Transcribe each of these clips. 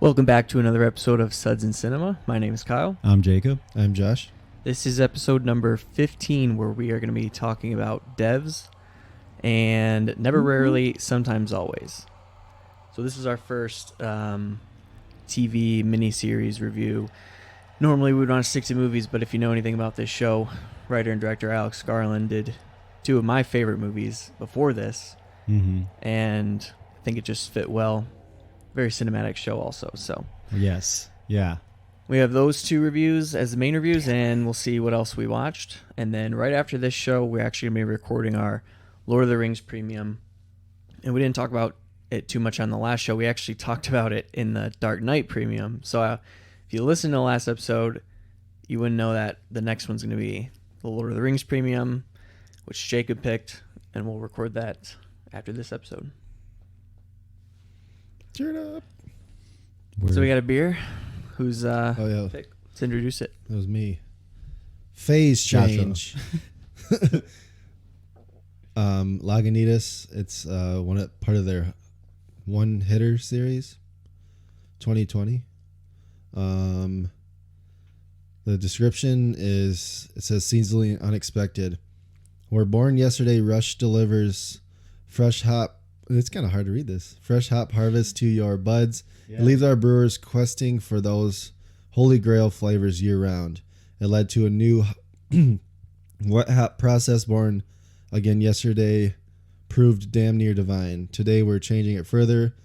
Welcome back to another episode of Suds and Cinema. My name is Kyle. I'm Jacob. I'm Josh. This is episode number 15, where we are going to be talking about devs and never, rarely, sometimes, always. So this is our first TV miniseries review. Normally we would want to stick to movies, but if you know anything about this show, writer and director Alex Garland did two of my favorite movies before this, and I think it just fit well. Very cinematic show also. So Yes. Yeah. we have those two reviews as the main reviews, and we'll see what else we watched. And then right after this show, we're actually going to be recording our Lord of the Rings premium. And we didn't talk about it too much on the last show. We actually talked about it in the Dark Knight premium. So if you listen to the last episode, you wouldn't know that the next one's going to be the Lord of the Rings premium, which Jacob picked, and we'll record that after this episode. Cheer it up. So we got a beer. Who's Pick? Let's introduce it. That was me. Phase change. Lagunitas. It's part of their one hitter series. 2020. The description is, it says seasonally unexpected. We're born yesterday. Rush delivers fresh hop. It's kind of hard to read this. Fresh hop harvest to your buds. Yeah. It leaves our brewers questing for those holy grail flavors year round. It led to a new wet hop process born again yesterday, proved damn near divine. Today we're changing it further.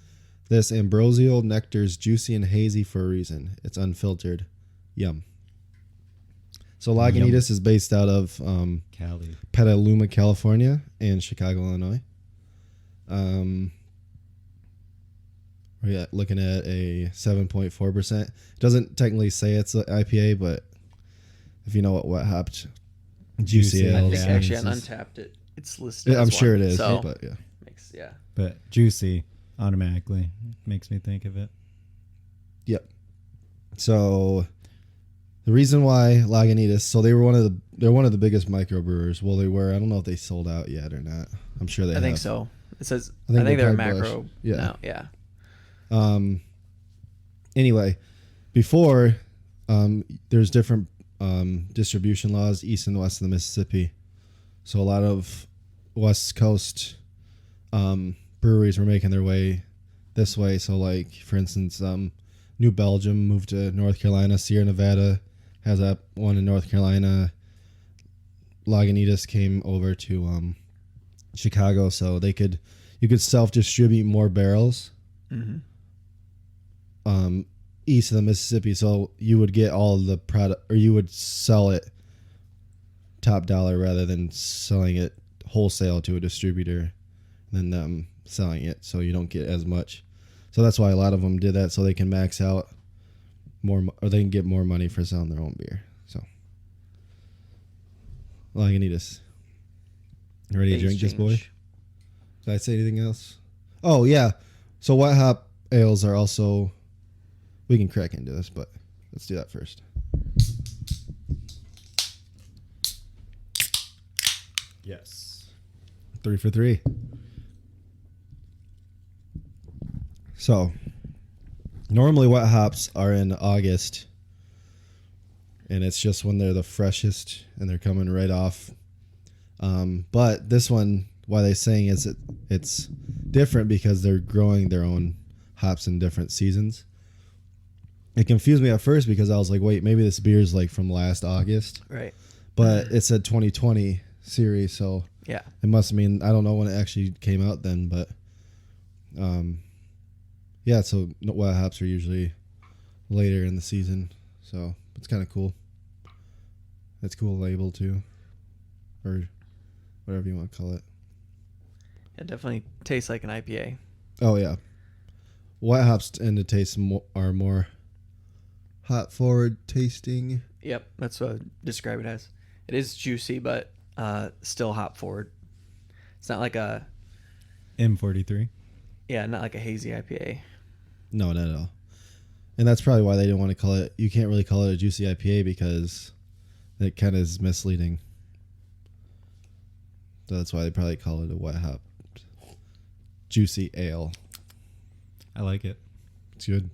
This ambrosial nectar's juicy and hazy for a reason. It's unfiltered. Yum. So Lagunitas is based out of Petaluma, California, and Chicago, Illinois. We're looking at a 7.4%. It doesn't technically say it's an IPA, but if you know what hopped juicy I ale think is. actually on Untapped it's listed. Yeah, I'm sure one. it is, So, but yeah. But juicy automatically makes me think of it. Yep. So the reason why Lagunitas, so they're one of the biggest microbrewers. Well, they were. I don't know if they sold out yet or not. I'm sure they have. I think so. It says I think they're probably macro. Bush. Yeah. Now. Yeah. Anyway, before there's different distribution laws east and west of the Mississippi. So a lot of West Coast breweries were making their way this way. So like, for instance, New Belgium moved to North Carolina. Sierra Nevada has one in North Carolina. Lagunitas came over to Chicago, so you could self-distribute more barrels east of the Mississippi. So you would get all of the product, or you would sell it top dollar rather than selling it wholesale to a distributor, and then selling it, so you don't get as much. So that's why a lot of them did that, so they can max out more, or they can get more money for selling their own beer. So Lagunitas. You ready to drink this, boy? Did I say anything else? Oh, yeah. So white hop ales are also... We can crack into this, but let's do that first. Yes. 3 for 3. So, normally wet hops are in August, and it's just when they're the freshest and they're coming right off. But this one, why they're saying is it's different because they're growing their own hops in different seasons. It confused me at first because I was like, wait, maybe this beer is like from last August. Right. But it's a 2020 series, so yeah, it must mean, I don't know when it actually came out then, but yeah, so wet hops are usually later in the season, so it's kind of cool. It's a cool label too, or whatever you want to call it. It definitely tastes like an IPA. Oh yeah, wet hops tend to taste are more hop forward tasting. Yep, that's what I describe it as. It is juicy, but still hop forward. It's not like a M43. Yeah, not like a hazy IPA. No, not at all. And that's probably why they didn't want to call it. You can't really call it a juicy IPA because it kind of is misleading. So that's why they probably call it a wet hop juicy ale. I like it. It's good.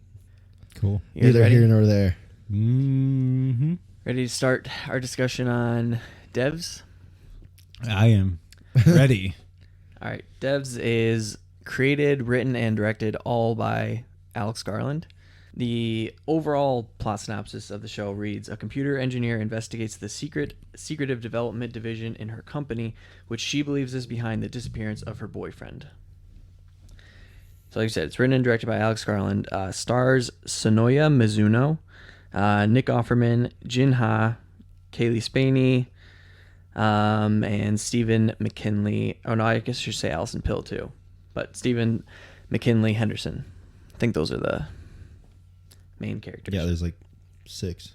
Cool. You guys Neither ready? here nor there. Mm-hmm. Ready to start our discussion on Devs? I am ready. All right. Devs is created, written, and directed all by Alex Garland. The overall plot synopsis of the show reads: a computer engineer investigates the secretive development division in her company, which she believes is behind the disappearance of her boyfriend. So like I said, it's written and directed by Alex Garland. Stars Sonoya Mizuno, Nick Offerman, Jin Ha, Kaylee Spaney, and Stephen McKinley. Oh no, I guess I should say Allison Pill too. But Stephen McKinley Henderson. I think those are the main characters. Yeah, there's like 6.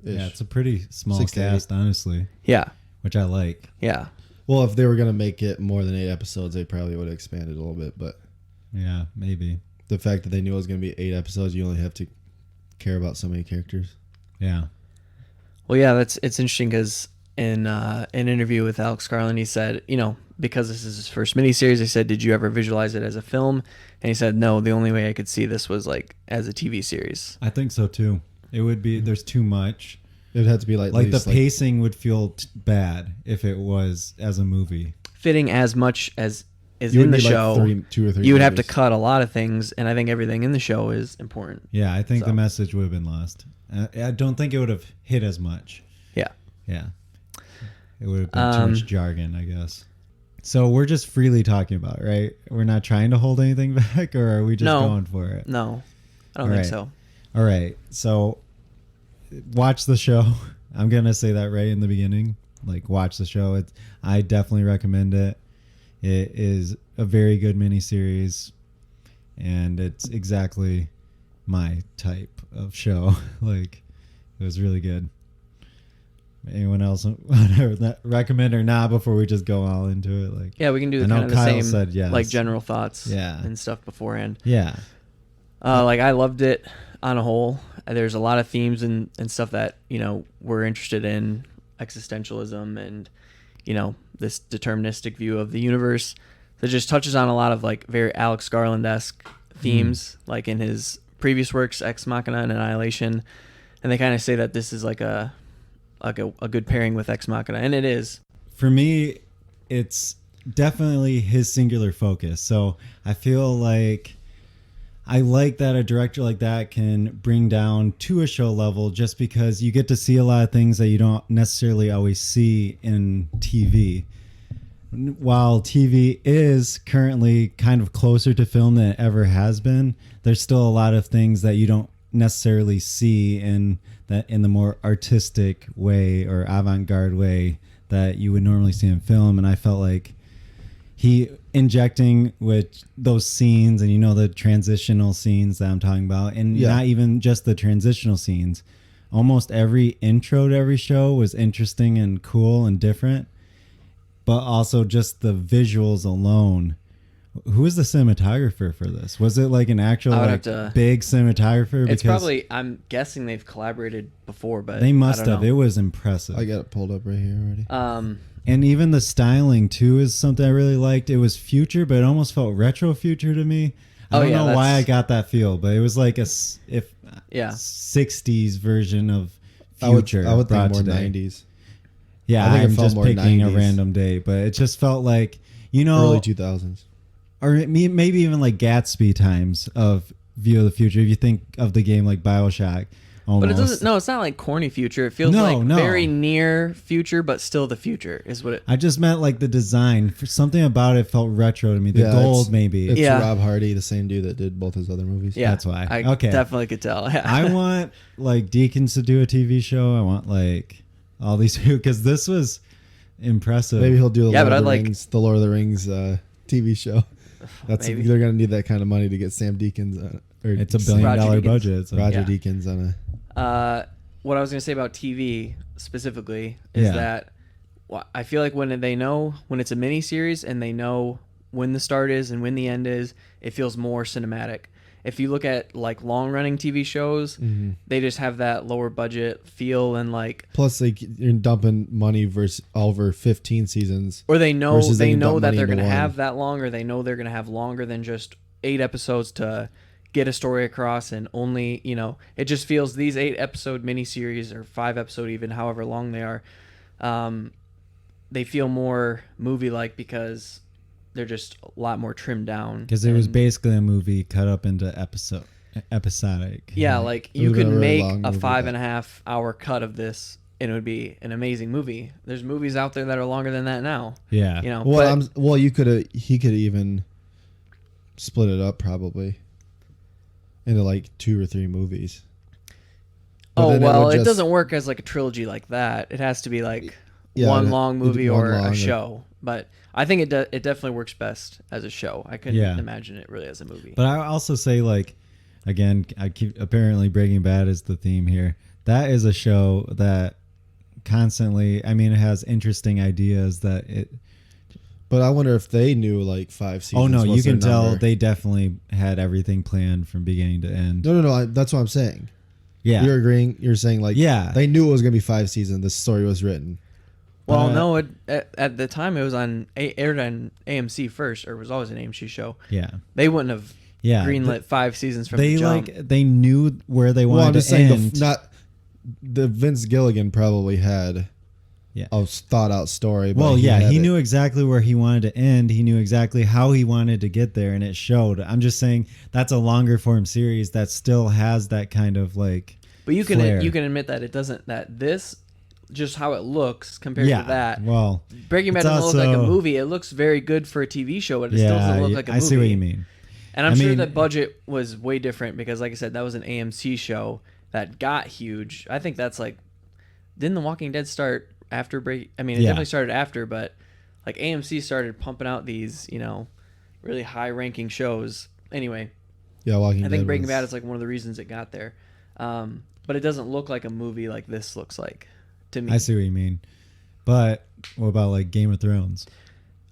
Yeah, it's a pretty small 6 to 8. cast, honestly, Yeah. which I like. Yeah. Well, if they were gonna make it more than 8 episodes, they probably would have expanded a little bit. But Yeah, maybe. the fact that they knew it was gonna be 8 episodes, you only have to care about so many characters. Yeah. Well, yeah, it's interesting because in an interview with Alex Garland, he said, because this is his first miniseries, they said, "Did you ever visualize it as a film?" And he said, "No, the only way I could see this was like as a TV series." I think so too. It would be, there's too much. It would have to be like Like at the least, pacing would feel bad if it was as a movie. Fitting as much as is you in would the need, like, show, 2 or 3 you would have to movies. cut a lot of things, and I think everything in the show is important. Yeah, I think So. the message would have been lost. I don't think it would have hit as much. Yeah. Yeah. It would have been too much jargon, I guess. So we're just freely talking about it, right? We're not trying to hold anything back, or are we just No. going for it? No, I don't All think right. so. All right. So watch the show. I'm going to say that right in the beginning. Like, watch the show. I definitely recommend it. It is a very good miniseries, and it's exactly my type of show. Like, it was really good. Anyone else want to recommend or not before we just go all into it? Like, Yeah, we can do I know kind of the Kyle same, said yes. like general thoughts, Yeah. and stuff beforehand. yeah. Like I loved it on a whole. There's a lot of themes and stuff that we're interested in, existentialism and this deterministic view of the universe that just touches on a lot of like very Alex Garland-esque themes, like in his previous works, Ex Machina and Annihilation, and they kind of say that this is like a good pairing with Ex Machina, and it is. For me, it's definitely his singular focus. So I feel like I like that a director like that can bring down to a show level, just because you get to see a lot of things that you don't necessarily always see in TV. While TV is currently kind of closer to film than it ever has been, there's still a lot of things that you don't necessarily see in the more artistic way or avant-garde way that you would normally see in film. And I felt like he injecting with those scenes, and the transitional scenes that I'm talking about, and not even just the transitional scenes. Almost every intro to every show was interesting and cool and different, but also just the visuals alone. Who was the cinematographer for this? Was it like an actual big cinematographer? It's probably, I'm guessing they've collaborated before, but they must have. know. It was impressive. I got it pulled up right here already. And even the styling too is something I really liked. It was future, but it almost felt retro future to me. I don't know why I got that feel, but it was like 60s version of future. I would think more today. 90s. Yeah, I think it I'm felt just more picking a 90s. random date, but it just felt like Early 2000s. or maybe even like Gatsby times of View of the Future. If you think of the game like BioShock. Almost. But it doesn't. No, it's not like corny future. It feels very near future, but still the future is what it. I just meant like the design. Something about it felt retro to me. The gold, maybe. It's Rob Hardy, the same dude that did both his other movies. Yeah, that's why. I okay, definitely could tell. I want like Deakins to do a TV show. I want like all these because this was impressive. Maybe he'll do the Lord of the Rings TV show. Maybe. They're gonna need that kind of money to get Sam Deakins on it. It's $1 billion budget. So. Roger Deakins on a. What I was gonna say about TV specifically is that I feel like when it's a mini series and they know when the start is and when the end is, it feels more cinematic. If you look at like long running TV shows, they just have that lower budget feel and like. Plus, you're dumping money over 15 seasons. Or they know that they're into gonna one. have that long, or they know they're gonna have longer than just 8 episodes to get a story across, and only, it just feels these 8-episode miniseries or 5-episode even, however long they are, they feel more movie-like because they're just a lot more trimmed down. Because it was basically a movie cut up into episodic. Yeah, like you could a really make long a movie, 5.5 hour cut of this, and it would be an amazing movie. There's movies out there that are longer than that now. Yeah. Well, he could even split it up probably into like 2 or 3 movies. It doesn't work as like a trilogy like that. It has to be like one long movie or a show. But I think it definitely works best as a show. I couldn't imagine it really as a movie. But I also say, like, again, I keep apparently Breaking Bad is the theme here. That is a show that constantly, I mean, it has interesting ideas that it. But I wonder if they knew like 5 seasons. Oh no, you can tell number. they definitely had everything planned from beginning to end. No. That's what I'm saying. Yeah, you're agreeing. You're saying like they knew it was gonna be 5 seasons. This story was written. Well, no, at the time it was aired on AMC first, or it was always an AMC show. Yeah, they wouldn't have greenlit 5 seasons from the jump. They knew where they wanted to end. The Vince Gilligan probably had a thought out story. Well, he knew exactly where he wanted to end. He knew exactly how he wanted to get there, and it showed. I'm just saying that's a longer form series that still has that kind of like. But you can flair. you can admit that it doesn't. That this. Just how it looks compared to that. Well, Breaking Bad doesn't look like a movie. It looks very good for a TV show, but it still doesn't look like a movie. I see what you mean. And I'm sure the budget was way different because, like I said, that was an AMC show that got huge. I think that's like, didn't The Walking Dead start after Break? I mean, it definitely started after, but like AMC started pumping out these, really high-ranking shows. Anyway, Walking Dead. I think Breaking Bad is like one of the reasons it got there. But it doesn't look like a movie like this looks like. To me. I see what you mean. But what about like Game of Thrones?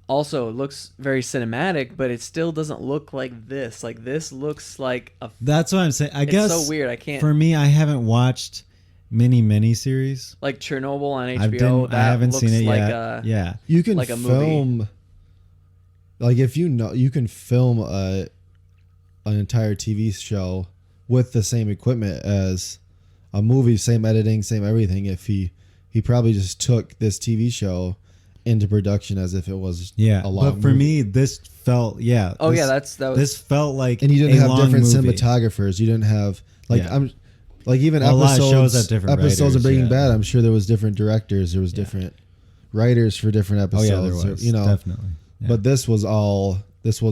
Also, it looks very cinematic, but it still doesn't look like this. Like this looks like a. That's what I'm saying. I guess it's so weird. I can't. For me, I haven't watched many series. Like Chernobyl on HBO. I haven't seen it like yet. You can like a film. Movie. Like if you can film an entire TV show with the same equipment as a movie, same editing, same everything. If he probably just took this TV show into production as if it was a long but for movie. me this felt this felt like, and you didn't have different movie. cinematographers. You didn't have even a lot of episodes shows have different of writers, Breaking Bad. I'm sure there was different directors. There was different writers for different episodes. Oh yeah, there was definitely. Yeah. But this was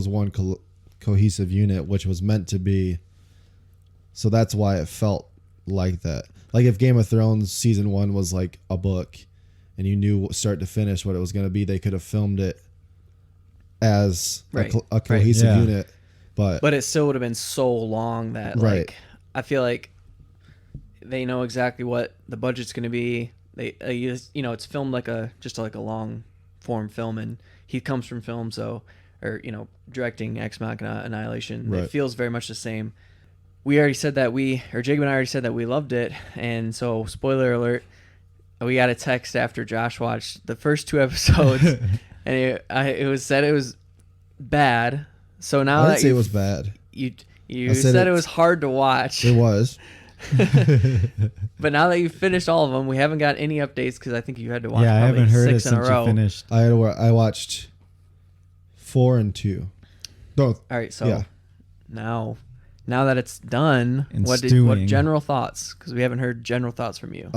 one cohesive unit, which was meant to be. So that's why it felt like that. Like if Game of Thrones season 1 was like a book and you knew start to finish what it was going to be, they could have filmed it as a cohesive unit. But it still would have been so long that like I feel like they know exactly what the budget's going to be. They it's filmed like a long form film, and he comes from film, directing Ex Machina, Annihilation. It feels very much the same. We already said that Jacob and I already said that we loved it, and so spoiler alert, we got a text after Josh watched the first 2 episodes, and it was said it was bad. So now I didn't say it was bad. You said it was hard to watch. It was. But now that you've finished all of them, we haven't got any updates because I think you had to watch. Yeah, I haven't heard 6 it in a since row. you finished. I watched 4 and 2. Both. All right, so now that it's done, what general thoughts? Because we haven't heard general thoughts from you.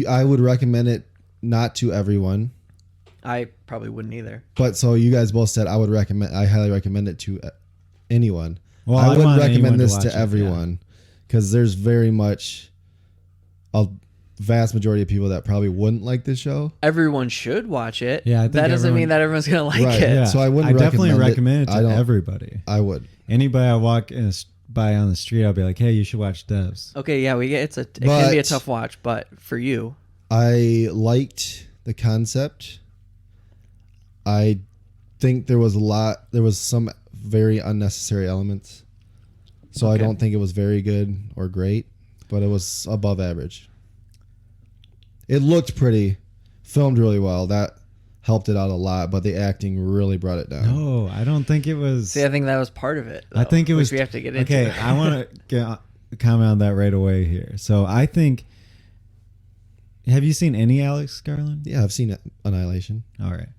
I would recommend it not to everyone. I probably wouldn't either. But so you guys both said I highly recommend it to anyone. Well, I would recommend this to everyone because there's very much a vast majority of people that probably wouldn't like this show. Everyone should watch it. Yeah, I think that doesn't mean that everyone's gonna like it. Yeah. So I definitely recommend it to everybody. I would. Anybody I walk by on the street, I'll be like, "Hey, you should watch Devs." Okay, yeah, it can be a tough watch, but for you, I liked the concept. I think there was some very unnecessary elements. So I don't think it was very good or great, but it was above average. It looked pretty, filmed really well. That helped it out a lot, but the acting really brought it down. No, I don't think it was. See, I think that was part of it. I think it was. We have to get into. Okay, I want to comment on that right away here. So I think. Have you seen any Alex Garland? Yeah, I've seen Annihilation. All right.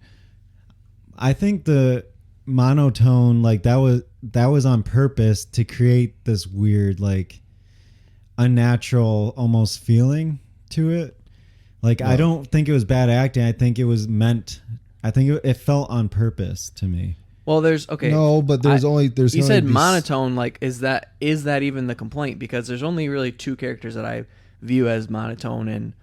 I think the monotone, like that was on purpose to create this weird, like, unnatural almost feeling to it. Like, I don't think it was bad acting. I think it was meant. I think it felt on purpose to me. Well, there's okay. No, but there's You said monotone. Like, is that even the complaint? Because there's only really two characters that I view as monotone, and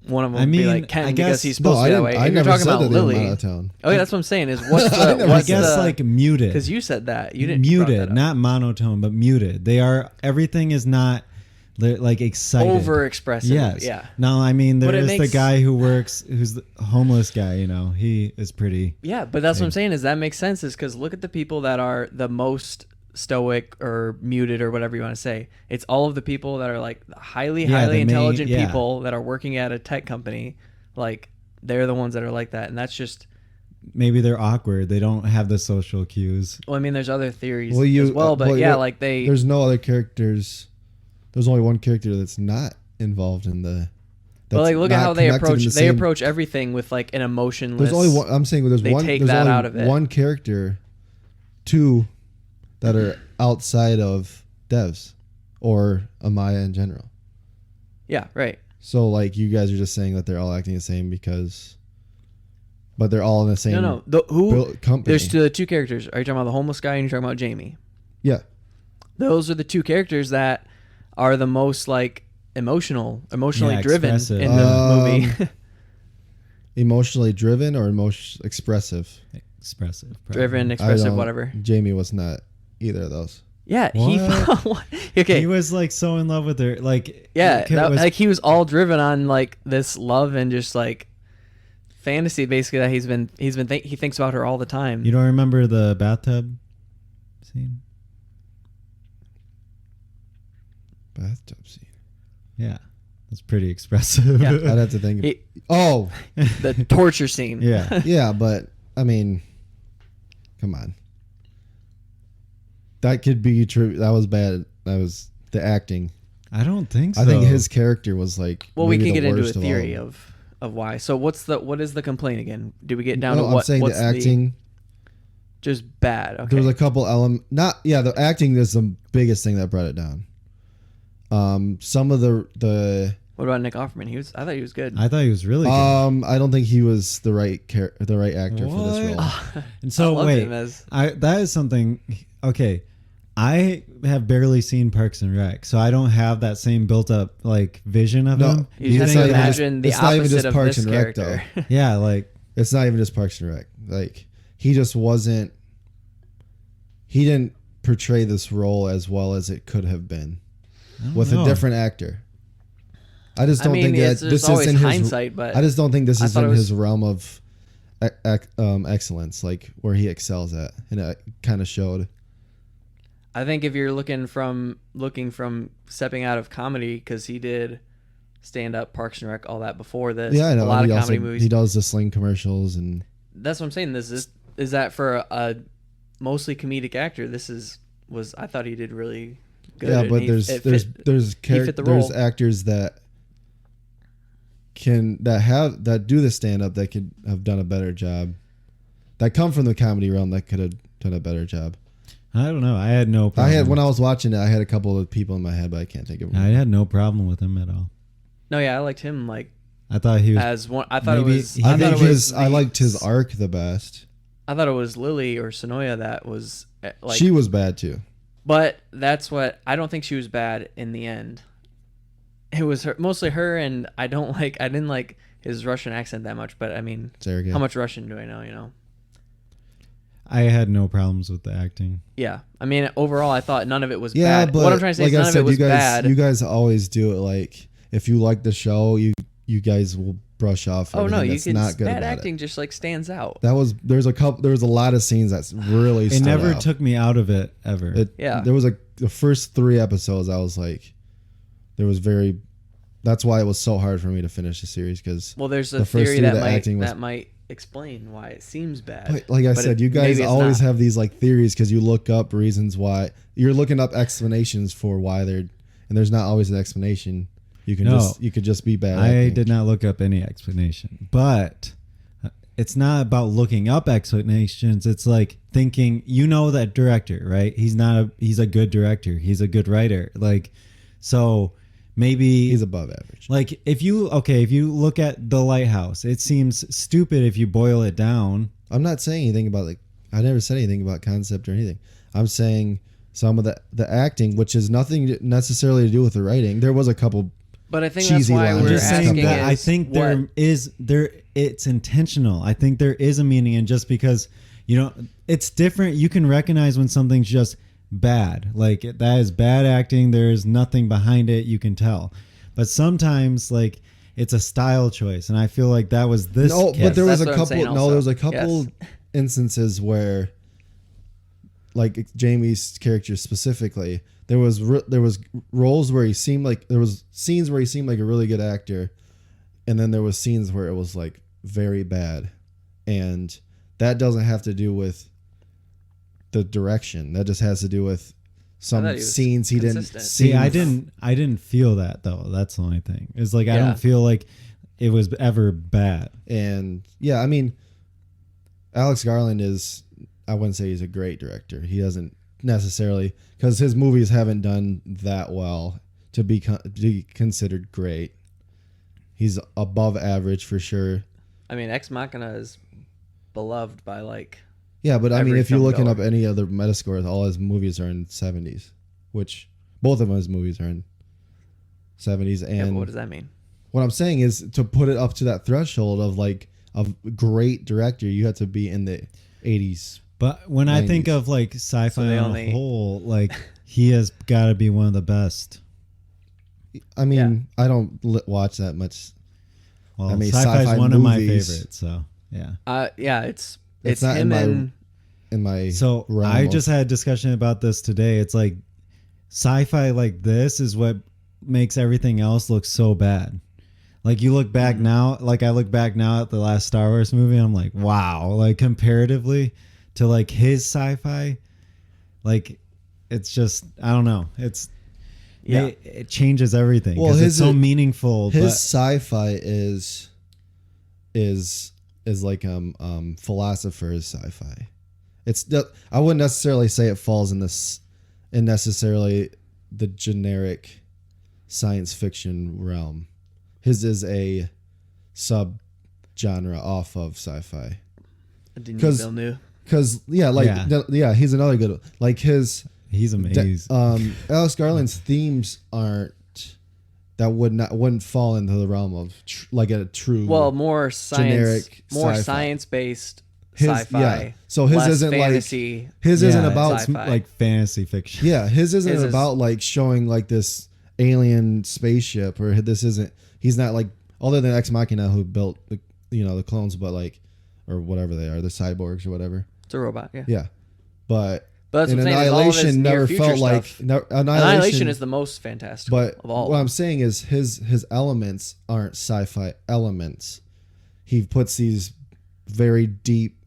one of them would be like Ken because he's supposed to be that way. I If you're never talking said about that they were Lily. monotone. Okay, that's what I'm saying. Is what's the? I guess like muted. Because you said that you didn't muted, not monotone, but muted. They are. Everything is not like excited, over expressive. Yes. Yeah. No, I mean there is the makes, guy who's the homeless guy. You know, he is pretty. Yeah, but that's what I'm saying. Is that makes sense? Is because look at the people that are the most stoic or muted or whatever you want to say. It's all of the people that are like highly intelligent people that are working at a tech company. Like they're the ones that are like that, and that's just maybe they're awkward. They don't have the social cues. Well, I mean, there's other theories as well, but like there's no other characters. There's only one character that's not involved in the. Well, like look at how they approach. They approach everything with like an emotionless. There's only one. I'm saying there's one. There's only out of it. One character, two, that are outside of devs, or Amaya in general. Yeah. Right. So, like, you guys are just saying that they're all acting the same because... But they're all in the same company. There's the two characters. Are you talking about the homeless guy and you're talking about Jamie? Yeah. Those are the two characters that are the most, like, emotionally driven in the movie. Emotionally driven or expressive? Expressive. Probably. Driven, expressive, whatever. Jamie was not either of those. Yeah, he was like so in love with her, like like he was all driven on like this love and just like fantasy, basically that he thinks about her all the time. You don't remember the bathtub scene? Bathtub scene. Yeah, that's pretty expressive. Yeah. I'd have to think. The torture scene. Yeah, yeah, but I mean, come on. That could be true. That was bad. That was the acting. I don't think so. I think his character was like. Well, we can get into a theory of why. So what is the complaint again? Do we get down to what? I'm saying what's the acting. Just bad. Okay. There was a couple elements. The acting is the biggest thing that brought it down. Some of the. What about Nick Offerman? I thought he was good. I thought he was really good. I don't think he was the right actor for this role. And so wait, that is something. Okay. I have barely seen Parks and Rec, so I don't have that same built-up like vision of him. You just imagine the opposite of this character. Yeah, like it's not even just Parks and Rec. Like he just wasn't. He didn't portray this role as well as it could have been with a different actor. I just don't think that this is in hindsight, but I just don't think this is in his realm of excellence, like where he excels at, and it kind of showed. I think if you're looking from stepping out of comedy, because he did stand up, Parks and Rec, all that before this. Yeah, I know. A lot of comedy movies. He does the Sling commercials, and that's what I'm saying. Is that for a mostly comedic actor? I thought he did really good. Yeah, but there's actors that do the stand up that could have done a better job. That come from the comedy realm that could have done a better job. I don't know. I had no problem. When I was watching it, I had a couple of people in my head, but I can't think of them. I had no problem with him at all. No, yeah, I liked him. Like I thought he was as one. I thought it was. I liked his arc the best. I thought it was Lily or Sonoya that was like. She was bad too. But that's what I don't think she was bad in the end. It was mostly her, and I didn't like his Russian accent that much. But I mean, how much Russian do I know? You know. I had no problems with the acting. Yeah. I mean, overall, I thought none of it was bad. But what I'm trying to say is none of it was bad. You guys always do it like, if you like the show, you guys will brush off everything that's not good about it. Bad acting just like stands out. There's a lot of scenes that's really stood out. It never took me out of it, ever. There was the first 3 episodes, I was like, that's why it was so hard for me to finish the series, because there's a theory that might explain why it seems bad. But like I said, you guys always have these like theories because you look up reasons why. You're looking up explanations for why they're, and there's not always an explanation. You could just be bad. I did not look up any explanation, but it's not about looking up explanations. It's like thinking, that director, right? He's a good director. He's a good writer. Like, so maybe he's above average. Like if you look at The Lighthouse, it seems stupid if you boil it down. I'm not saying anything about I never said anything about concept or anything. I'm saying some of the acting, which is nothing necessarily to do with the writing. There was a couple. But I think that's why we're asking that I think it's intentional. I think there is a meaning, and just because it's different. You can recognize when something's just bad. Like that is bad acting. There's nothing behind it. You can tell. But sometimes like it's a style choice, and I feel like that was this. No, case. but there was That's a what I'm couple. saying No, also. there was a couple Yes. instances where, like Jamie's character specifically, there was roles where he seemed like there was scenes where he seemed like a really good actor, and then there was scenes where it was like very bad, and that doesn't have to do with the direction. That just has to do with some scenes he didn't consistent. see. I didn't feel that though. That's the only thing. It's like I Yeah. don't feel like it was ever bad. And yeah, I mean, Alex Garland is, I wouldn't say he's a great director. He doesn't necessarily, because his movies haven't done that well to be considered great. He's above average for sure. I mean, Ex Machina is beloved by like. Yeah, but I mean, Every if you're film looking goer. up any other Metascore, all his movies are in 70s, which both of his movies are in 70s. And Yeah, but what does that mean? what I'm saying is, to put it up to that threshold of like a great director, you have to be in the 80s. But when I think 90s. of like sci-fi So they on only- a whole, like he has got to be one of the best. I mean, I don't watch that much. Well, I mean, sci-fi is sci-fi one of my movies. favorites. So yeah. Yeah, it's not him in my So realm I of- just had a discussion about this today. It's like sci-fi like this is what makes everything else look so bad. Like you look back now, like I look back now at the last Star Wars movie, and I'm like, wow. Like comparatively to like his sci-fi, like it's just, I don't know. It's Yeah. it changes everything. Well, Well, his- it's so meaningful. his But sci-fi is like philosopher's sci-fi. I wouldn't necessarily say it falls in necessarily the generic science fiction realm. His is a sub genre off of sci-fi. Denis 'Cause- Villeneuve. Because he's another good one. Like his he's amazing. Alex Garland's themes wouldn't fall into the realm of like a true More generic sci-fi. science-based His- sci-fi. yeah. So his less isn't fantasy. like his isn't about it's like fantasy fiction. yeah his isn't His is- about like showing like this alien spaceship, or he's not like, other than Ex Machina, who built the clones, but like, or whatever they are, the cyborgs or whatever. It's a robot. Yeah. Yeah, but But that's and what I'm saying. Is all of his Annihilation never near-future felt like stuff. Annihilation is the most fantastic But of all. what I'm saying is his elements aren't sci-fi elements. He puts these very deep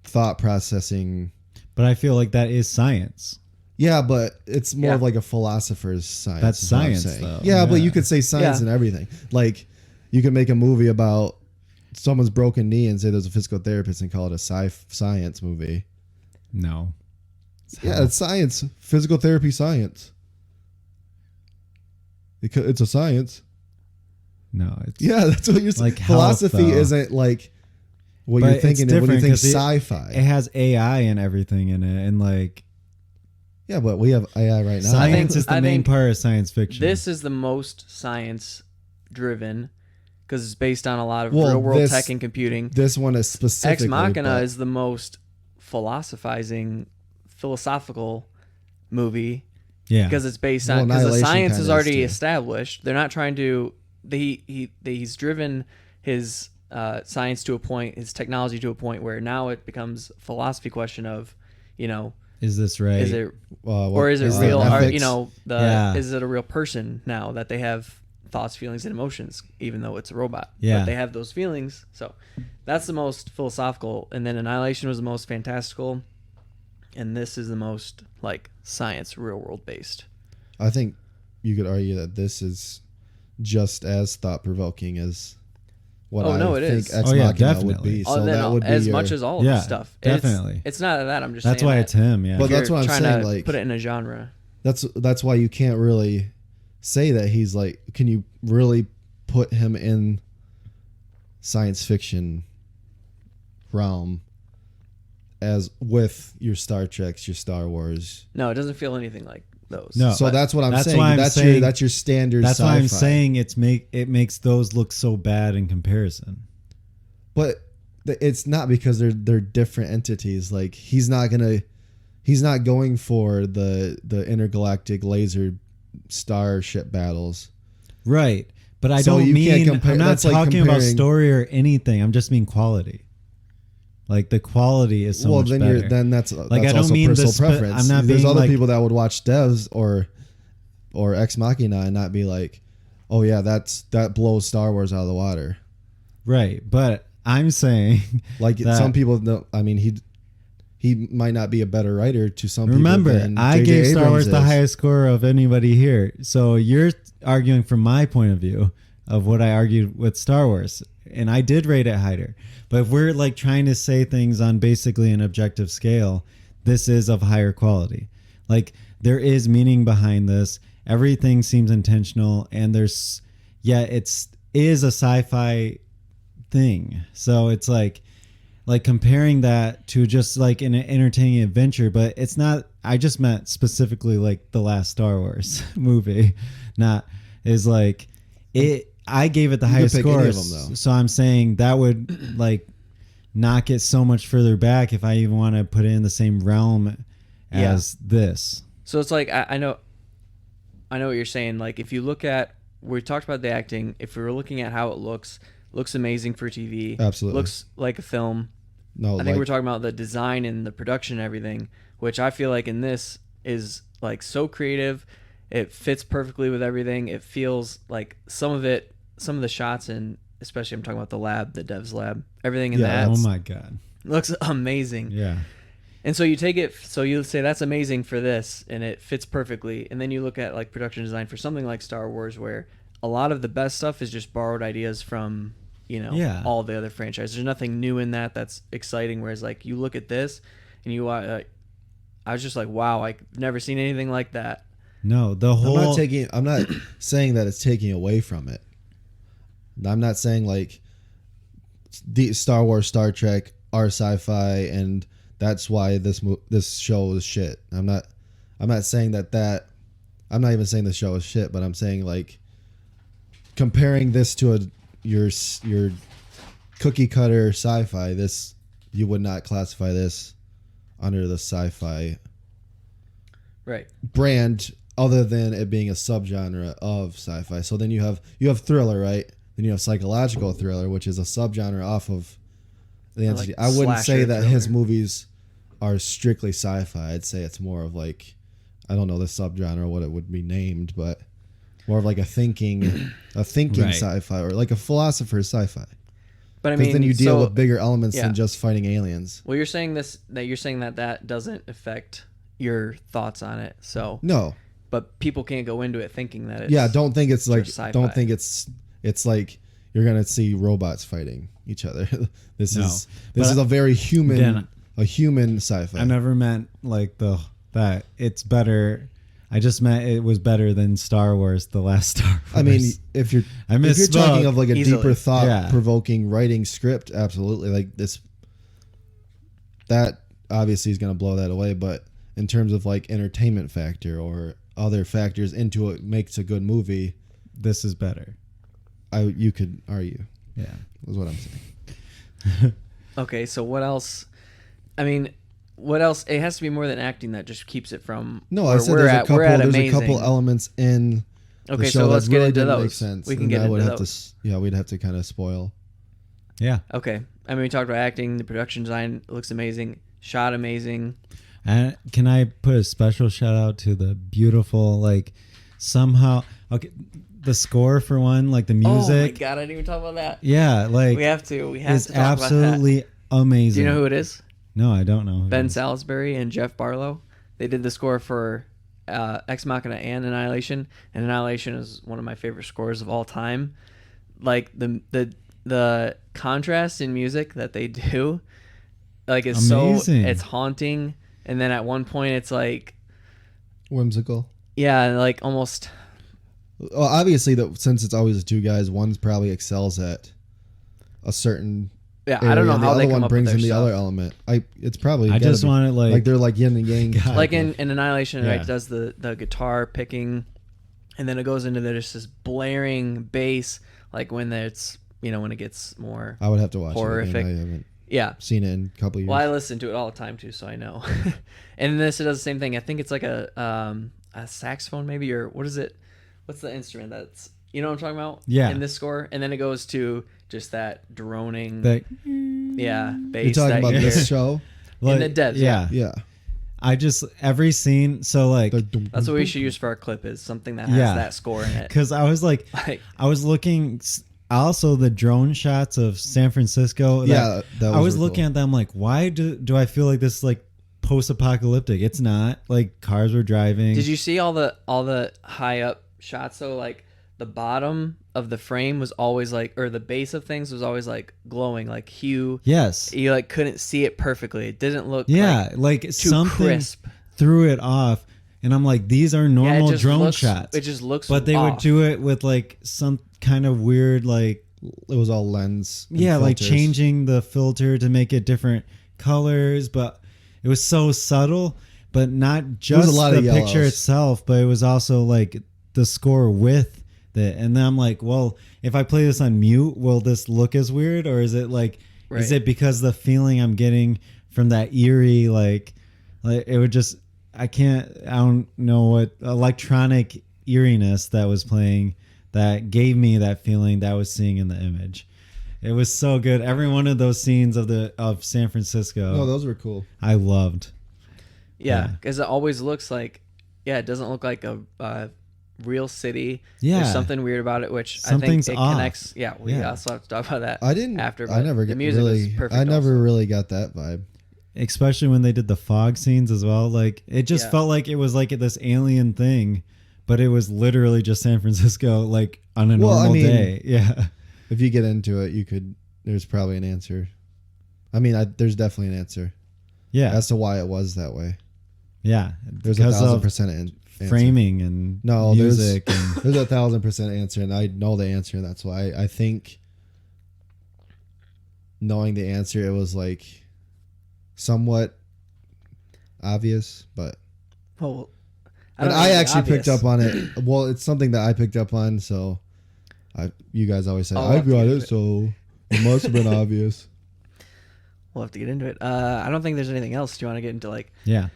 thought processing. But I feel like that is science. Yeah, but it's more Yeah. of like a philosopher's science. That's is what I'm science, saying. though. Yeah, but Yeah. you could say science Yeah. and everything. Like, you could make a movie about someone's broken knee and say there's a physical therapist and call it a science movie. No. Yeah, it's science. Physical therapy science. It's a science. No, it's Yeah, that's what you're saying. Like health, Philosophy though. isn't like what But you're it's thinking of when you different think 'cause it sci-fi. has AI and everything in it, and like Yeah, but we have AI right now. science is the I main think part of science fiction. This is the most science-driven because it's based on a lot of Well, real-world this- tech and computing. This one is specifically. Ex Machina but- is the most philosophical movie yeah, because it's based Well, on because the Annihilation science is kinda already is too. established. They're not trying to. He's driven his science to a point, his technology to a point where now it becomes a philosophy question of, is this right? is it what- or is it is real? that Are, ethics? the Yeah. is it a real person now that they have thoughts, feelings, and emotions, even though it's a robot. Yeah. But they have those feelings. So that's the most philosophical. And then Annihilation was the most fantastical. And this is the most like science, real world based. I think you could argue that this is just as thought provoking as what I think is. Ex Oh, yeah, Machina would definitely. be. So then that would be as your, much as all of Yeah, the stuff. definitely. It's not that. I'm just That's saying why that it's him. Yeah. But you're that's what I'm trying saying, to like- put it in a genre. That's why you can't really say that he's like. Can you really put him in science fiction realm as with your Star Treks, your Star Wars? No, it doesn't feel anything like those. No. So But that's what I'm that's saying. why I'm That's saying- your standard. That's why I'm sci-fi. saying it makes those look so bad in comparison. But it's not because they're different entities. Like he's not going for the intergalactic laser starship battles. Right. But I So don't you can't mean compare- I'm not that's like talking about comparing- story or anything. I'm just mean quality. Like the quality is so Well, much then better. that's I don't also mean personal the spe- preference. I'm not There's being other like- people that would watch Devs or Ex Machina and not be like, oh yeah, that blows Star Wars out of the water. Right. But I'm saying Like that- some people know. I mean, he might not be a better writer to some people. remember, than I J.J. gave Star Abrams Wars the is. highest score of anybody here. So you're arguing from my point of view of what I argued with Star Wars. And I did rate it higher. But if we're like trying to say things on basically an objective scale, this is of higher quality. Like there is meaning behind this. Everything seems intentional, and it's is a sci-fi thing. So it's like comparing that to just like an entertaining adventure, but it's not. I just meant specifically like the last Star Wars movie, not is like it. I gave it the You could highest pick any score, of them, though. so I'm saying that would like knock it so much further back if I even want to put it in the same realm as this. So it's like I know what you're saying. Like if you look at, we talked about the acting. If we were looking at how it looks amazing for TV. Absolutely. Looks like a film. No, I think we're talking about the design and the production and everything, which I feel like in this is like so creative. It fits perfectly with everything. It feels like some of the shots, and especially I'm talking about the lab, the devs lab, everything in that Oh my god. looks amazing. Yeah. And so you take it, so you say that's amazing for this, and it fits perfectly. And then you look at like production design for something like Star Wars, where a lot of the best stuff is just borrowed ideas from, all the other franchises. There's nothing new in that that's exciting. Whereas like you look at this, and I was just like, wow, I've never seen anything like that. No, the whole. I'm not saying that it's taking away from it. I'm not saying like the Star Wars, Star Trek are sci-fi, and that's why this show is shit. I'm not saying that. I'm not even saying the show is shit, but I'm saying like comparing this to your cookie cutter sci-fi. This you would not classify this under the sci-fi Right. brand, other than it being a subgenre of sci-fi. So then you have thriller, right? Then you have psychological thriller, which is a subgenre off of the entity. I wouldn't say slasher that his thriller. movies are strictly sci-fi. I'd say it's more of like, I don't know the subgenre, what it would be named, but more of like a thinking Right. sci-fi, or like a philosopher's sci-fi. But I Because mean, then you deal so- with bigger elements yeah. than just fighting aliens. Well, you're saying that doesn't affect your thoughts on it. So, No. but people can't go into it thinking that it's Yeah, don't think it's like, just sci-fi. don't think it's like you're gonna see robots fighting each other. This No. is But a very human, Dan, a human sci-fi. I never meant like that it's better. I just meant it was better than Star Wars, the last Star Wars. I mean, if you're talking of like a Easily. deeper thought Yeah. provoking writing script, absolutely. Like this, that obviously is gonna blow that away. But in terms of like entertainment factor or other factors into it makes a good movie, this is better. you could argue. Yeah. Is what I'm saying. Okay, so what else? I mean, what else? It has to be more than acting that just keeps it from. No, where I said we're there's at. We're at there's a amazing. couple elements in the Okay, show so that let's get really into didn't make those. sense. We can and get I would into have those. we'd have to kind of spoil. Yeah. Okay, I mean, we talked about acting. The production design looks amazing. Shot amazing. And can I put a special shout out to the beautiful, like somehow, okay, the score for one, like the Oh my music. god, I didn't even talk about that. Yeah, like We have to. We have it's to talk about that. absolutely amazing. Do you know who it is? No, I don't know. Who Ben it is. Salisbury and Jeff Barlow. They did the score for Ex Machina and Annihilation, and Annihilation is one of my favorite scores of all time. Like the contrast in music that they do, like it's Amazing. it's haunting, and then at one point it's like Whimsical. like almost Well, obviously, since it's always the two guys, one's probably excels at a certain. I don't know area, how the they other come one up brings with in their the stuff. other element. It's probably. I gotta just be- want it like they're like yin and yang. God. Like in Annihilation, Yeah. right, does the guitar picking, and then it goes into this blaring bass, like when it's when it gets more I would have to watch horrific. it again. I haven't Yeah. seen it in a couple years. Well, I listen to it all the time too, so I know. And this it does the same thing. I think it's like a saxophone maybe, or what is it? What's the instrument that's what I'm talking about? Yeah. In this score, and then it goes to just that droning, that. bass. You're talking that about you this hear. show? Like, the Devs, Yeah. Yeah. I just every scene. So like, That's what we should use for our clip is something that has Yeah. that score in it. because I was like, Like, I was looking. Also, the drone shots of San Francisco. Yeah, that I was really looking cool. at them like, why do I feel like this is like post-apocalyptic? It's not. Like cars were driving. did you see all the high up shots? So like the bottom of the frame was always like, or the base of things was always like glowing, like hue. Yes. You like couldn't see it perfectly. It didn't look Yeah, like like too something crisp. threw it off, and I'm like, these are Yeah, normal it just drone looks, shots. It just looks. But they would off. do it with like some kind of weird like It was all lens. and yeah, like filters. changing the filter to make it different colors, but it was so subtle, but not just a lot the of picture yellows. itself, but it was also like the score with it. And then I'm like, well, if I play this on mute, will this look as weird, or is it like is Right. it because the feeling I'm getting from that eerie like it would just I don't know what electronic eeriness that was playing that gave me that feeling that I was seeing in the image. It was so good. Every one of those scenes of San Francisco, No, those were cool. I loved. Yeah, Yeah. because it always looks like, it doesn't look like a real city. Yeah. There's something weird about it, which Something's I think it off. connects. Yeah, we Yeah. also have to talk about that. I didn't. after. I but never the get music really. is perfect. I never also. really got that vibe. Especially when they did the fog scenes as well. Like it just Yeah. felt like it was like this alien thing, but it was literally just San Francisco, like on a Well, I normal mean- day. Yeah. If you get into it, you could. There's probably an answer. I mean, there's definitely an answer Yeah. as to why it was that way. Yeah. There's Because of 1,000% answer. framing and No, music and There's 1,000% answer, and I know the answer. And that's why I think knowing the answer, it was like somewhat obvious, but Well, and don't I know, actually picked obvious. up on it. Well, it's something that I picked up on, so you guys always say I'll I have to got get it, into it. so it must have been obvious. We'll have to get into it. I don't think there's anything else. Do you want to get into like yeah.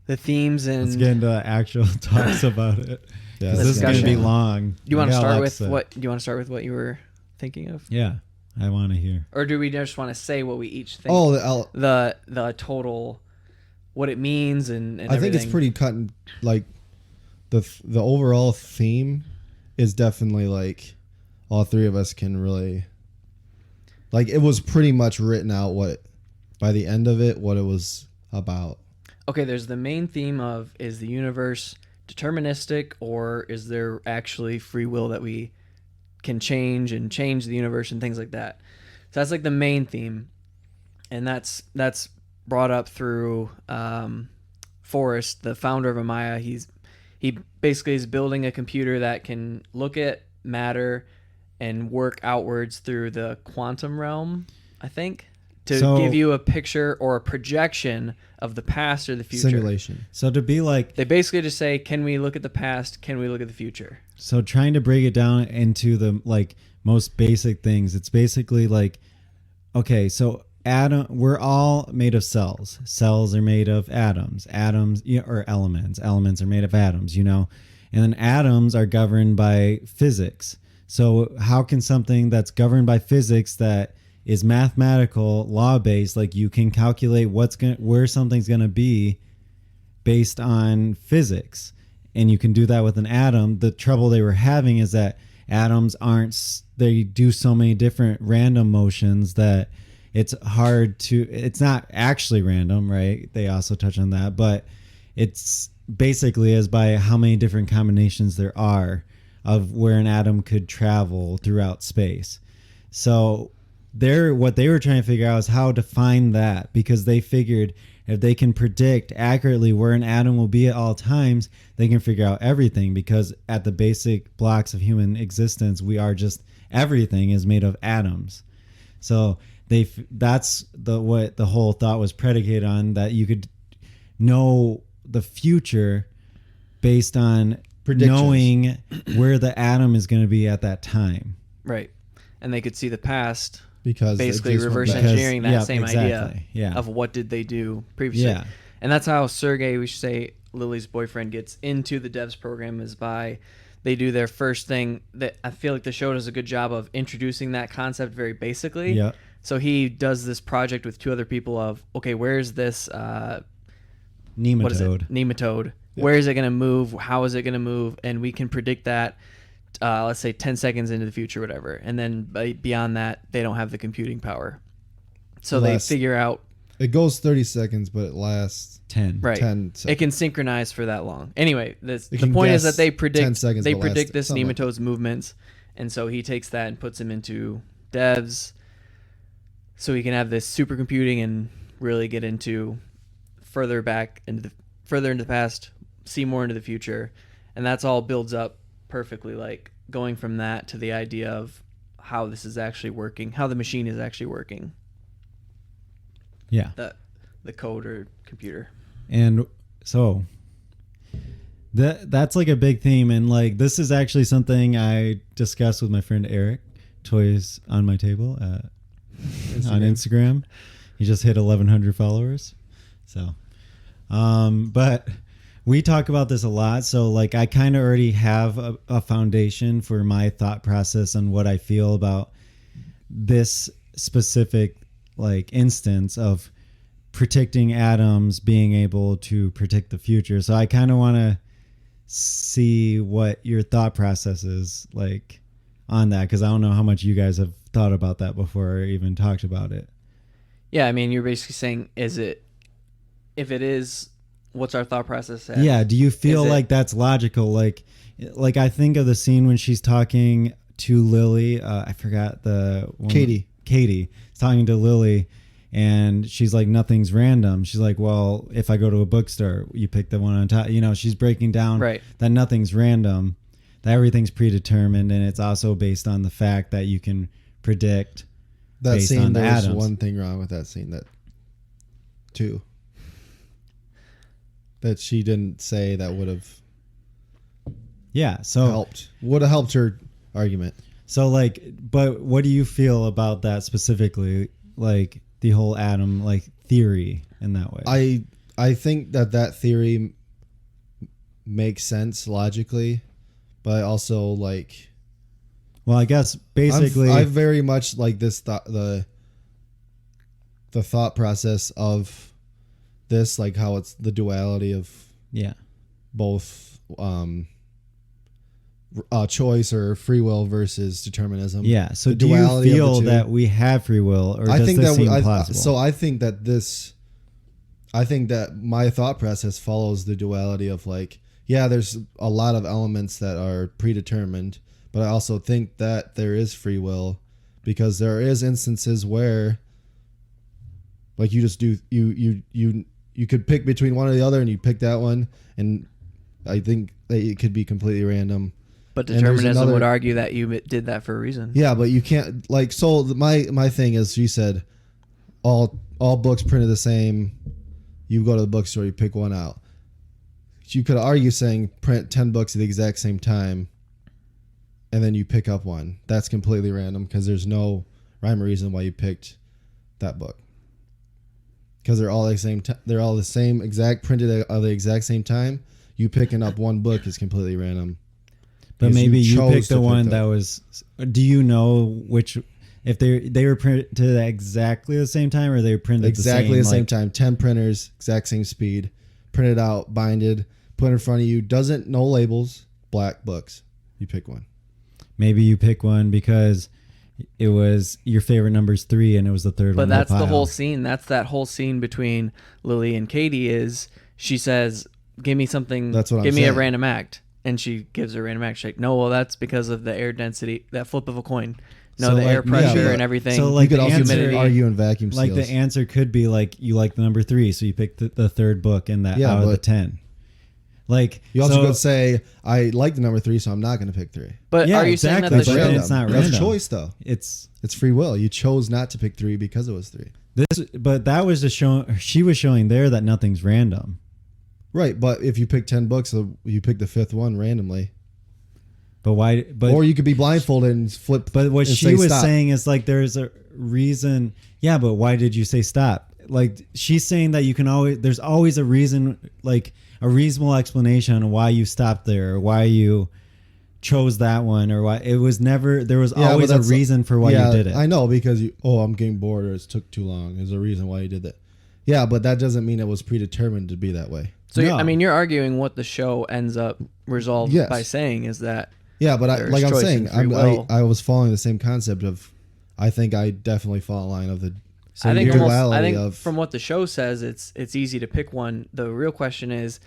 the themes and? Let's get into actual talks about it. Yeah, 'Cause Let's this is going to be discussion. long. Do you want I to got a start lot with say. what? Do you want to start with what you were thinking of, Yeah. I want to hear. or do we just want to say what we each think? Oh, the total, what it means and I think it's everything? pretty cut and like the overall theme is definitely like all three of us can really like it was pretty much written out what by the end of it what it was about. Okay, there's the main theme of, is the universe deterministic, or is there actually free will that we can change the universe and things like that? So that's like the main theme, and that's brought up through Forrest, the founder of Amaya. He basically is building a computer that can look at matter and work outwards through the quantum realm, I think, to So- give you a picture or a projection of the past or the future. Simulation. So to be like, They basically just say, can we look at the past? Can we look at the future? so trying to break it down into the like most basic things, it's basically like, okay, so we're all made of cells. Cells are made of atoms. Atoms or elements. Elements are made of atoms, and then atoms are governed by physics. So how can something that's governed by physics that is mathematical, law-based, like you can calculate where something's going to be based on physics. and you can do that with an atom. The trouble they were having is that atoms they do so many different random motions that it's hard to, it's not actually random, right? They also touch on that, but it's basically as by how many different combinations there are of where an atom could travel throughout space. So what they were trying to figure out is how to find that, because they figured if they can predict accurately where an atom will be at all times, they can figure out everything, because at the basic blocks of human existence, everything is made of atoms. So that's what the whole thought was predicated on, that you could know the future based on knowing where the atom is going to be at that time. Right. And they could see the past, because basically reverse engineering that same idea of what did they do previously. Yeah. And that's how Sergey, we should say Lily's boyfriend, gets into the devs program, is by they do their first thing. That I feel like the show does a good job of introducing that concept very basically. Yeah. So he does this project with 2 other people of, okay, where's this nematode? What is it? Nematode. Yep. Where is it going to move? How is it going to move? And we can predict that, let's say 10 seconds into the future, whatever. And then beyond that, they don't have the computing power. So they figure out. It goes 30 seconds, but it lasts 10. Right. 10 seconds. It can synchronize for that long. Anyway, the point is that they predict this nematode's movements. And so he takes that and puts him into devs, so he can have this supercomputing and really get into further into the past, see more into the future. And that's all builds up perfectly, like going from that to the idea of how this is actually working, how the machine is actually working. Yeah. The code or computer. And so that's like a big theme. And like, this is actually something I discussed with my friend Eric, Toys on My Table on Instagram. He just hit 1,100 followers. So, but we talk about this a lot. So like, I kind of already have a foundation for my thought process on what I feel about this specific like instance of predicting atoms being able to predict the future. So I kind of want to see what your thought process is like on that, because I don't know how much you guys have thought about that before or even talked about it. Yeah, I mean, you're basically saying, if it is, what's our thought process as? Yeah, do you feel like that's logical? Like I think of the scene when she's talking to Lily. I forgot the one. Katie is talking to Lily, and she's like, nothing's random. She's like, well, if I go to a bookstore, you pick the one on top. You know, she's breaking down that nothing's random, that everything's predetermined, and it's also based on the fact that you can predict that based scene. on the There's atoms. one thing wrong with that scene, that she didn't say that would have would have helped her argument. So like, but what do you feel about that specifically, like the whole atom like theory in that way? I think that theory makes sense logically, but I also like, well, I guess basically I very much like this thought, the thought process of this, like how it's the duality of both choice or free will versus determinism. Yeah. So do you feel that we have free will, or does this seem plausible? So I think that my thought process follows the duality of like, yeah, there's a lot of elements that are predetermined, but I also think that there is free will, because there is instances where like you just do, you could pick between one or the other, and you pick that one, and I think that it could be completely random. But determinism would argue that you did that for a reason. Yeah, but you can't, like, so my thing is, she said all books printed the same. You go to the bookstore, you pick one out. You could argue saying print 10 books at the exact same time, and then you pick up one. That's completely random, because there's no rhyme or reason why you picked that book. Because they're all the same. They're all the same exact, printed at the exact same time. You picking up one book is completely random. But maybe you picked the one that was. Do you know which? If they were printed at exactly the same time, or they were printed exactly the same time? 10 printers, exact same speed, printed out, binded, put in front of you, doesn't no labels, black books. You pick one. Maybe you pick one because it was your favorite number's 3 and it was the third But one. that's the whole scene. That's that whole scene between Lily and Katie is she says, give me something. That's what I'm give me a saying. random act. And she gives a random act. She's like, no, well, that's because of the air density, that flip of a coin. No, So, the like, air pressure yeah, and everything. so, You like, could the also answer- argue in vacuum like seals. the answer could be like you like the number 3, so you pick the third book in that Yeah, out of the but- 10. Like You also so, could say, I like the number 3, so I'm not going to pick 3. but yeah, are you exactly. saying that That's the show? random. It's not That's random. choice, though. it's It's free will. You chose not to pick 3 because it was 3. but that was the show. She was showing there that nothing's random. Right, but if you pick 10 books, you pick the 5th one randomly. But why? But Or you could be blindfolded and flip. But what and she say was stop. saying is like there's a reason. Yeah, but why did you say stop? Like she's saying that you can always there's always a reason, like a reasonable explanation on why you stopped there or why you chose that one or why it was never there was Yeah, always but a that's- reason for why you did it. I know because I'm getting bored or it took too long. There's a reason why you did that. Yeah, but that doesn't mean it was predetermined to be that way. So No. I mean, you're arguing what the show ends up resolved Yes. by saying is that Yeah, but There's like I'm choice saying, and free will. I was following the same concept of. I think I definitely fall in line of the. I think duality of from what the show says, it's easy to pick one. The real question is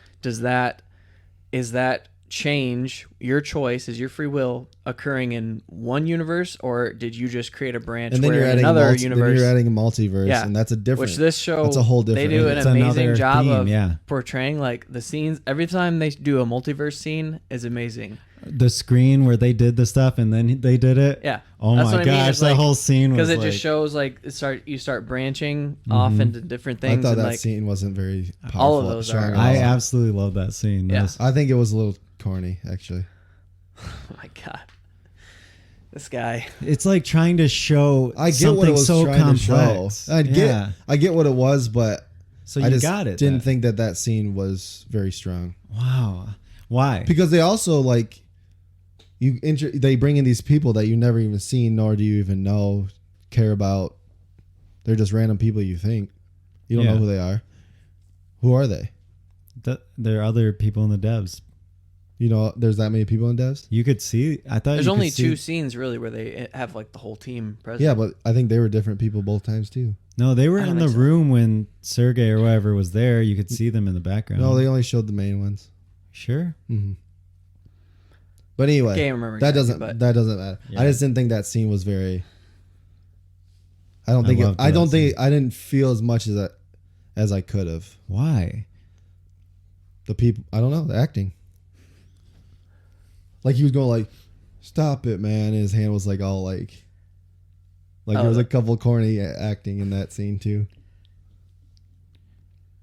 that change your choice is your free will occurring in one universe, or did you just create a branch and then where you're in adding another then universe? you're adding a multiverse, Yeah. and that's a different. Which this show, that's a whole different. They do an It's amazing another job theme, of yeah. portraying like the scenes. Every time they do a multiverse scene is amazing. The screen where they did the stuff and then they did it. Yeah. Oh That's my what I mean. gosh, It's that like- whole scene was Because it like, just shows like you start branching off into different I things. thought and that like scene wasn't very powerful. All of those strong are- at I all. absolutely love that scene. Yeah. I think it was a little corny, actually. oh my god, this guy. It's like trying to show I get something what it was so trying complex. to show. I get what it was, but So I you just got it. didn't then. think that scene was very strong Wow. Why? because they also like they bring in these people that you never even seen nor do you even care about. They're just random people you think you don't Yeah. know who they are. Who are they? There are other people in the devs. You know, there's that many people in devs. You could see. I thought There's you only could see- two scenes really where they have like the whole team present. Yeah, but I think they were different people both times too. No, they were I don't in the think so. room when Sergey or whatever was there. You could see them in the background. No, they only showed the main ones. Sure. hmm But anyway, Can't remember that exactly, doesn't matter. Yeah. I just didn't think that scene was very. I don't I think loved I that don't think scene. I didn't feel as much as I could have. Why? The people, I don't know, the acting. Like he was going like, "Stop it, man!" And his hand was like all like there was a couple corny acting in that scene too.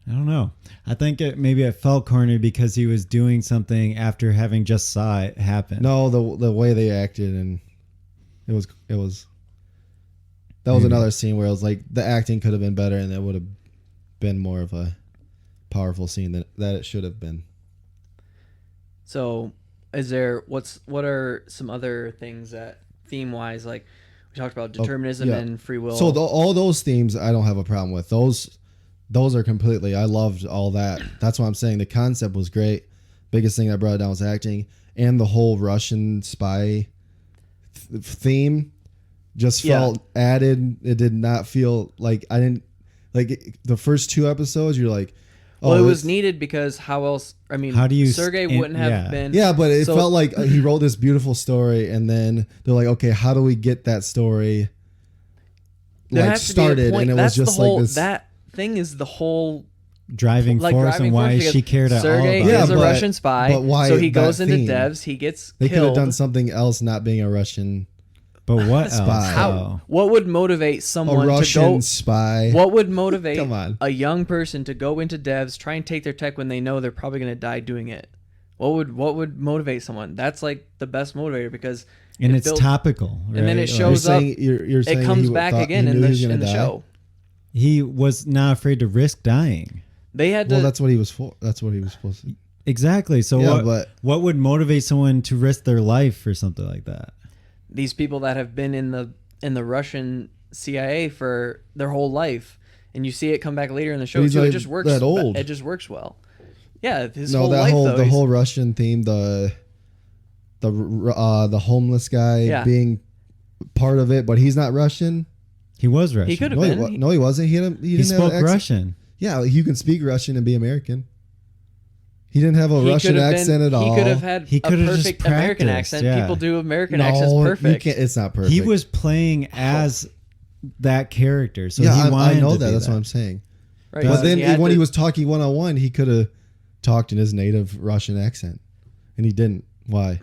I don't know. I think maybe it felt corny because he was doing something after having just saw it happen. No, the way they acted and it was that was Maybe. another scene where it was like the acting could have been better and it would have been more of a powerful scene that it should have been. So, what are some other things that theme wise, like we talked about determinism yeah. and free will? So all those themes I don't have a problem with. Those are completely. I loved all that. That's what I'm saying. The concept was great. Biggest thing that brought it down was acting and the whole Russian spy theme. Just felt added. It did not feel like I didn't like the first 2 episodes. You're like, well, it was needed because how else? I mean, How do you Sergey wouldn't have been. yeah, but it So- felt like he wrote this beautiful story, and then they're like, okay, how do we get that story There like has to be a started? point. And it That's was just the whole, like this. That thing is the whole driving like force driving and why force because she cared at all Sergey about Yeah, is it. a but- Russian spy, but why so he that goes into theme? devs. He gets They could have killed. done something else, not being a Russian But what else? Spy. How? What would motivate someone to Russian go? spy. What would motivate Come on. a young person to go into devs, try and take their tech when they know they're probably going to die doing it? What would motivate someone? That's like the best motivator because And it it's builds- topical, right? and then it Like, shows up. You're saying It comes he back thought- again he in knew the he was gonna die? show. he was not afraid to risk dying. They had to. Well, that's what he was for. That's what he was supposed to. Exactly. So Yeah, but- what would motivate someone to risk their life for something like that? these people that have been in the Russian CIA for their whole life, and you see it come back later in the show He's too. like It just works. that old. It just works well. Yeah, his No, whole that life, whole though, the he's- whole Russian theme, the homeless guy Yeah. being part of it, but he's not Russian. He was Russian. He could have No, been. no, he wasn't. He He didn't spoke have an accent. Russian. Yeah, you can speak Russian and be American. He didn't have a He Russian could have accent been, at all. He could have had He a could have just perfect American practiced, accent. yeah. People do American No, accents you perfect. can't, it's not perfect. He was playing as that character, so yeah, he I wanted know to that. be That's that. what I'm saying. Right. But so then had when to- he was talking one-on-one, he could have talked in his native Russian accent, and he didn't. Why?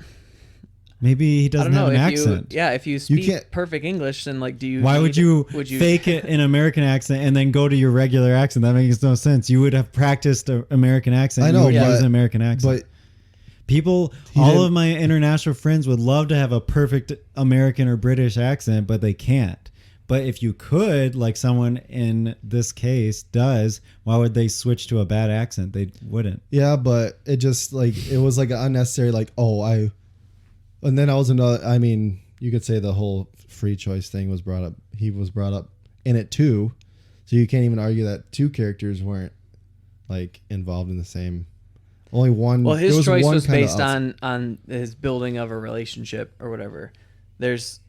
Maybe he I doesn't don't know have an if accent. if you speak can't- perfect English, then like, do you? Why would you fake it in American accent and then go to your regular accent? That makes no sense. You would have practiced an American accent. I know, you would but- use an American accent. But People, He all didn't- of my international friends would love to have a perfect American or British accent, but they can't. But if you could, like someone in this case does, why would they switch to a bad accent? They wouldn't. yeah, but it just like it was like an unnecessary like and then I was another. I mean, you could say the whole free choice thing was brought up. He was brought up in it too, so you can't even argue that two characters weren't like involved in the same. Only one. Well, there his choice one was kinda based on his building of a relationship or whatever. There's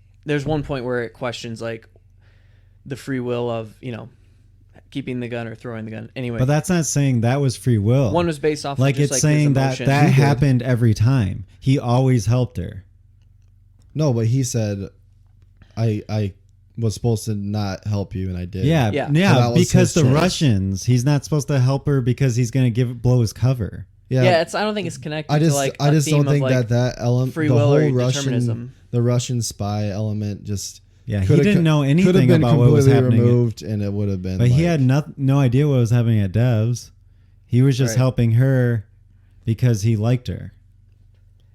one point where it questions like the free will of keeping the gun or throwing the gun. Anyway, But that's not saying that was free will. one was based off like of just it's like saying his that emotions. that He did. happened every time. He always helped her. No, but he said, I was supposed to not help you, and I did. Yeah, Yeah. yeah. So that was Because his the choice. Russians, he's not supposed to help her because he's going to blow his cover. Yeah, I don't think it's connected I just, to like I a just theme don't think of, like, that element, free the will whole or Russian, determinism. the Russian spy element, just Yeah, he coulda- didn't know could have anything been about what was completely happening. removed, and it would have been. But he like- had no idea what was happening at Dev's. He was just Right. helping her because he liked her.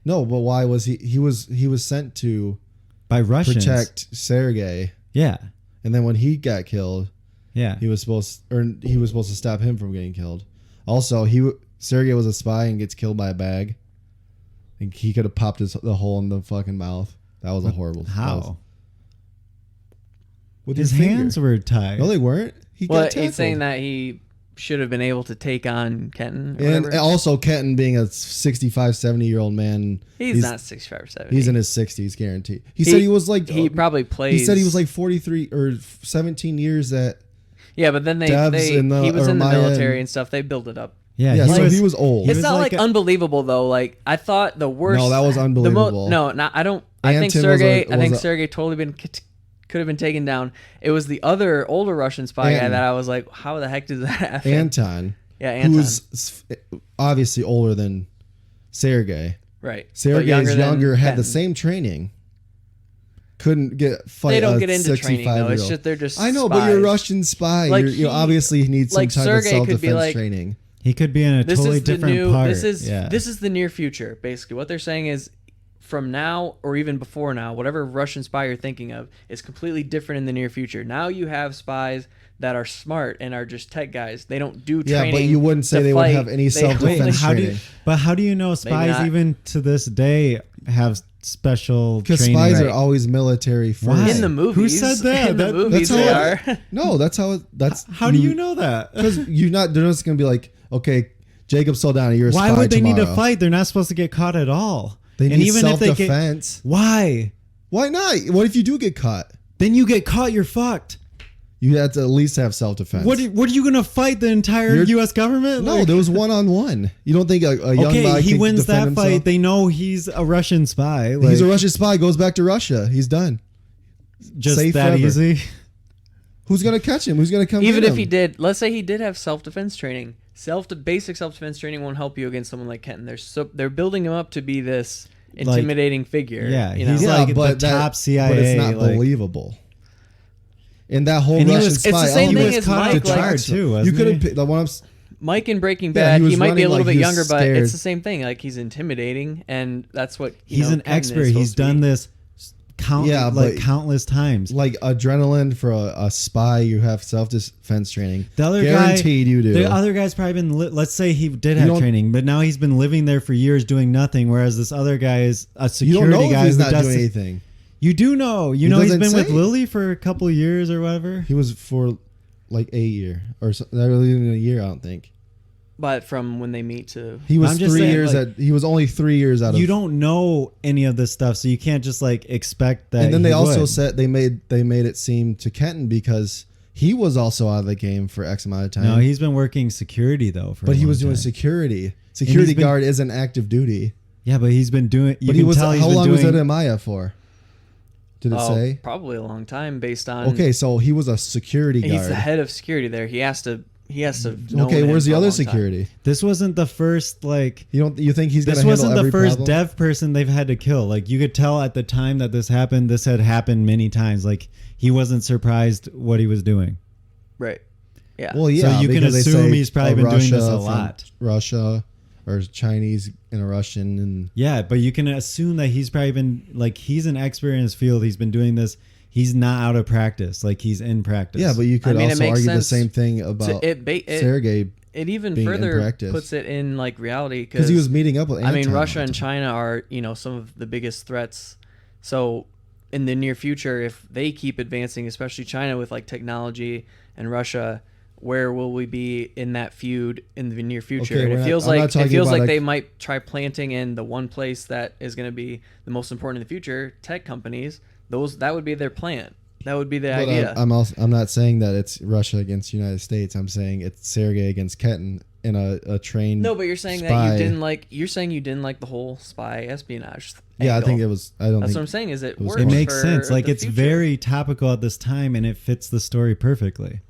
No, but why was he? He was sent to By Russians. protect Sergei, Yeah. and then when he got killed, Yeah. he was supposed to stop him from getting killed. Also, Sergei was a spy and gets killed by a bag. And he could have popped the hole in the fucking mouth. That was a horrible. that was- How? with His your finger. hands were tied. No, they weren't. He Well, got tackled. he's saying that he should have been able to take on Kenton. Or And whatever. also, Kenton being a 65, 70-year-old man. He's not 65 or 70. He's in his 60s, guaranteed. He said he was like. He probably plays. He said he was like 43 or 17 years at. Yeah, but then Devs he and was in the Maya military and- and stuff. They build it up. yeah, Yeah, so he was old. he It's was not like a- unbelievable though. Like I thought the worst. No, that was unbelievable. No, not. I don't. I think Anton was Sergey. a- I think was a- Sergey totally could have been taken down. It was the other older Russian spy guy Anton. that I was like, how the heck did that happen? Anton. Yeah, Anton. Who was obviously older than Sergei. Right. But Sergei's than younger, had the Kenton. same training. Couldn't fight They don't a get into training though. It's 65-year-old. just they're just. I know, but you're a spies. Russian spy. Like, You obviously need some like type Sergei of could be self-defense like- training. He could be in a This totally is the different new. part. This is yeah. this is the near future. Basically, what they're saying is, from now or even before now, whatever Russian spy you're thinking of is completely different in the near future. Now you have spies that are smart and are just tech guys. They don't do Yeah, training. but you wouldn't say to they would fight. have any They self-defense only- how do you, training. but how do you know spies not. even to this day have special Because training? spies Right. are always military first. Why? In the movies. Who said that? In the That- movies, that's they how are. No, that's how it. That's How do you know that? Because you're not. They're just gonna be like, okay, Jacob Soldana, you're a Why spy would they need to tomorrow. fight? They're not supposed to get caught at all. They and need even if they get, self-defense. why? Why not? What if you do get caught? Then you get caught. You're fucked. You have to at least have self-defense. What are you gonna fight the entire You're- U.S. government? No, Like- there was one-on-one. You don't think a young okay, guy he can wins defend that himself? fight. They know he's a Russian spy. Like, He's a Russian spy. Goes back to Russia. He's done. just safe that forever. easy. Who's gonna catch him? Who's gonna come? Even get if him? he did, let's say he did have self-defense training. Basic self-defense training won't help you against someone like Kenton. They're building him up to be this intimidating figure. yeah, you know? he's like the top CIA, but it's not like- believable. And that whole And he Russian was- spy it's the same element thing as caught Mike, off guard, detracts- too, You wasn't could he? have. The one I'm. Mike in Breaking Yeah, Bad, he he was might be a running little like bit he was younger, but scared. it's the same thing. Like he's intimidating, and that's what He's an Kenton is expert. He's supposed to done be. this but- countless times. Like adrenaline for a spy, you have self-defense training. The other Guaranteed guy, you do. The other guy's probably been. Let's say he did You have don't- training, but now he's been living there for years doing nothing. Whereas this other guy is a you security don't know guy if he's who not does. doing anything. You do know. You He know he's doesn't been with say. Lily for a couple of years or whatever. He was for like a year or so, not really even a year. I don't think. But from when they meet to He was I'm just 3 saying, years like, he was only 3 years out of. You don't know any of this stuff, so you can't just like expect that. And then they he also would. said they made it seem to Kenton because he was also out of the game for X amount of time. No, he's been working security though. but he was doing time. security. Security been- guard isn't active duty. Yeah, but he's been doing. You But can he was. tell he's How been long was doing. it at Maya for? Did it say? probably a long time based on. Okay, so he was a security guard. He's the head of security there. He has to. Know Okay, him where's for the a other long time. security? This wasn't the first like. You think he's going to This handle wasn't every the first problem? dev person they've had to kill. Like you could tell at the time that this happened, this had happened many times. Like he wasn't surprised what he was doing. Right. Yeah. Well, yeah. So you can because they assume say he's probably a been doing this Russia a from lot. Russia or Chinese and a Russian and Yeah, but you can assume that he's probably been like he's an expert in his field. He's been doing this. He's not out of practice. Like he's in practice. yeah, but you could I mean, it also makes argue the sense same thing about it even being in further practice. puts it in like reality because he was meeting up with. I mean, Anton all Russia the and time. China are some of the biggest threats. So in the near future, if they keep advancing, especially China with like technology and Russia, where will we be in that feud in the near future? Okay, And we're it not- feels I'm not like talking about, like- they might try planting in the one place that is going to be the most important in the future. Tech companies, that would be their plan. That would be the But idea. I'm not saying that it's Russia against the United States. I'm saying it's Sergey against Kenton in a trained. No, but you're saying that spy. you didn't like. You're saying you didn't like the whole spy espionage. Yeah, I angle. think it was. I don't That's think. what I'm saying. Is it was works? it makes for sense. Like the it's future. very topical at this time, and it fits the story perfectly.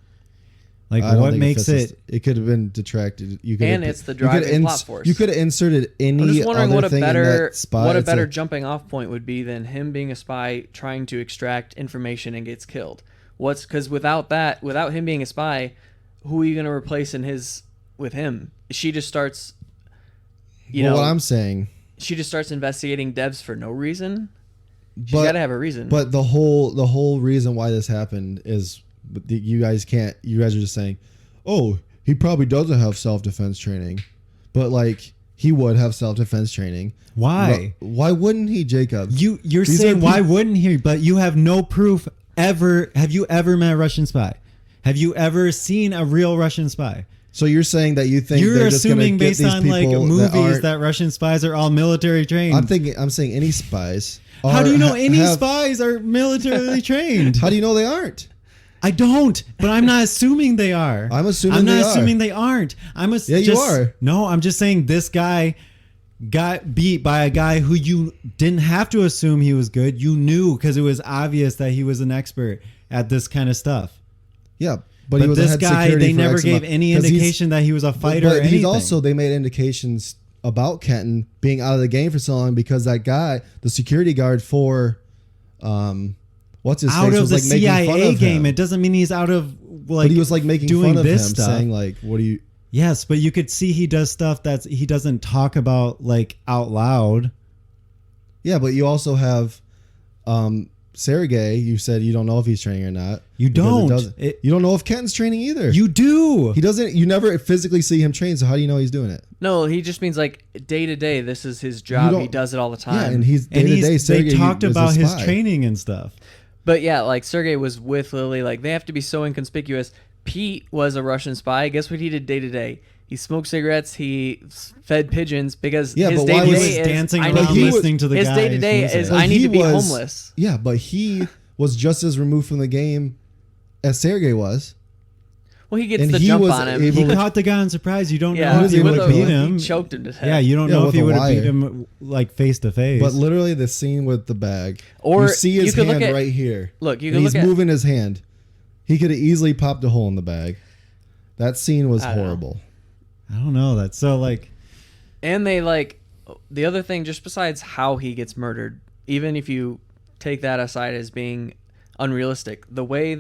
Like I don't what think makes fits it? It could have been detracted. You could. And have, it's the you could driving plot force. You could have inserted any I'm just wondering other what a thing in better that spy. what a It's better jumping off point would be than him being a spy trying to extract information and gets killed. Because without him being a spy, who are you going to replace with him? She just starts. What I'm saying. She just starts investigating devs for no reason. She's But- got to have a reason. But the whole reason why this happened is you guys are just saying, oh, he probably doesn't have self-defense training, but like he would have self-defense training. Why? Why wouldn't he, Jacob? You're These saying are why peop- wouldn't he? But you have no proof ever. Have you ever met a Russian spy? Have you ever seen a real Russian spy? So you're saying that you think You're they're just gonna assuming get based these on like people movies that that Russian spies are all military trained. I'm saying any spies. How do you know any have- spies are militarily trained? How do you know they aren't? I don't, but I'm not assuming they are. I'm assuming I'm not they are. assuming they aren't. Yeah, you are. No, I'm just saying this guy got beat by a guy who you didn't have to assume he was good. You knew because it was obvious that he was an expert at this kind of stuff. Yeah, But he was a this head guy, security they for never X gave amount- any 'cause he's- indication that he was a fighter or But anything. he's also, they made indications about Kenton being out of the game for so long because that guy, the security guard for, what's his out face, of was the like making fun CIA of game. him. It doesn't mean he's out of like. But he was like making doing fun of him, this stuff. saying like, "What do you?" Yes, but you could see he does stuff that he doesn't talk about like out loud. Yeah, but you also have Sergey. You said you don't know if he's training or not. You because don't. doesn't- It- you don't know if Kenton's training either. You do. He doesn't. You never physically see him train. So how do you know he's doing it? no, he just means like day to day. This is his job. don't- He does it all the time. Yeah, and he's day And to day. they talked is a about his spy. training and stuff. But yeah, like Sergey was with Lily. Like they have to be so inconspicuous. Pete was a Russian spy. Guess what he did day to day? He smoked cigarettes. He fed pigeons because Yeah, his but day why to was day he is dancing I around need to be, listening to the his guy day to day music? is But I need he to be was- homeless. Yeah, but he was just as removed from the game as Sergey was. Well, he gets And the he jump was on him. able He to- caught the guy on surprise. You don't Yeah, know if he with would have a- beat him. He choked him to death. Yeah, you don't Yeah, know if with he a would have beat wire. him like face to face. But literally, the scene with the bag, Or you see his you could look hand at- right here. Look, you And can he's look at. moving his hand. He could have easily popped a hole in the bag. That scene was I don't know. horrible. I don't know. That's so like. And they like the other thing, just besides how he gets murdered, even if you take that aside as being unrealistic, the way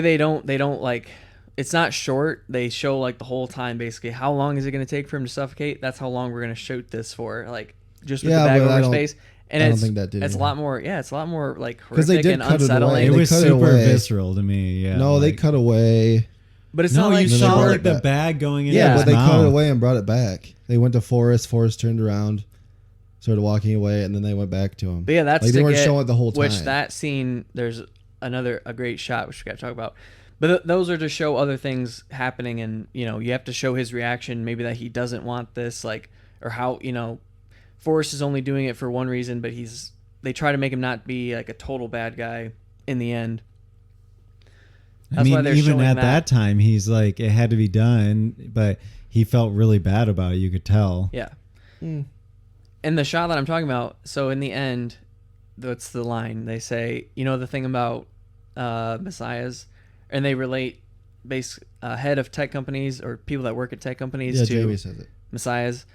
they don't like, it's not short. They show like the whole time basically. How long is it going to take for him to suffocate? That's how long we're going to shoot this for. Like just with Yeah, the bag but I over his don't- face. And I don't it's, think that did it's a anything. lot more. Yeah, it's a lot more like 'Cause they horrific did and cut it away. unsettling. It They was cut it super away. visceral to me. Yeah. No, they cut away. But it's No, not like you Then they saw brought like it the back. bag going in. Yeah, his but they cut mouth. it away and brought it back. They went to Forrest. Forrest turned around, started walking away, and then they went back to him. But yeah, that's like they to weren't get- showing it the whole time. Which that scene, there's a great shot which we got to talk about. But those are to show other things happening, and you have to show his reaction, maybe that he doesn't want this, like, or how Forrest is only doing it for one reason, but they try to make him not be like a total bad guy in the end. That's why they're even at that time, he's like, it had to be done, but he felt really bad about it. You could tell. Yeah. And the shot that I'm talking about, so in the end, that's the line. They say, the thing about messiahs, and they relate head of tech companies or people that work at tech companies to Jamie says it. messiahs.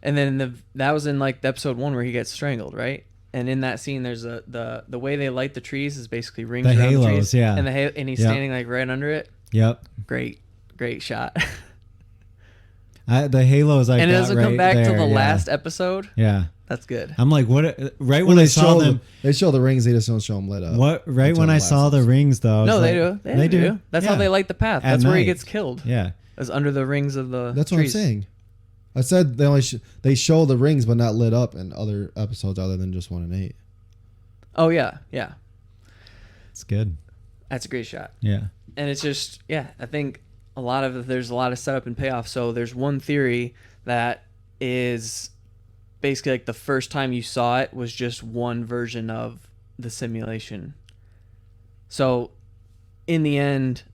And then that was in like the episode 1 where he gets strangled, right? And in that scene, there's the way they light the trees is basically rings the around halos, the trees. yeah. And he's standing like right under it. Yep. Great shot. The halos, and it doesn't come back till the last episode. Yeah. That's good. I'm like, what? Right when I saw them, they show the rings. They just don't show them lit up. What? Right when I saw the rings, though. No, they do. They do. That's how they light the path. That's where he gets killed. Yeah. Is under the rings of the. That's trees. what I'm saying. I said they only they show the rings, but not lit up in other episodes other than just 1 and 8. Oh yeah. It's good. That's a great shot. Yeah. And it's just I think there's a lot of setup and payoff. So there's one theory that is basically like the first time you saw it was just one version of the simulation. So in the end,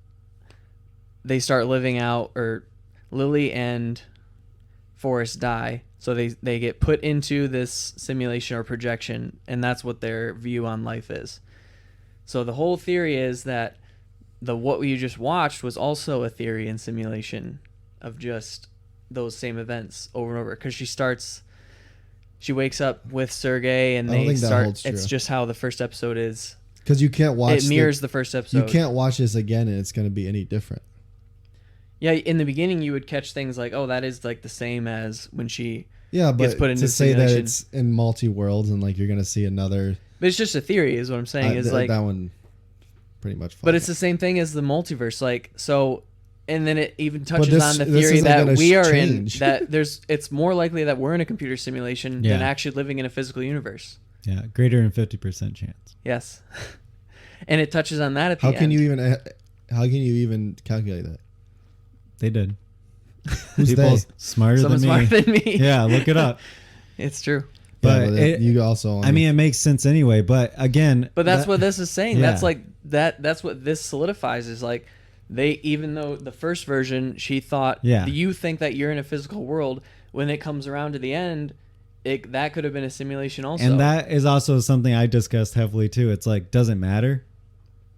they start living out, or Lily and Forrest die. So they get put into this simulation or projection, and that's what their view on life is. So the whole theory is that what you just watched was also a theory and simulation of just those same events over and over. Because she wakes up with Sergey, and they start. It's just how the first episode is. Because you can't watch. It mirrors the first episode. You can't watch this again, and it's going to be any different. Yeah, in the beginning, you would catch things like, "Oh, that is like the same as when she." Yeah, but gets put into to say simulation. that it's in multi worlds and like you're going to see another. But it's just a theory, is what I'm saying. Is like that one, pretty much. But it's the same thing as the multiverse, like so. And then it even touches this, on the theory isn't that gonna we are change. in. That it's more likely that we're in a computer simulation than actually living in a physical universe. Yeah, greater than 50% chance. Yes, and it touches on that at the How end. can you even calculate that? They did. Who's People they? smarter Someone than me. smarter than me. Yeah, look it up. It's true. But you also. I mean, it makes sense anyway. But again, But that's what this is saying. Yeah. That's like that's what this solidifies, is like even though the first version she thought you think that you're in a physical world, when it comes around to the end, that could have been a simulation also. And that is also something I discussed heavily too. It's like, doesn't matter.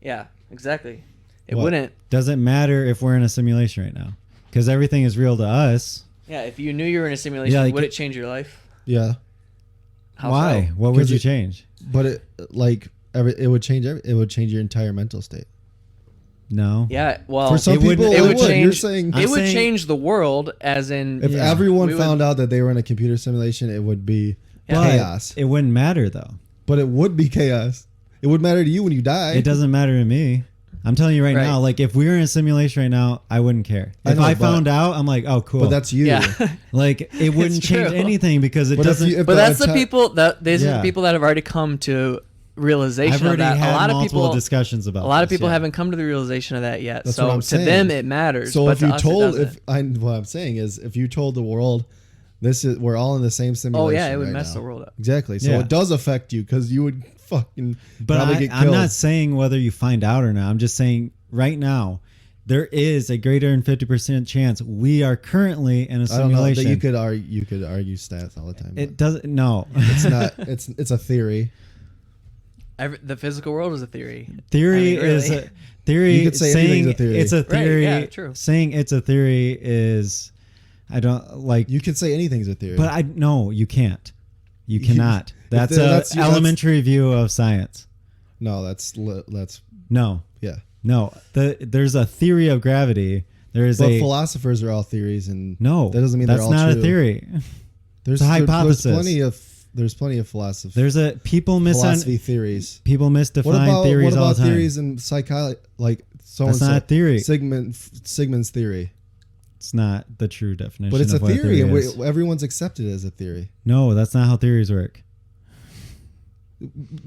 Yeah, exactly. It wouldn't. Doesn't matter if we're in a simulation right now, because everything is real to us. Yeah, if you knew you were in a simulation, would it change your life? Yeah. How Why? so? What would you change? But it would change it would change your entire mental state. No. Yeah, well, for some people, it would change. You're saying it would change the world, as in if everyone found out that they were in a computer simulation, it would be chaos. It wouldn't matter though. But it would be chaos. It would matter to you when you die. It doesn't matter to me. I'm telling you right now, like if we were in a simulation right now, I wouldn't care. If I found out, I'm like, oh, cool. But that's you. Yeah. Like it wouldn't change anything because it doesn't. But that's the people these are the people that have already come to realization I've already of that. had a lot multiple of people discussions about. A lot of this, people haven't come to the realization of that yet. That's so what I'm to saying. them it matters. So but if to you us, told, it doesn't. what I'm saying is, if you told the world, we're all in the same simulation. Oh yeah, it would right mess now. the world up. Exactly. So it does affect you because you would fucking probably get killed. I'm not saying whether you find out or not. I'm just saying right now, there is a greater than 50% chance we are currently in a simulation. I don't know, that you could argue stats all the time. It doesn't. No, it's not. It's a theory. The physical world is a theory. Theory is a theory. You could say saying a theory. it's a theory. Right, yeah, true. Saying it's a theory is, I don't like. You could say anything's a theory. But no, you can't. You cannot. That's an elementary view of science. No, that's no. Yeah. No. There's a theory of gravity. But philosophers are all theories, and that doesn't mean they're all true. That's not a theory. There's a hypothesis. There's plenty of philosophy. There's philosophy theories. People misdefine theories all the time. What about theories in psychology? Like that's not a theory. Sigmund's theory. It's not the true definition. But it's a theory, and is. everyone's accepted it as a theory. No, that's not how theories work.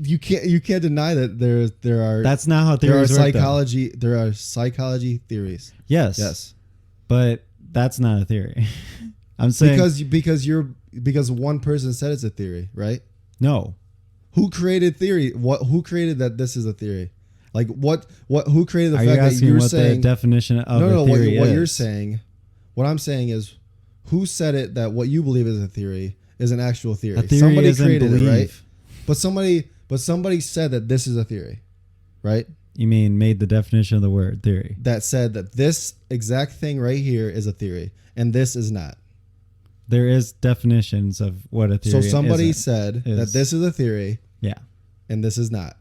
You can't deny that there are That's not how theories work. There are psychology theories. Yes. But that's not a theory. I'm saying because one person said it's a theory, right? no. Who created theory? Who created that this is a theory? Like what who created the Are you fact that asking you're what saying the definition of no, a theory what is? you're saying, what I'm saying is who said it that what you believe is a theory is an actual theory. A theory Somebody isn't created belief. it, right? But somebody said that this is a theory, right? You mean made the definition of the word theory? That said that this exact thing right here is a theory and this is not. There is definitions of what a theory is. So somebody said that this is a theory, yeah, and this is not.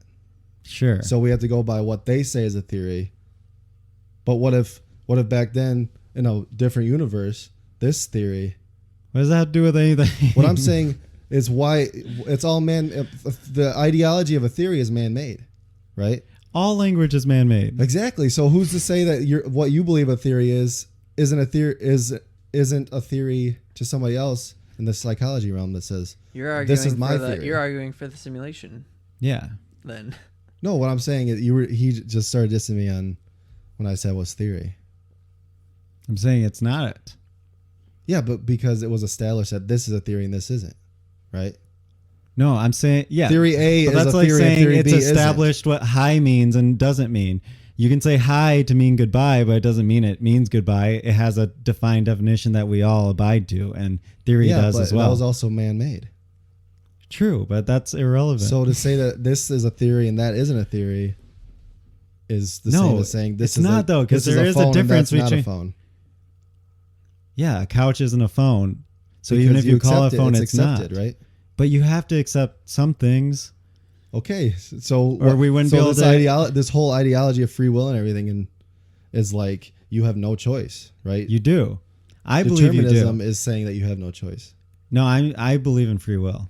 sure. So we have to go by what they say is a theory. But what if back then in a different universe, this theory? What does that have to do with anything? What I'm saying is why it's all the ideology of a theory is man-made, right? All language is man-made. Exactly. So who's to say that what you believe a theory isn't a theory to somebody else in the psychology realm that says You're arguing this is my theory. You're arguing for the simulation. Yeah. Then. No, what I'm saying is he just started dissing me on when I said was theory. I'm saying it's not it. Yeah, but because it was established that this is a theory and this isn't, right? No, I'm saying, yeah. Theory A but is that's a like theory and saying theory it's B established what hi means and doesn't mean. You can say hi to mean goodbye, but it doesn't mean it means goodbye. It has a defined definition that we all abide to, and theory does as well. That was also man-made. True, but that's irrelevant. So to say that this is a theory and that isn't a theory is the same as saying this it's is not, though, because this there a is a phone and difference that's not between. a phone. Yeah, a couch isn't a phone. So Because even if you call a accept phone, it's it's not. accepted, right? But you have to accept some things. Okay, so Or we wouldn't be able to. this whole ideology of free will and everything is like you have no choice, right? You do. I believe you do. Determinism is saying that you have no choice. No, I believe in free will.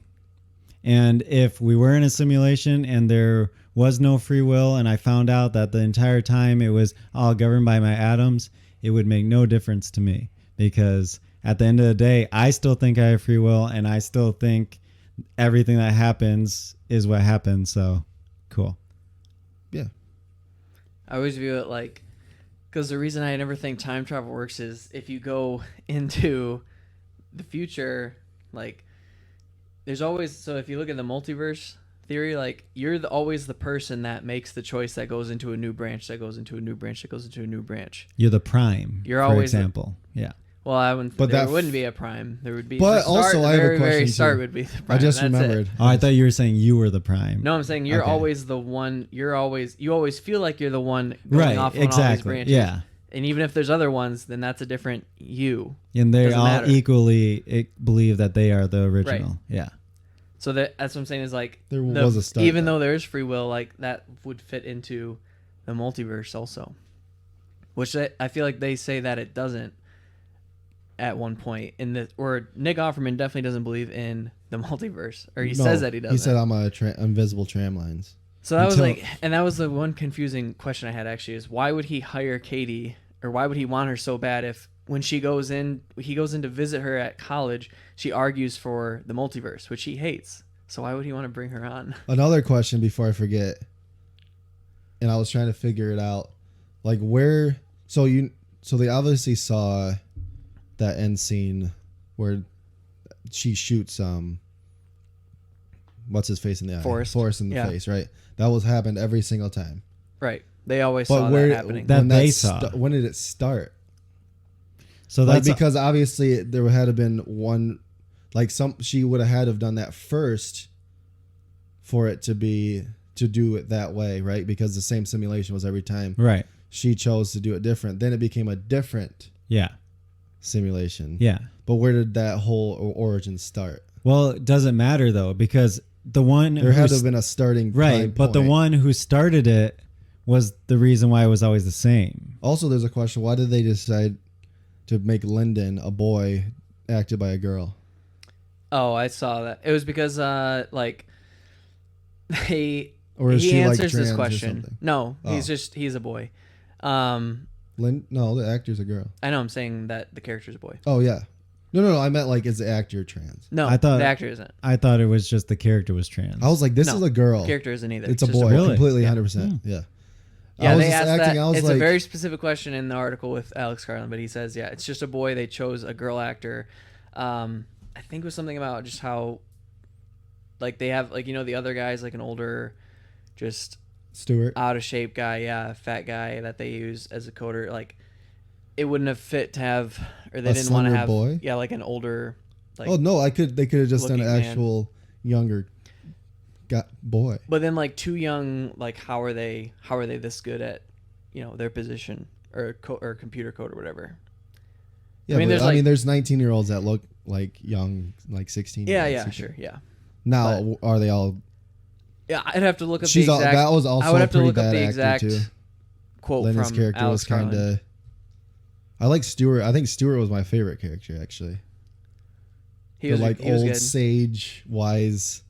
And if we were in a simulation and there was no free will and I found out that the entire time it was all governed by my atoms, it would make no difference to me. Because at the end of the day, I still think I have free will and I still think everything that happens is what happens. So, cool. Yeah. I always view it like, because the reason I never think time travel works is if you go into the future, like, there's always, so if you look at the multiverse theory, like, you're always the person that makes the choice that goes into a new branch, that goes into a new branch, that goes into a new branch. You're the prime, You're for always example. Yeah. Well, I wouldn't. But there that wouldn't be a prime. There would be. But the start, also, the I have a very, question, very too. start would be the prime. I just That's remembered. It. Oh, I thought you were saying you were the prime. No, I'm saying you're Okay. always the one. You always feel like you're the one going Right, off on all these exactly. branches. Yeah. And even if there's other ones, then that's a different you. And they Doesn't all matter. equally believe that they are the original. Right. Yeah. So that's what I'm saying is like There was a start, even though. though there is free will, like that would fit into the multiverse also, which I feel like they say that it doesn't at one point in the, or Nick Offerman definitely doesn't believe in the multiverse, or he says that he doesn't. He said I'm a invisible tram lines. So that was Until- like, and that was the one confusing question I had actually is why would he hire Katie, or why would he want her so bad if when he goes in to visit her at college, she argues for the multiverse, which he hates. So why would he want to bring her on? Another question before I forget, and I was trying to figure it out, like where. So they obviously saw that end scene where she shoots what's his face in the eye? Forrest in the face, right? That was happened every single time. Right. They always But saw where that happening. That when they saw. when did it start? So Like that's because obviously there had to been one, like she would have had to have done that first for it to do it that way, right? Because the same simulation was every time. right. She chose to do it different. Then it became a different Yeah. simulation. Yeah. But where did that whole origin start? Well, it doesn't matter though, because the one There had to have been a starting right, but the point. one who started it was the reason why it was always the same. Also, there's a question: why did they decide to make Lyndon a boy acted by a girl? Oh, I saw that. It was because like he Or is he she like answers trans this or question. something? No, Oh. he's a boy. No, the actor's a girl. I know I'm saying that the character's a boy. Oh yeah, No. I meant like, is the actor trans? No, I thought- the actor isn't. I thought it was just the character was trans. I was like, this No, is a girl. The character isn't either. It's a just boy. Really? Completely, Yeah. 100%. Yeah. Yeah, I was they just asked acting. that. I was It's like, a very specific question in the article with Alex Garland, but he says, yeah, it's just a boy. They chose a girl actor. I think it was something about just how, like, they have, like, the other guy's like an older, just Stewart. out of shape guy, yeah, fat guy that they use as a coder. Like, it wouldn't have fit to have, or they A didn't want to slender have, boy? yeah, like an older, like. Oh no, they could have just done an looking man. actual younger boy. But then, like, too young, like, how are they this good at, their position or or computer code or whatever? Yeah, there's 19-year-olds that look like young, like 16. Yeah, sure, yeah. Now, are they all? Yeah, I'd have to look up She's the all, exact. that was also I would a have to pretty look up bad the actor exact too. quote Lenny's from character Alex was kind Garland. of. I like Stewart. I think Stewart was my favorite character actually. He was like he was old good. sage, wise.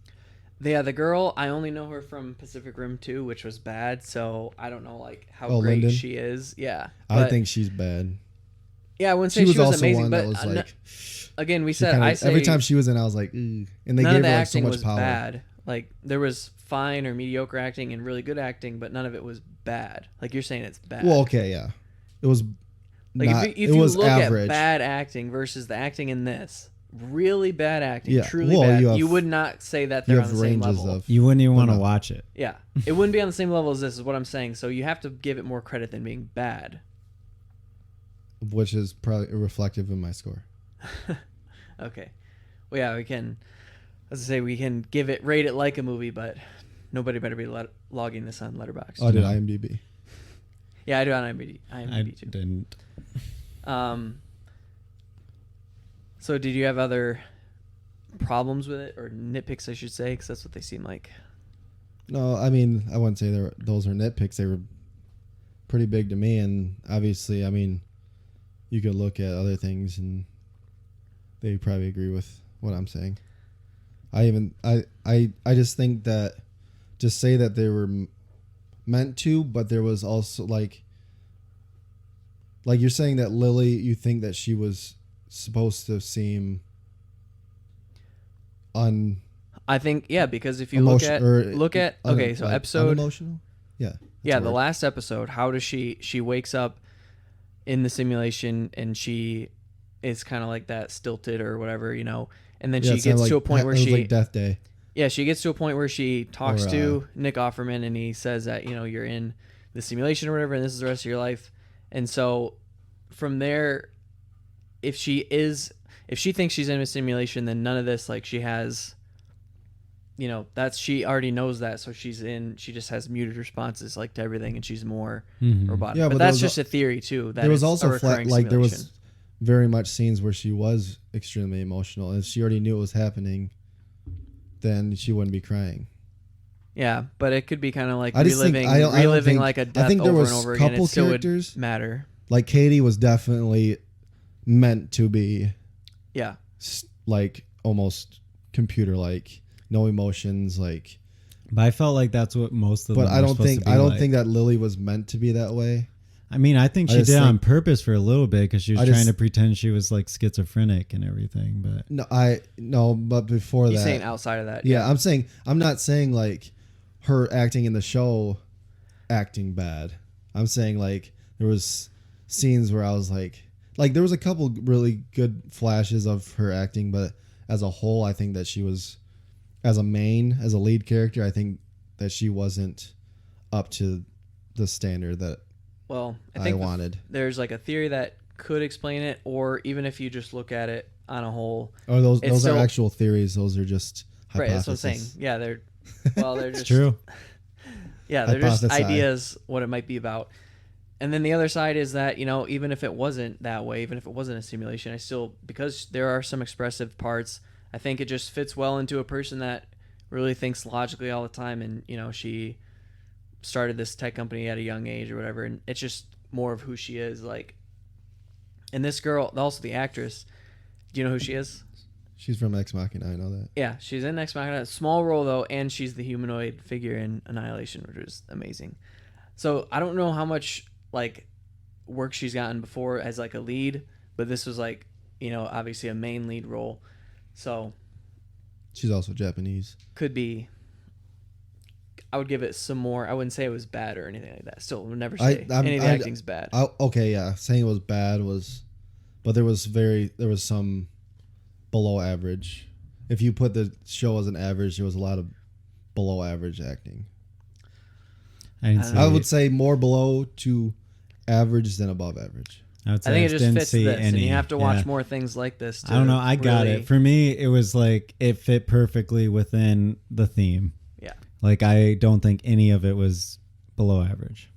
Yeah, the girl, I only know her from Pacific Rim 2, which was bad, so I don't know like how Oh, great Lyndon? she is. Yeah. I But, think she's bad. yeah, I wouldn't She say was she was also amazing, one but that was like. again, we she said kinda- I say every time she was in, I was like, "Ugh." And they none gave of the her like so acting much was power. bad. Like there was fine or mediocre acting and really good acting, but none of it was bad. Like you're saying it's bad. Well, okay, yeah, it was. like not, if it you was look average. at bad acting versus the acting in this, really bad acting, Yeah, truly well, bad, you have- you would not say that you they're on have the same ranges level. of. You wouldn't even But want to no. watch it. Yeah, it wouldn't be on the same level as this, is what I'm saying. So you have to give it more credit than being bad. Which is probably reflective in my score. Okay. Well, yeah, we can, as I say, we can rate it like a movie, but nobody better be logging this on Letterboxd. Oh, I did No. IMDb. Yeah, I do on IMDb I too. didn't. So did you have other problems with it, or nitpicks, I should say, because that's what they seem like? No, I mean, I wouldn't say those are nitpicks. They were pretty big to me, and obviously, I mean, you could look at other things, and they probably agree with what I'm saying. I just think that just say that they were meant to, but there was also like you're saying that Lily, you think that she was supposed to seem I think, yeah, because if you look at okay, so episode unemotional? Yeah. yeah, that's a the word. last episode, how does she wakes up in the simulation and she is kind of like that stilted or whatever, and then Yeah, she it sounded gets like, to a point where it was she like Death Day. yeah, she gets to a point where she talks Or, to Nick Offerman and he says that, you're in the simulation or whatever and this is the rest of your life. And so from there, if she thinks she's in a simulation, then none of this, like she has, she already knows that. So she just has muted responses like to everything and she's more robotic. Yeah, but but that's there was just a theory too. That There was it's a also recurring there was simulation. very much scenes where she was extremely emotional, and if she already knew it was happening, then she wouldn't be crying. Yeah, but it could be kind of like I just think- reliving, I don't reliving think- like a I death think there over was and over couple again. It still characters- would matter. Like Katie was definitely meant to be Yeah. like almost computer like, no emotions, like. But I felt like that's what most of them But I were don't supposed think to be I don't like. think that Lily was meant to be that way. I mean, I think I she just did it on think- purpose for a little bit because she was I trying just- to pretend she was like schizophrenic and everything. But No, but before He's that, saying outside of that. yeah, I'm not saying like her acting in the show acting bad. I'm saying like there was scenes where I was like there was a couple really good flashes of her acting, but as a whole, I think that she was as a lead character, I think that she wasn't up to the standard that Well, I I think wanted. there's like a theory that could explain it, or even if you just look at it on a whole. Or those It's are still- actual theories. Those are just Right, hypotheses. that's what I'm saying. Yeah, they're it's just true. Yeah, they're just Hypothesize. ideas what it might be about. And then the other side is that, even if it wasn't that way, even if it wasn't a simulation, because there are some expressive parts, I think it just fits well into a person that really thinks logically all the time. And, she started this tech company at a young age or whatever. And it's just more of who she is. Like, and this girl, also the actress, do you know who she is? She's from Ex Machina. I know that. Yeah, she's in Ex Machina. Small role, though, and she's the humanoid figure in Annihilation, which was amazing. So I don't know how much, like, work she's gotten before as, like, a lead, but this was, like, obviously a main lead role. So She's also Japanese. could be. I would give it some more. I wouldn't say it was bad or anything like that. Still, would never say any of the acting's bad. Okay, yeah. Saying it was bad but there was some below average. If you put the show as an average, there was a lot of below average acting. I would say more below to average than above average. I think it just fits this, and you have to watch more things like this. I don't know. I got it. For me, it was like it fit perfectly within the theme. Yeah. Like I don't think any of it was below average.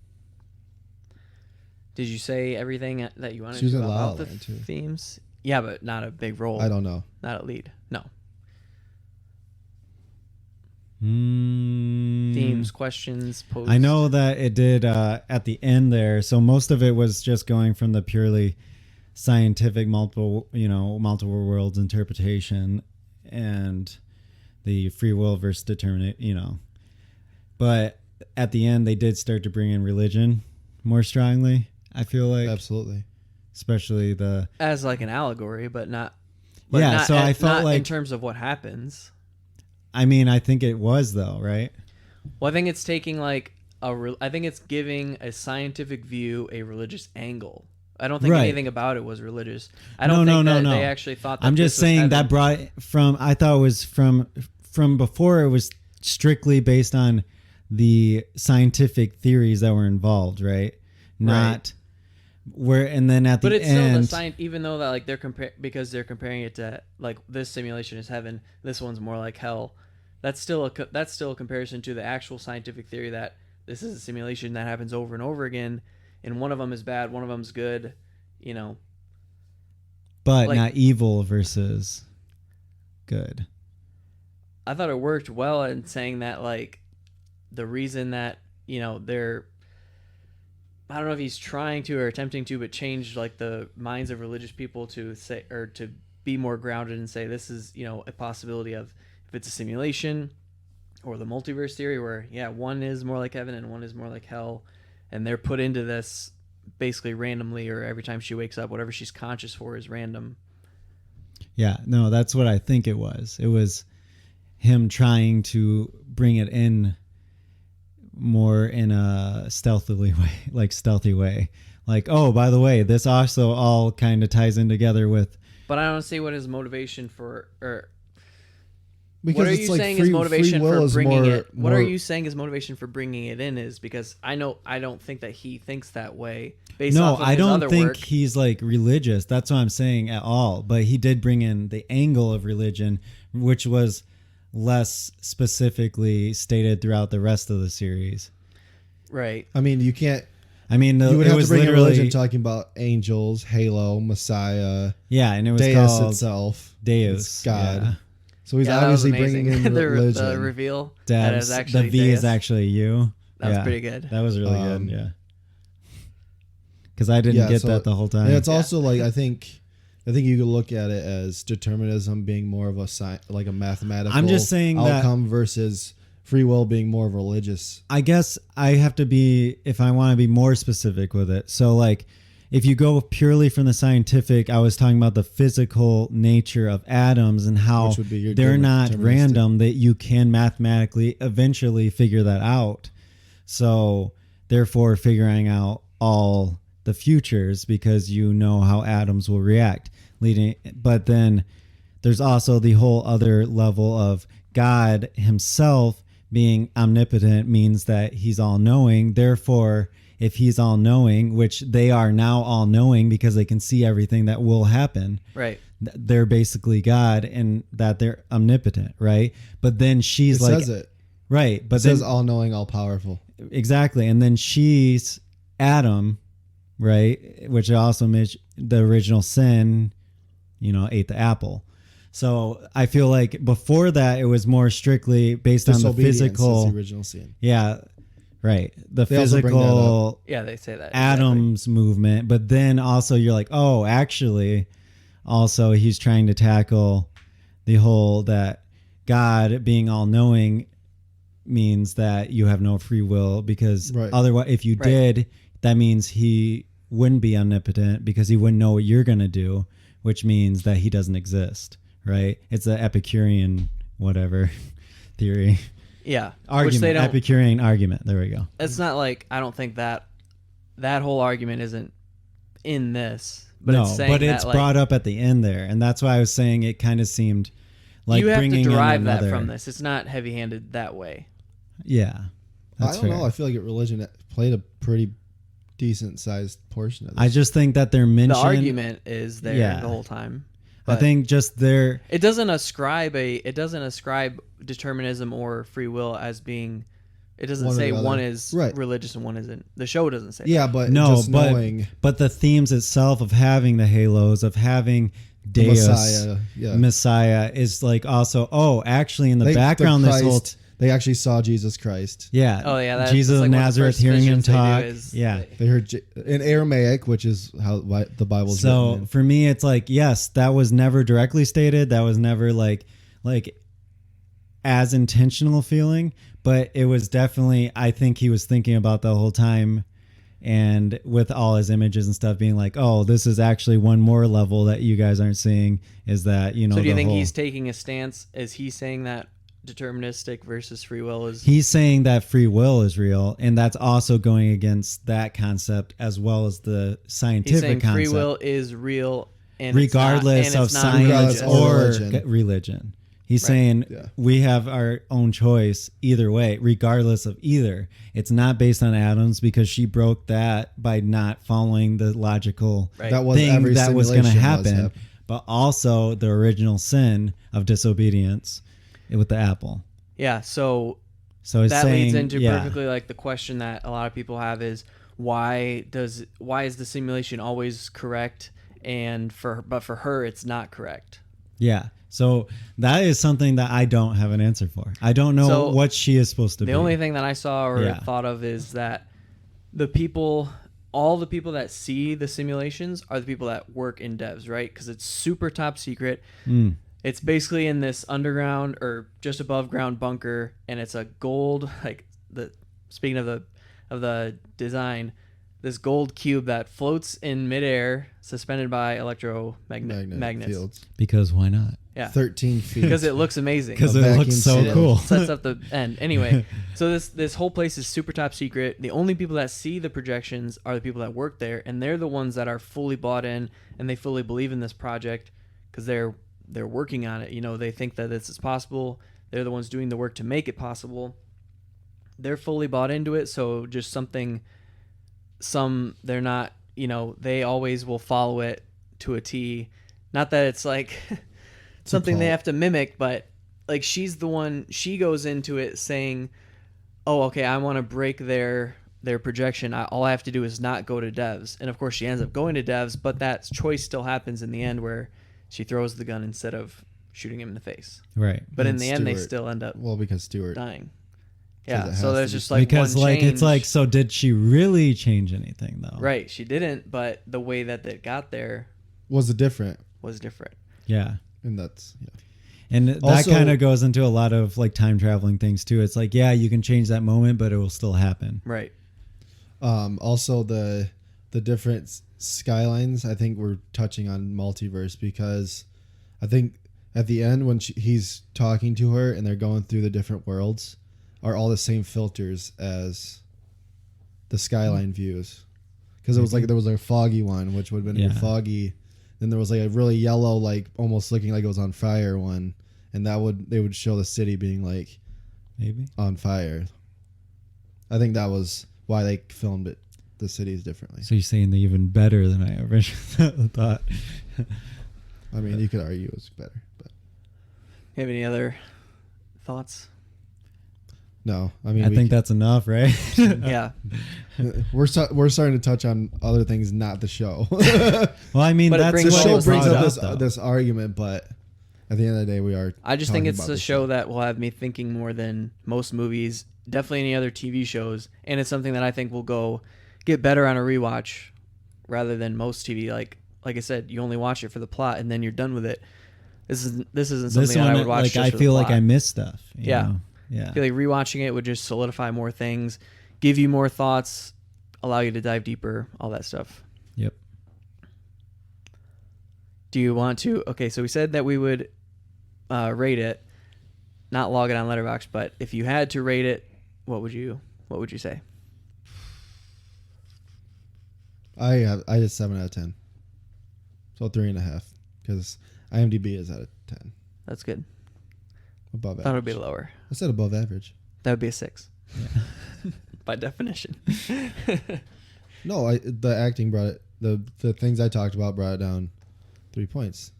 Did you say everything that you wanted She was to in La La about the Land, too. themes? Yeah, but not a big role. I don't know. Not a lead. No. Mm. Themes, questions, posed. I know that it did at the end there. So most of it was just going from the purely scientific multiple worlds interpretation and the free will versus determinate, But at the end, they did start to bring in religion more strongly, I feel like. Absolutely. Especially as like an allegory, but not. So I felt not like in terms of what happens. I mean, I think it was though, right? Well, I think it's taking I think it's giving a scientific view a religious angle. I don't think anything about it was religious. I don't think that they actually thought that. I'm just saying that brought from. I thought it was from before. It was strictly based on the scientific theories that were involved, right? Not where, and then at the end. But it's still the science, even though that because they're comparing it to like this simulation is heaven, this one's more like hell. That's still a comparison to the actual scientific theory that this is a simulation that happens over and over again, and one of them is bad, one of them's good, But not evil versus good. I thought it worked well in saying that the reason that they're, I don't know if he's trying to or attempting to, but change the minds of religious people to say, or to be more grounded and say this is a possibility of if it's a simulation or the multiverse theory where one is more like heaven and one is more like hell, and they're put into this basically randomly, or every time she wakes up, whatever she's conscious for is random. Yeah, no, that's what I think it was. It was him trying to bring it in more in a stealthy way. Like, oh, by the way, this also all kind of ties in together with. But I don't see what his motivation for, or because what are you saying his motivation for bringing it? What are you saying his motivation for bringing it in is? Because I don't think that he thinks that way. Based off of I don't other think work. He's religious. That's what I'm saying at all. But he did bring in the angle of religion, which was less specifically stated throughout the rest of the series. Right. I mean, you can't. I mean, you would it have was to bring in literally religion talking about angels, Halo, Messiah. Yeah, and it was Deus called itself. Deus, it's God. Yeah. So he's obviously bringing in religion. The reveal Devs, that is actually the V Deus. is actually you. That was pretty good. That was really good. Yeah. Because I didn't get that the whole time. And it's also I think you could look at it as determinism being more of a mathematical I'm just saying outcome versus free will being more of religious. I guess I have to be, if I want to be more specific with it. So if you go purely from the scientific, I was talking about the physical nature of atoms and how they're not random, that you can mathematically eventually figure that out. So therefore figuring out all the futures because you know how atoms will react. But then there's also the whole other level of God himself being omnipotent means that he's all-knowing. Therefore, if he's all-knowing, which they are now all-knowing because they can see everything that will happen, right? They're basically God and that they're omnipotent, right? But then she's it says it. Right. But it says all-knowing, all-powerful. Exactly. And then she's Adam, right? Which also makes the original sin, ate the apple. So I feel like before that, it was more strictly based on the physical. Is the original sin. Yeah, right. The they physical. Yeah, they say that. Atoms movement, but then also you're like, oh, actually, also he's trying to tackle the whole that God being all knowing means that you have no free will because otherwise, if you did, that means he wouldn't be omnipotent because he wouldn't know what you're gonna do. which means that he doesn't exist, right? It's the Epicurean whatever theory. Yeah. Argument. Which they don't, Epicurean argument. There we go. it's not like, I don't think that whole argument isn't in this. But no, it's saying but it's that, like, brought up at the end there. And that's why I was saying it kind of seemed like you have to bringing in derive that another, from this. It's not heavy-handed that way. Yeah. That's I don't fair. know. I feel like religion played a pretty decent sized portion of this. I just think that they're mentioned. The argument is there the whole time. I think just their It doesn't ascribe determinism or free will as being. It doesn't One or say the other. one is Right. religious and one isn't. The show doesn't say. yeah, but no, just but knowing but the themes itself of having the halos, of having the Deus Messiah, yeah. Messiah is like also actually in the background this whole they actually saw Jesus Christ. yeah Oh, yeah, that's Jesus like of one of the Nazareth first hearing him visions they do talk is yeah. They heard in Aramaic, which is how the Bible's So written in. for me, it's like, yes, that was never directly stated. That was never like as intentional feeling, but it was definitely, I think he was thinking about the whole time, and with all his images and stuff being like, oh, this is actually one more level that you guys aren't seeing, is that, you know, So do you the think whole- he's taking a stance? Is he saying that deterministic versus free will is? he's saying that free will is real, and that's also going against that concept as well as the He's scientific saying concept. free will is real, and Regardless it's not, and of it's not science Regardless religious. of or religion. religion. He's Right. saying Yeah. we have our own choice either way, regardless of either. It's not based on atoms because she broke that by not following the logical Right. That was thing every that was going to simulation was happen, but also the original sin of disobedience with the apple. Yeah. So So it's that saying, leads into yeah, perfectly like the question that a lot of people have is why is the simulation always correct, but for her it's not correct. yeah. So that is something that I don't have an answer for. I don't know So what she is supposed to be. The only thing that I saw or Yeah. thought of is that all the people that see the simulations are the people that work in devs, right? Because it's super top secret. Mm. It's basically in this underground or just above ground bunker, and it's a gold, like speaking of the design, this gold cube that floats in midair, suspended by magnets. fields. Because why not? Yeah, 13 feet. because it looks amazing. Because A it vacuum looks so seal. cool. Sets up the end. Anyway, so this whole place is super top secret. The only people that see the projections are the people that work there, and they're the ones that are fully bought in and they fully believe in this project because they're working on it. You know, they think that this is possible. They're the ones doing the work to make it possible. They're fully bought into it. So just they're not, you know, they always will follow it to a T. Not that it's like something they cult. have to mimic, but like she goes into it saying, oh, okay, I want to break their projection. All I have to do is not go to devs. And of course she ends up going to devs, but that choice still happens in the end where she throws the gun instead of shooting him in the face. Right. But in And the end, they Stewart- still end up Well, because Stewart. dying. Says it Yeah, has so to there's be- just like Because one like change. it's like, so did she really change anything though? Right, she didn't, but the way that it got there Was it different? was different. Yeah. And that's, yeah. And that Also- kind of goes into a lot of like time traveling things too. It's like, yeah, you can change that moment, but it will still happen. Right. Also the different skylines, I think we're touching on multiverse because I think at the end when he's talking to her and they're going through the different worlds are all the same filters as the skyline views. Because it was like there was a foggy one, which would have been Yeah. foggy. Then there was like a really yellow, like almost looking like it was on fire one, and they would show the city being like Maybe. on fire. I think that was why they filmed it, the cities differently. So you're saying they're even better than I originally thought. I mean, you could argue it was better, but You have any other thoughts? no. I mean, I think that's enough, right? Yeah. we're starting to touch on other things, not the show. Well, I mean, But it that's brings The what show was brings brought up though. this argument, but at the end of the day, we are. I just think talking it's about a the show that will have me thinking more than most movies, definitely any other TV shows, and it's something that I think will go get better on a rewatch rather than most TV. Like I said, you only watch it for the plot and then you're done with it. This isn't something This that I one, would watch. like, just I for the feel like plot. I missed stuff. you Yeah. know? Yeah. I feel like rewatching it would just solidify more things, give you more thoughts, allow you to dive deeper, all that stuff. Yep. Do you want to? Okay, so we said that we would rate it, not log it on Letterboxd, but if you had to rate it, what would you say? I did 7 out of 10. So 3.5 because IMDb is out of 10. That's good. Above Thought it would average. be lower. I said above average. That would be a 6. Yeah. By definition. No, the acting brought it. The things I talked about brought it down 3 points.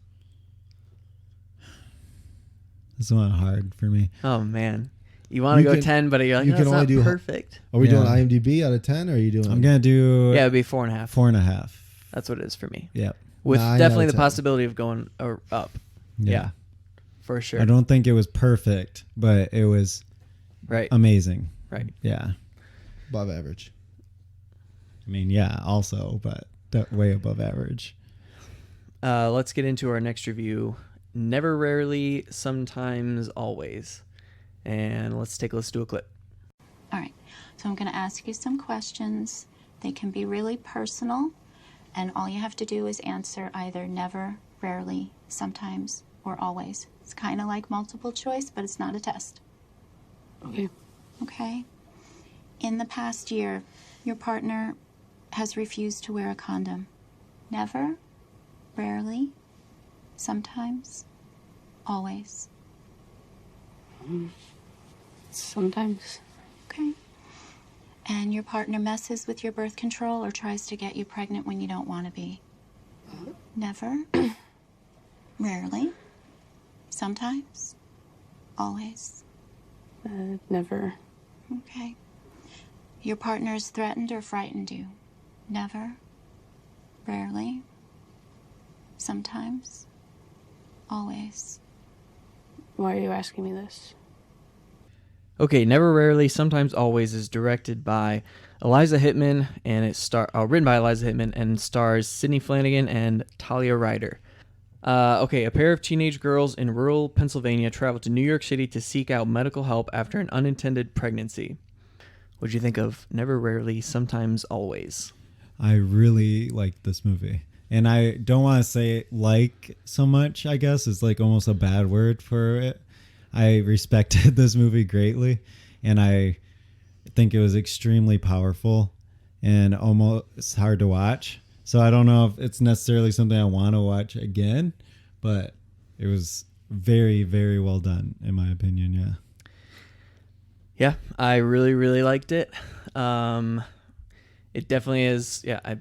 This one hard for me. Oh man, you want to go 10, but you're like, you no, can it's only not do perfect. Are we doing Yeah. IMDb out of 10 or are you doing? I'm gonna do Yeah, it'd be 4.5. 4.5. That's what it is for me. Yep. With 9 definitely out the of 10. possibility of going up. Yeah, for sure. I don't think it was perfect, but it was Right. amazing. Right. Yeah. above average. I mean, yeah, also, but way above average. Let's get into our next review. Never, rarely, sometimes, always. And let's do a clip. All right, so I'm going to ask you some questions. They can be really personal, and all you have to do is answer either never, rarely, sometimes, or always. It's kind of like multiple choice, but it's not a test. Okay. Okay? In the past year, your partner has refused to wear a condom. Never, rarely, sometimes, always. Sometimes. Okay. And your partner messes with your birth control or tries to get you pregnant when you don't want to be. Never. Rarely. Sometimes. Always. Never. Okay. Your partner has threatened or frightened you. Never. Rarely. Sometimes. Always. Why are you asking me this? Okay, Never, Rarely, Sometimes, Always is directed by Eliza Hittman, and it's written by Eliza Hittman, and stars Sydney Flanagan and Talia Ryder. Okay, a pair of teenage girls in rural Pennsylvania travel to New York City to seek out medical help after an unintended pregnancy. What'd you think of Never, Rarely, Sometimes, Always? I really like this movie. And I don't want to say like so much, I guess. It's like almost a bad word for it. I respected this movie greatly, and I think it was extremely powerful and almost hard to watch. So I don't know if it's necessarily something I want to watch again, but it was very, very well done, in my opinion, yeah. Yeah, I really, really liked it. It definitely is, yeah, I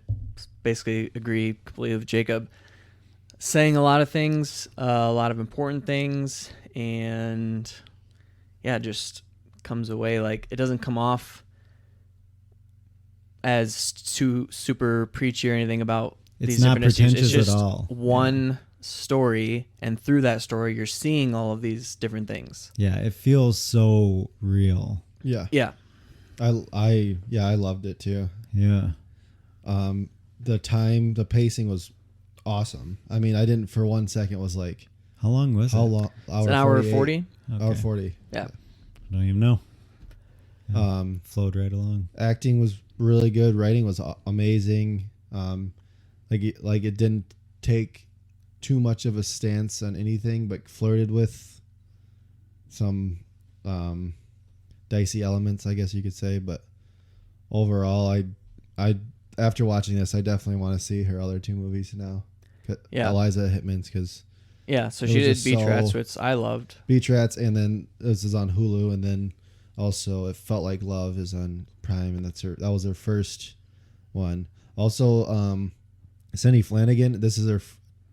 basically agree completely with Jacob. Saying a lot of things, a lot of important things, and yeah, just comes away like it doesn't come off as too super preachy or anything about It's these not different issues. pretentious It's just at all. one story, and through that story, you're seeing all of these different things. Yeah, it feels so real. Yeah. Yeah, I loved it too. Yeah. The pacing was awesome. I mean, I didn't for 1 second was like, How long was how it? long? it's an hour 48? 40. Okay. Hour 40. Yeah, I don't even know. Yeah, flowed right along. Acting was really good. Writing was amazing. Like it didn't take too much of a stance on anything, but flirted with some dicey elements, I guess you could say. But overall, I after watching this, I definitely want to see her other 2 movies now. Yeah. Eliza Hittman's, because yeah. So It she was did just Beach so- Rats, which I loved. Beach Rats, and then this is on Hulu, and then also It Felt Like Love is on Prime, and that was her first one. Also, Sydney Flanagan, this is her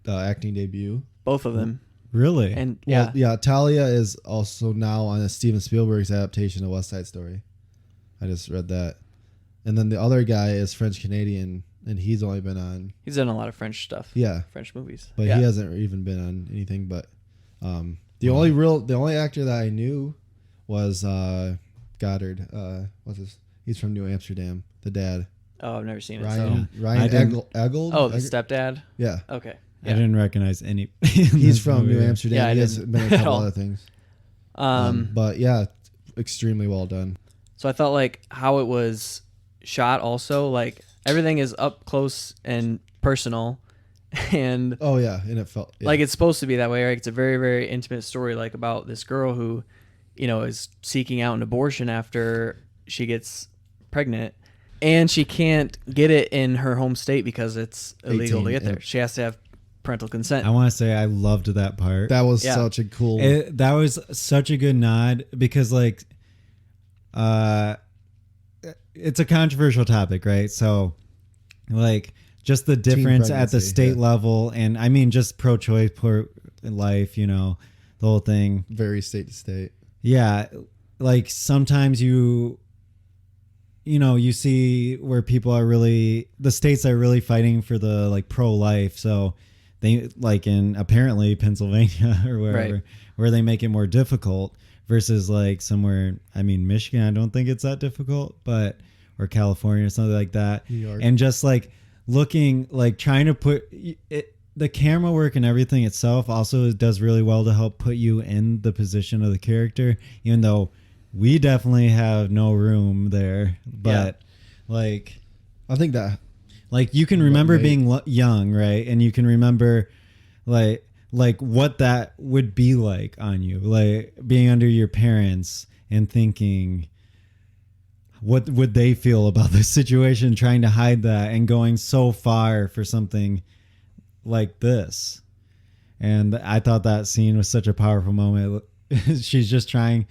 acting debut. Both of them, Really? and Well, yeah, Talia is also now on a Steven Spielberg's adaptation of West Side Story. I just read that. And then the other guy is French Canadian, and he's only been on, he's done a lot of French stuff. yeah, French movies, but yeah. he hasn't even been on anything. But the only actor that I knew was Goddard. What's his? He's from New Amsterdam. The dad, Oh, I've never seen it. Ryan So. I Ryan didn't- Eggold. Oh, the stepdad. Yeah, Okay. I Yeah. didn't recognize any. he's from New Amsterdam. Yeah, I he has didn't been in a at couple all. other things. But But yeah, extremely well done. so I felt like how it was shot also, like everything is up close and personal, And Oh yeah, and it felt like it's supposed to be that way, right? It's a very, very intimate story, like about this girl who, is seeking out an abortion after she gets pregnant, and she can't get it in her home state because it's illegal to 18, get there. yeah. She has to have parental consent. I want to say I loved that part. that was Yeah. such a cool. That was such a good nod because like, it's a controversial topic, right? So, like, just the difference at the pregnancy, state yeah. level, and I mean, just pro-choice, pro-life, the whole thing. Very state to state. Yeah, like sometimes you see where people are really, the states are really fighting for the like pro-life, so they like in apparently Pennsylvania or wherever, Right. where they make it more difficult versus like somewhere, I mean, Michigan, I don't think it's that difficult, but or California or something like that. New York. And just like looking, like trying to put it, the camera work and everything itself also does really well to help put you in the position of the character, even though we definitely have no room there. But like, I think that like you can remember made- being young, right? And you can remember like what that would be like on you, like being under your parents and thinking, what would they feel about this situation, trying to hide that and going so far for something like this. And I thought that scene was such a powerful moment. She's just trying,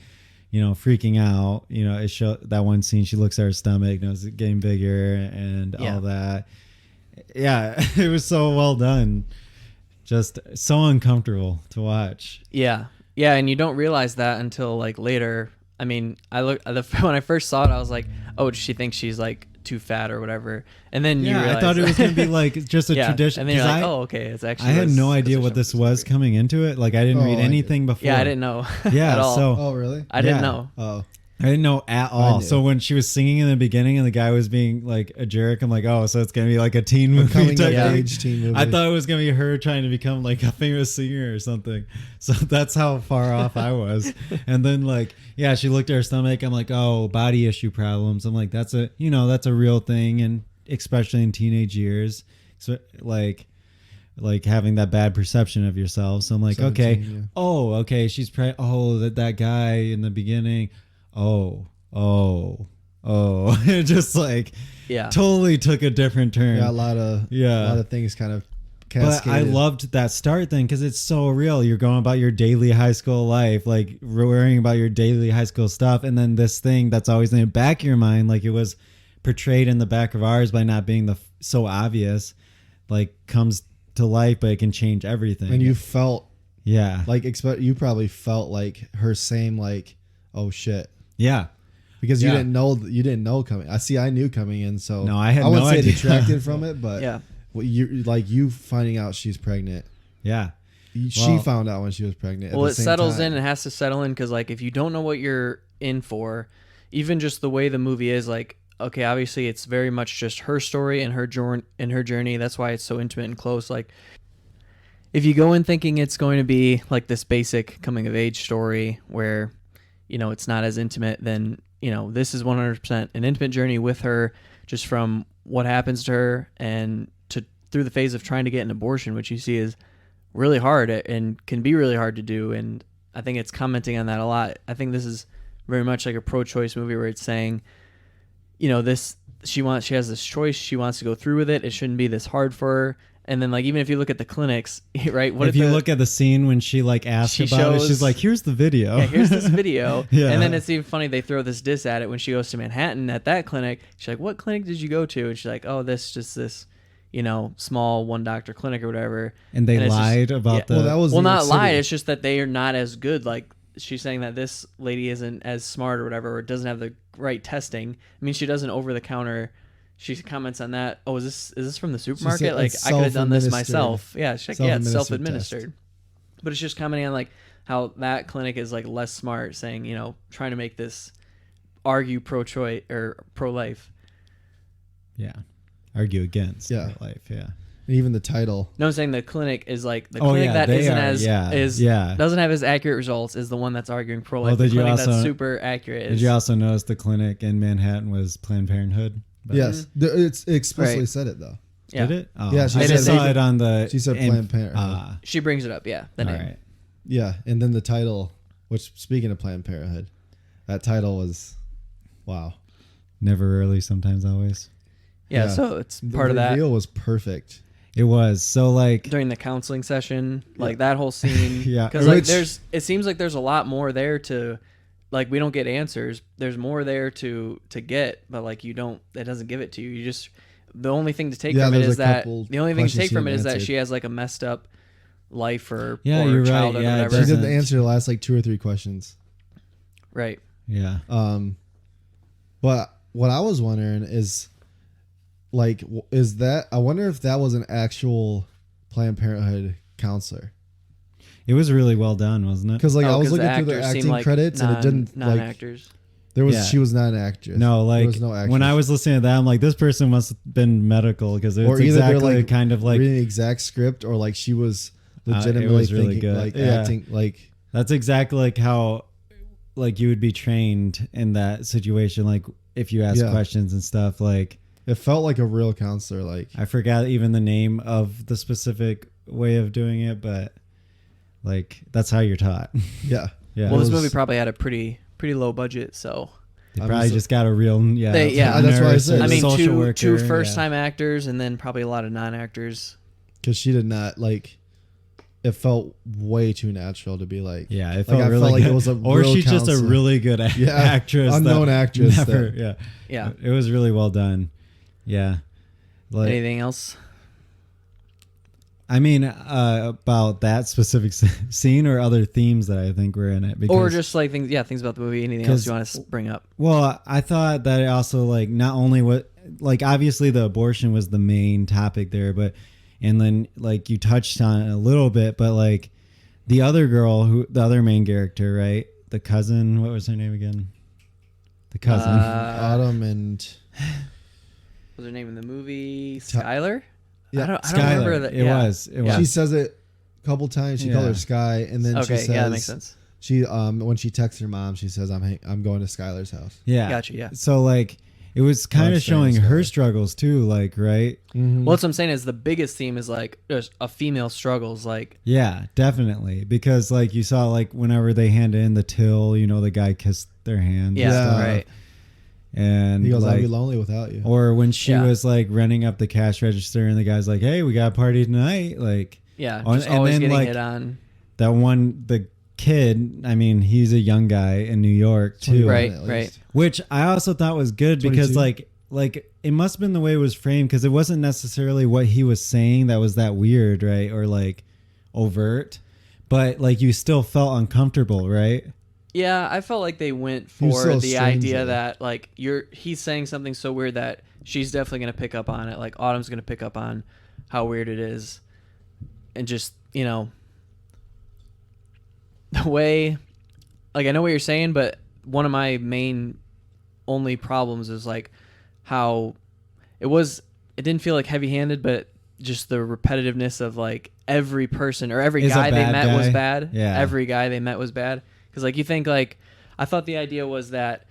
freaking out. It showed that one scene. She looks at her stomach, it's getting bigger and all that. Yeah, it was so well done. Just so uncomfortable to watch. Yeah, and you don't realize that until like later. I mean, when I first saw it, I was like, "Oh, she thinks she's like too fat or whatever." And then you realize, I thought it was gonna be like just a tradition. And then you're 'cause like, "Oh, okay, it's actually." I had this no idea position what this of was history. coming into it. Like I didn't read I anything before. Yeah, I didn't know. Yeah, at all. so Oh really? I didn't yeah. know. Oh. I didn't know at all. knew. So when she was singing in the beginning and the guy was being like a jerk, I'm like, oh, so it's gonna be like a teen movie Coming type of thing. age teen movie. I thought it was gonna be her trying to become like a famous singer or something. So that's how far off I was. And then like, yeah, she looked at her stomach. I'm like, oh, body issue problems. I'm like, that's a real thing, and especially in teenage years, so like having that bad perception of yourself. So I'm like, 17, okay, yeah. oh, okay, she's that guy in the beginning. Oh, it just like Yeah. totally took a different turn. Yeah, a lot of things kind of But cascaded. I loved that start thing because it's so real. You're going about your daily high school life, like worrying about your daily high school stuff, and then this thing that's always in the back of your mind, like it was portrayed in the back of ours by not being so obvious, like comes to life, but it can change everything. And you felt yeah, like you probably felt like her same like, oh shit. yeah. Because Yeah. you didn't know coming. I knew coming in, so No, I had wouldn't no say idea. detracted from it, but Yeah. well, you finding out she's pregnant. Yeah. She Well- found out when she was pregnant. Well, at it the same settles time. in. It has to settle in because, like, if you don't know what you're in for, even just the way the movie is, like, okay, obviously it's very much just her story and her journey. That's why it's so intimate and close. Like, if you go in thinking it's going to be like this basic coming of age story where, it's not as intimate, then this is 100% an intimate journey with her, just from what happens to her and through the phase of trying to get an abortion, which you see is really hard and can be really hard to do. And I think it's commenting on that a lot. I think this is very much like a pro-choice movie where it's saying, she has this choice. She wants to go through with it. It shouldn't be this hard for her. And then, like, even if you look at the clinics, right? If you look at the scene when she like asks She about it, she's shows- like, "Here's the video." yeah, here's this video. Yeah. And then it's even funny, they throw this diss at it when she goes to Manhattan at that clinic. She's like, "What clinic did you go to?" And she's like, "Oh, this small one doctor clinic or whatever." And they it's just- lied about the. Well, that was New not York lied. City. It's just that they are not as good. Like, she's saying that this lady isn't as smart or whatever, or doesn't have the right testing. I mean, she does an over the counter. She comments on that. Oh, is this from the supermarket? said Like, it's I could have done this self-administered. myself. Yeah, she's like, yeah, it's Self-administered self-administered. But it's just commenting on like how that clinic is like less smart, saying, trying to make this argue pro-choice or pro-life. Yeah, argue against. Yeah. Life. Yeah. And even the title. No, I'm saying the clinic is like the Oh, clinic yeah, that they isn't are, as yeah, is yeah. doesn't have as accurate results is the one that's arguing pro-life. Well, the did you clinic also- that's super accurate Did is you also notice the clinic in Manhattan was Planned Parenthood? But- Yes, it's explicitly Right. said it though. Yeah. Did it? Oh, Yeah, she I said just saw they- it on the. She said Planned Parenthood. She brings it up. Yeah. The all name. right. Yeah, and then the title, which speaking of Planned Parenthood, that title was, wow. Never early, sometimes always. Yeah. Yeah. So it's The part of that. reveal was perfect. It was so like. During the counseling session, like that whole scene. Yeah. Because like Which- it seems like there's a lot more there to, like we don't get answers. There's more there to get, but like it doesn't give it to you. You just, the only thing to take Yeah, from it there's is a that, couple the only thing to questions take she from it didn't is that answer. she has like a messed up life or You're right. childhood Yeah, or it whatever. She doesn't- didn't answer the last like 2 or 3 questions. Right. Yeah. But what I was wondering is, like, is that, I wonder if that was an actual Planned Parenthood counselor. It was really well done, wasn't it? Because like I was 'cause looking through the actors seem acting like credits and it didn't like non-actors. there was Yeah. she was not an actress. No, like there was no actress. when I was listening to that, I'm like, this person must have been medical because it's or either they're exactly like kind of like reading the exact script or like she was it legitimately was really thinking good. like Yeah. acting like that's exactly like how like you would be trained in that situation. Like if you ask Yeah. questions and stuff, like it felt like a real counselor. Like I forgot even the name of the specific way of doing it, but like that's how you're taught. yeah. Yeah. Well, this It was- movie probably had a pretty low budget, so They I'm probably so- just got a real They- yeah. That's why I nurse said- or I mean, social two worker, first yeah. time actors and then probably a lot of non-actors. Because she did not like. It felt way too natural to be like. Yeah, it Like, felt I really felt like good. it was a or real she's just a counselor. really good Yeah, actress, unknown that actress Never, that- yeah, Yeah. It was really well done. Yeah, like Anything else? I mean, about that specific scene or other themes that I think were in it, because, Or just like things about the movie. Anything else 'cause- you want to bring up? well, I thought that it also like not only what like obviously the abortion was the main topic there, but and then like you touched on it a little bit, but like the other girl the other main character, right? The cousin, what was her name again? The cousin. Autumn and What was her name in the movie? Skylar? Yeah, I don't Skylar. remember that. It yeah. was. It Yeah. she was. says it a couple times. She called Yeah. her Sky, and then she Okay, says yeah, that makes sense. She when she texts her mom, she says I'm going to Skylar's house. Yeah. Gotcha, yeah. So like it was kind I'm of saying showing her Skylar. struggles too, like, right? Mm-hmm. Well, what I'm saying is the biggest theme is like there's a female struggles. Like, Yeah, definitely. Because like you saw like whenever they handed in the till, you know, the guy kissed their hand. yeah, and stuff. right. And He goes, I'll like, be lonely without you. or when she Yeah. was like running up the cash register and the guy's like, "Hey, we got a party tonight." Like Yeah, Oh, just and always then, getting like, hit on. the kid, I mean, he's a young guy in New York too. 21 Right, at right. least. Which I also thought was good because 22? like it must have been the way it was framed because it wasn't necessarily what he was saying that was that weird, right? Or like overt. But like you still felt uncomfortable, right? Yeah, I felt like they went He was for so the strange, idea though. that like he's saying something so weird that she's definitely gonna pick up on it. Like Autumn's gonna pick up on how weird it is, and just the way, like I know what you're saying, but one of my main only problems is like how it didn't feel like heavy-handed, but just the repetitiveness of like every person or every Is a guy they bad met was guy. bad. Yeah. Every guy they met was bad. Because like you think like I thought the idea was that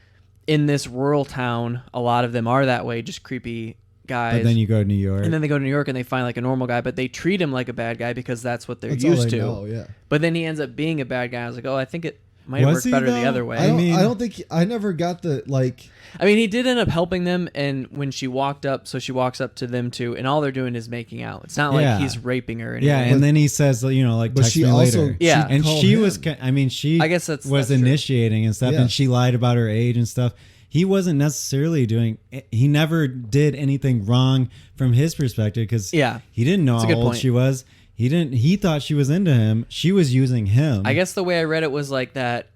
in this rural town, a lot of them are that way, just creepy guys. But then you go to New York. and then they go to New York and they find like a normal guy, but they treat him like a bad guy because that's what they're That's all used they to. know, yeah. But then he ends up being a bad guy. I was like, oh, I think it might have Was worked he, better the though? other way. I don't think I never got the like. I mean, he did end up helping them, and when she walked up, so she walks up to them too, and all they're doing is making out. It's not Yeah. like he's raping her. Or anything. yeah, and then he says, you know, like But text she me also later. Yeah. she And called she him. was, I mean, she I guess that's true. initiating and stuff, Yeah. and she lied about her age and stuff. He wasn't necessarily he never did anything wrong from his perspective because Yeah. he didn't know That's a how good old point. she was. He thought she was into him. She was using him. I guess the way I read it was like that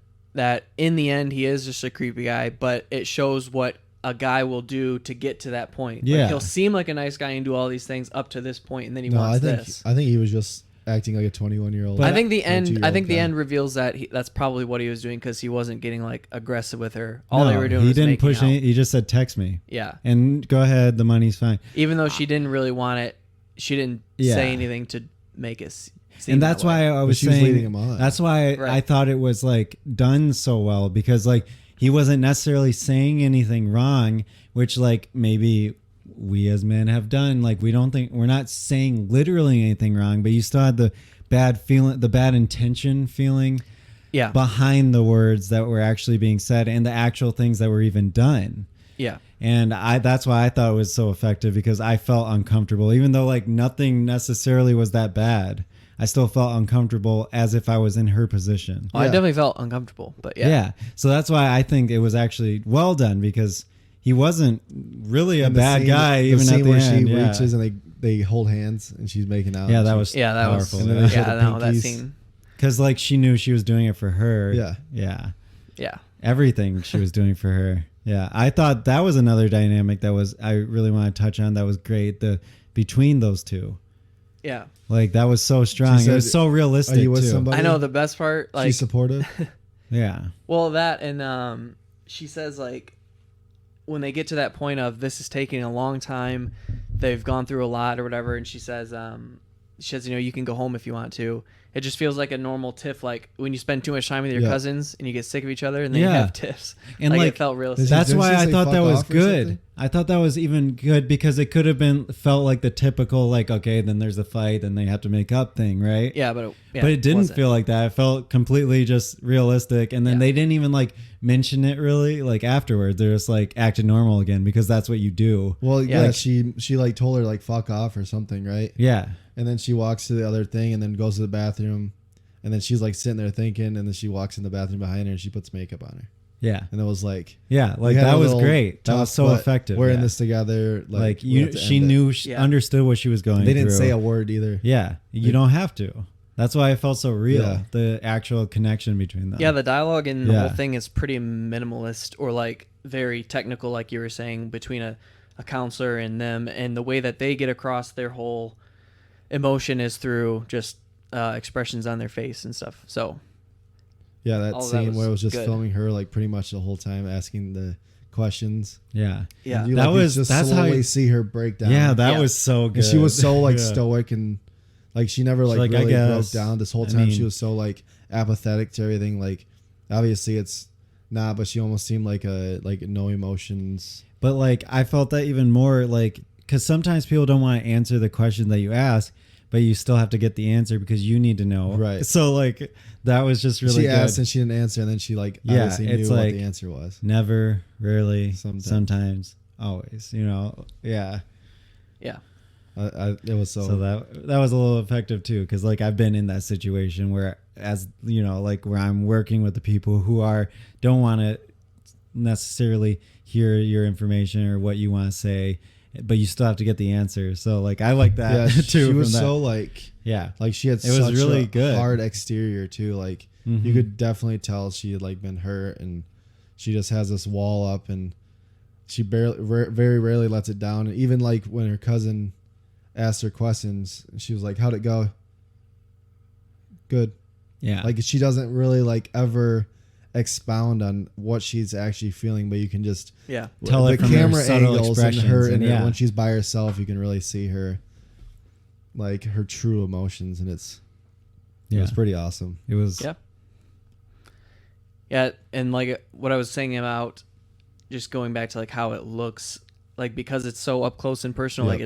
in the end he is just a creepy guy, but it shows what a guy will do to get to that point. Yeah. Like, he'll seem like a nice guy and do all these things up to this point, and then he No, wants I this. think he was just acting like a 21-year-old. But I think the or end. I 2-year-old think the guy. end reveals that that's probably what he was doing because he wasn't getting like aggressive with her. All no, they were doing he was didn't making push out. any. He just said, "Text me." Yeah, And go ahead, the money's fine. even though she didn't really want it, she didn't Yeah. say anything to make it seem. And that's that way. why I was she was saying leading him on. that's why Right. I thought it was like done so well because like he wasn't necessarily saying anything wrong, which like maybe we as men have done. Like, we're not saying literally anything wrong, but you still had the bad feeling, the bad intention feeling Yeah. behind the words that were actually being said and the actual things that were even done. Yeah. And that's why I thought it was so effective, because I felt uncomfortable, even though like nothing necessarily was that bad. I still felt uncomfortable as if I was in her position. Well, I definitely felt uncomfortable, but yeah. So that's why I think it was actually well done, because he wasn't really a And the bad scene- guy, the even scene at the where end. she Yeah. reaches and they hold hands and she's making out. Yeah, and that she- was Yeah, that powerful. was. And then they show Yeah, the no, that pinkies. scene. Because like she knew she was doing it for her. Yeah. Yeah. Yeah. Everything she was doing for her. Yeah. I thought that was another dynamic that I really want to touch on. That was great. Between those two. Yeah. Like that was so strong. She It was said, so realistic "Are you with too. somebody?" I know the best part. Like, she's supportive. Yeah. well, that and she says like, when they get to that point of this is taking a long time, they've gone through a lot or whatever, and she says, you can go home if you want to. It just feels like a normal tiff, like when you spend too much time with your Yeah. cousins and you get sick of each other, and then Yeah. you have tiffs. And like, like, it felt realistic. That- That's Didn't why she I say thought fuck that was off or good. something? I thought that was even good, because it could have felt like the typical, like, okay, then there's a fight and they have to make up thing, right? Yeah, but But it didn't wasn't. feel like that. It felt completely just realistic. And then Yeah. they didn't even like mention it really, like afterwards. They're just like acting normal again, because that's what you do. Well, Yeah, yeah, like- she like told her like fuck off or something, right? Yeah. And then she walks to the other thing and then goes to the bathroom, and then she's like sitting there thinking, and then she walks in the bathroom behind her and she puts makeup on her, Yeah. and it was like, Yeah. Like we had that a was little great. That was tough, so but effective. We're yeah. in this together. Like we have you, to she end it. knew, she Yeah. understood what she was going They didn't through. say a word either. Yeah. You Like- don't have to. That's why it felt so real. Yeah. The actual connection between them. Yeah, the dialogue in the Yeah. whole thing is pretty minimalist, or like very technical, like you were saying, between a counselor and them, and the way that they get across their whole emotion is through just expressions on their face and stuff. So Yeah, that all of that scene was where it was just good. filming her like pretty much the whole time asking the questions. Yeah. yeah, And you, That like, you was- just that's how slowly you- see her break down. Yeah. That Yeah. was so good. And she was so like Yeah. stoic, and like she never like, like, I really broke guess, down this whole I time. mean- She was so like apathetic to everything. Like obviously it's not, but she almost seemed like no emotions. But like I felt that even more, like, because sometimes people don't want to answer the question that you ask, but you still have to get the answer because you need to know. Right. So like that was just really she good. asked and she didn't answer, and then she like Yeah, obviously it's knew like- what the answer was. Never, rarely, Sometimes. sometimes, always. You know. Yeah. yeah, It was So that was a little effective too, because like I've been in that situation where, as you know, like where I'm working with the people who don't want to necessarily hear your information or what you want to say, but you still have to get the answer. So like I like that yeah, too. she from was that. so like Yeah. she had It was such really a good. hard exterior too. Like you Mhm. could definitely tell she had like been hurt, and she just has this wall up, and she very rarely lets it down. And even like when her cousin asked her questions, she was like, "How'd it go?" Good. Yeah. Like she doesn't really like ever expound on what she's actually feeling, but you can just yeah, Tell the it from her camera subtle angles and expressions, her, and and yeah. when she's by herself, you can really see her, like her true emotions, and it yeah. was pretty awesome. It was. yeah, yeah. And like what I was saying about just going back to like how it looks, like because it's so up close and personal, Yep. like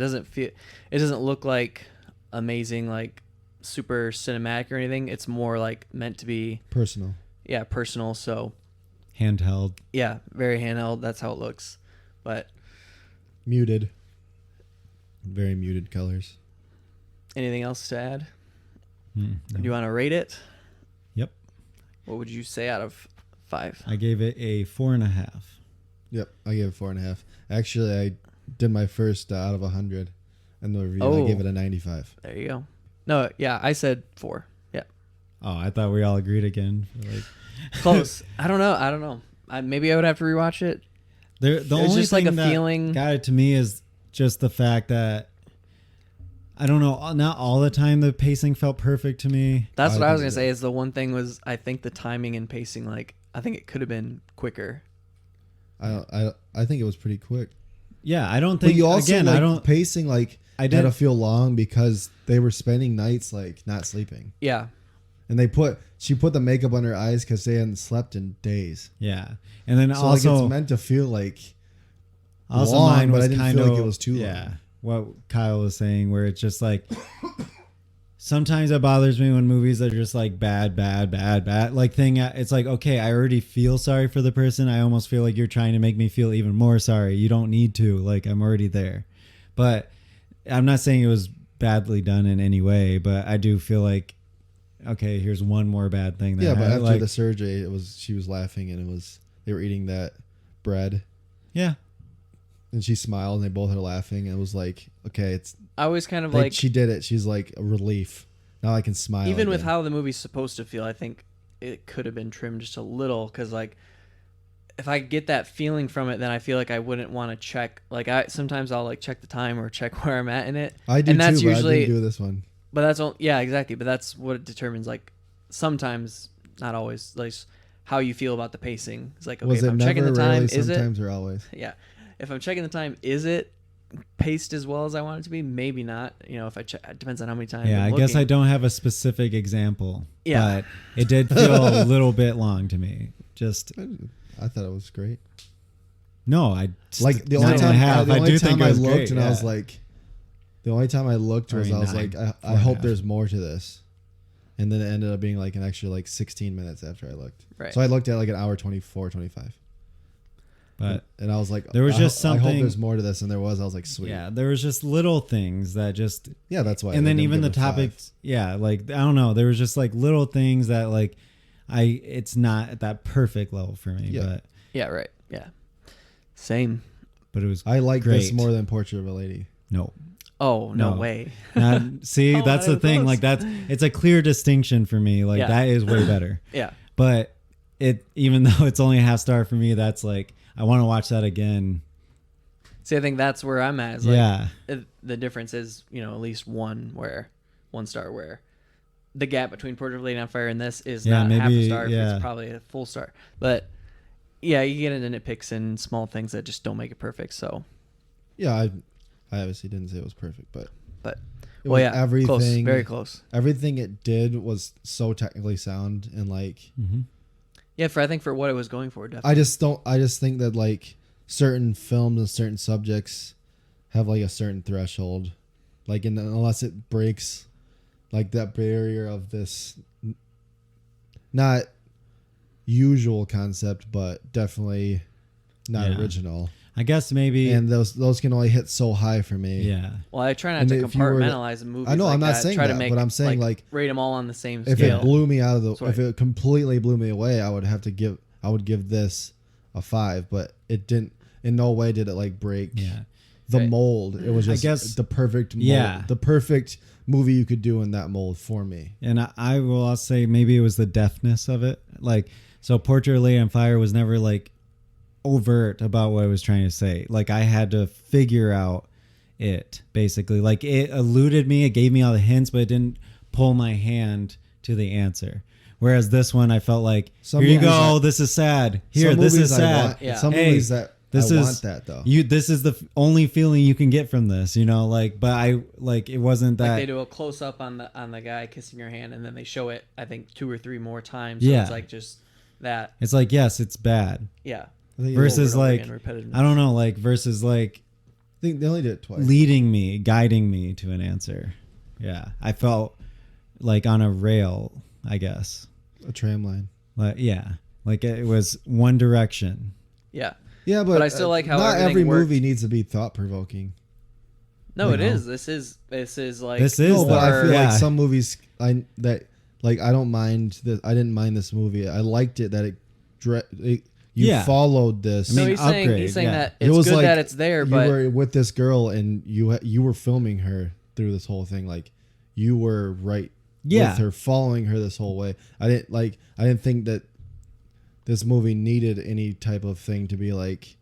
it doesn't look like amazing, like super cinematic or anything. It's more like meant to be, Personal. yeah, personal. So Handheld. yeah, very handheld. That's how it looks. But Muted. Very muted colors. anything else to add? No. Do you want to rate it? Yep. What would you say out of 5? I gave it a 4.5. Yep, I gave it 4.5. Actually, I did my first out of 100 in the review. Oh. I gave it a 95. There you go. No, yeah, I said 4. Yeah, Oh, I thought we all agreed again. Like, close. I don't know. Maybe I would have to rewatch it. the It's only just like thing a that feeling. got it to me is just the fact that I don't know. Not all the time the pacing felt perfect to me. That's I what I was think gonna it say. Is the one thing was I think the timing and pacing. Like I think it could have been quicker. I think it was pretty quick. Yeah, I don't But think. you also Again, like I don't. pacing like I had did. to feel long because they were spending nights like not sleeping, Yeah, and she put the makeup on her eyes because they hadn't slept in days. Yeah, and then So like also it's meant to feel like Also, long, mine but was I didn't kind feel of like it was too yeah. long. What Kyle was saying, where it's just like sometimes it bothers me when movies are just like bad, like thing. It's like, okay, I already feel sorry for the person. I almost feel like you're trying to make me feel even more sorry. You don't need to. Like, I'm already there. But I'm not saying it was badly done in any way, but I do feel like, okay, here's one more bad thing. Yeah, but after like, the surgery, she was laughing, and they were eating that bread, yeah, and she smiled, and they both are laughing, and it was like, okay, it's I always kind of like like she did it. She's like a relief. Now I can smile. even with again. how the movie's supposed to feel, I think it could have been trimmed just a little, because like if I get that feeling from it, then I feel like I wouldn't want to check. Like sometimes I'll like check the time or check where I'm at in it. I do and that's too, usually, but I didn't do this one. But that's all. Yeah, exactly. But that's what it determines. Like sometimes, not always, like how you feel about the pacing. It's like, okay, Was if it I'm never, checking the time, rarely, is it? sometimes, or always? Yeah. If I'm checking the time, is it paced as well as I want it to be? Maybe not. You know, if I check, it depends on how many times. yeah. I I'm guess I looking. don't have a specific example. Yeah. But it did feel a little bit long to me. Just I thought it was great. no, I Like the nine only and a time, half. the I only do time think it I was looked great, and I was yeah. like, the only time I looked was I was Nine, like, I four and a hope half. there's more to this, and then it ended up being like an extra like 16 minutes after I looked. Right. So I looked at like an hour 24, 25. But And I was like, there was just I hope something- there's more to this, and there was. I was like, sweet. yeah, there was just little things that just Yeah, that's why. and I then didn't even the give it a five. topics, yeah, like I don't know, there was just like little things that like it's not at that perfect level for me, Yeah. Yeah. Right. Yeah. Same. but it was I like this great. more than Portrait of a Lady. no. Oh no, No. way. See, Oh, that's I the thing. was- Like it's a clear distinction for me. Like Yeah. that is way better. Yeah. But it, even though it's only a half star for me, that's like I want to watch that again. See, I think that's where I'm at. Is like, Yeah. The difference is, you know, at least one star where the gap between Portrait of a Lady on Fire and this is Yeah, not half a maybe, star. yeah. It's probably a full star. But yeah, you get into nitpicks and small things that just don't make it perfect. So, Yeah, I obviously didn't say it was perfect, but but it well, was yeah, everything, close, very close. Everything it did was so technically sound, and like Mm-hmm. Yeah, I think for what it was going for, definitely. I just think that like certain films and certain subjects have like a certain threshold, like unless it breaks like that barrier of this not usual concept, but definitely not Yeah. original. I guess maybe. And those can only hit so high for me. yeah. Well, I try not And to if you were to- compartmentalize a movie. I know, like I'm not that. saying try that, to make, but I'm saying, like, rate them all on the same If scale. it blew me out of the, That's right. if it completely blew me away, I would give this a 5. But it didn't. In no way did it like break Yeah. the Right. mold. It was I just guess- the perfect mold, Yeah. the perfect movie you could do in that mold for me. And I will also say maybe it was the deftness of it. Like, so Portrait of a Lady on Fire was never like overt about what I was trying to say. Like I had to figure out it basically. Like it eluded me. It gave me all the hints, but it didn't pull my hand to the answer. Whereas this one, I felt like, Some here you movies go. I- This is sad. Here, Some this movies is I sad. want- Yeah. Some Hey, movies that this I is want that though. This is the only feeling you can get from this, like, but I like, it wasn't that. Like they do a close up on the guy kissing her hand, and then they show it, I think, 2 or 3 more times. So Yeah. it's like just that. It's like, yes, it's bad. Yeah. I think Versus over and over like, again, repetitiveness. I don't know, like versus like I think they only did it twice. leading me, guiding me to an answer. Yeah. I felt like on a rail, I guess. A tram line. Like, yeah. Like it was one direction. Yeah. Yeah, But I still like how not everything every worked. movie needs to be thought provoking. No, Like, it is. This is like This is No, but I feel yeah. like some movies I don't mind this. I didn't mind this movie. I liked it that you Yeah. followed this. I So mean, he's saying upgrade, that yeah. It it's was good like that it's there, you but were with this girl and you were filming her through this whole thing. Like you were right Yeah. with her, following her this whole way. I didn't think that this movie needed any type of thing to be like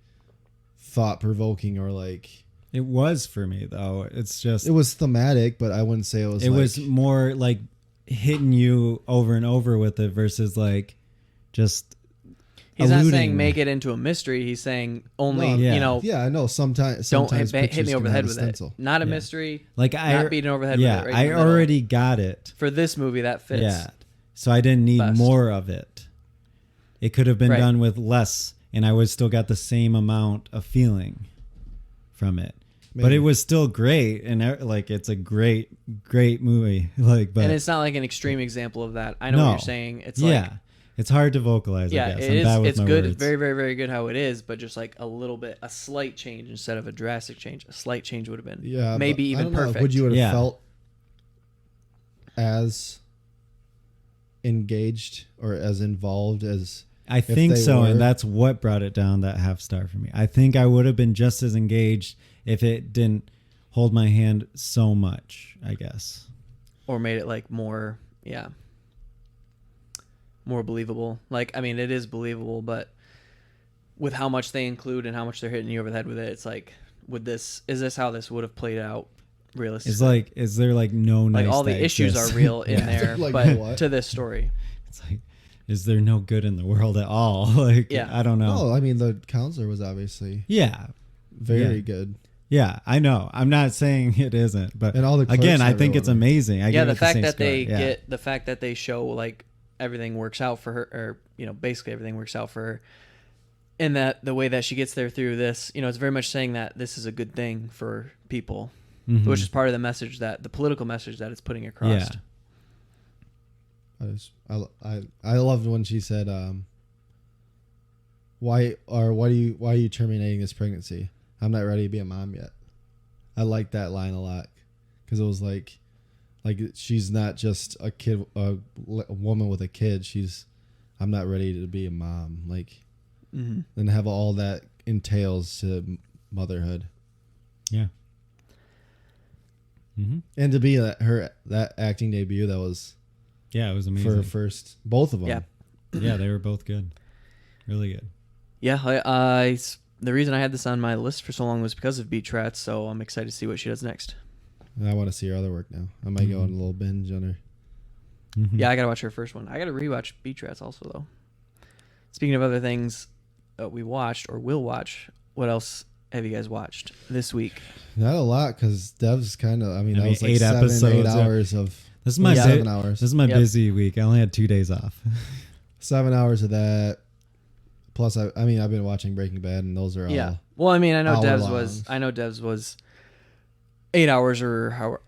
thought provoking or like. It was for me though. It's just It was thematic, but I wouldn't say it was. it like, was more like hitting you over and over with it versus like just he's not alluding. saying make it into a mystery. He's saying only, No, yeah. you know, Yeah, I know. Sometimes don't pictures hit me over can the have head a with stencil. it. Not a Yeah. mystery. like Not beating over the head yeah, with it. Right in I the middle. already got it. For this movie, that fits. Yeah. So I didn't need best. more of it. It could have been Right. done with less and I would still got the same amount of feeling. from it. But Maybe. it was still great, and like it's a great movie. Like, but And it's not like an extreme example of that. I know what No. you're saying. It's like, it's hard to vocalize. yeah, I guess. it I'm is. bad with It's my good. words. It's very, very, very good how it is, but just like a slight change instead of a drastic change. A slight change would have been maybe but I even don't know. perfect. Would you have Yeah. felt as engaged or as involved as I think they so, were? and that's what brought it down that half star for me. I think I would have been just as engaged if it didn't hold my hand so much, I guess. Or made it like more believable. Like, I mean, it is believable, but with how much they include and how much they're hitting you over the head with it, it's like, is this how this would have played out realistically? It's like, is there like no nice like all the that issues exists? are real in Yeah. there, Like but what? to this story. It's like, is there no good in the world at all? Like, Yeah. I don't know. No, I mean the counselor was obviously Yeah. very Yeah. good. Yeah, I know. I'm not saying it isn't, but And all the clerks again, I and think it's everyone. amazing. I Yeah, give the it fact same that score. they Yeah. the fact that they show like everything works out for her, or basically everything works out for her, and that the way that she gets there through this, it's very much saying that this is a good thing for people, Mhm. which is part of the message, that the political message that it's putting across. Yeah. I loved when she said, why are you terminating this pregnancy? I'm not ready to be a mom yet. I like that line a lot because it was like she's not just a kid, a woman with a kid. I'm not ready to be a mom. Like, Mm-hmm. and have all that entails to motherhood. Yeah. Mm-hmm. And to be that acting debut, that was Yeah, it was for amazing. her first, both of them. Yeah. Yeah, they were both good. Really good. Yeah, the reason I had this on my list for so long was because of Beach Rats, so I'm excited to see what she does next. And I want to see her other work now. I might go on a little binge on her. Mhm. Yeah, I gotta watch her first one. I gotta rewatch Beach Rats also, though. Speaking of other things we watched or will watch, what else have you guys watched this week? Not a lot because Dev's kind of. I mean, that was like 8 8 episodes, yeah. hours of. This is my 7 hours. This is my Yep. busy week. I only had 2 days off. 7 hours of that. Plus, I've been watching Breaking Bad, and those are all. Yeah. Well, I mean, I know hour-longs. Dev's was 8 hours or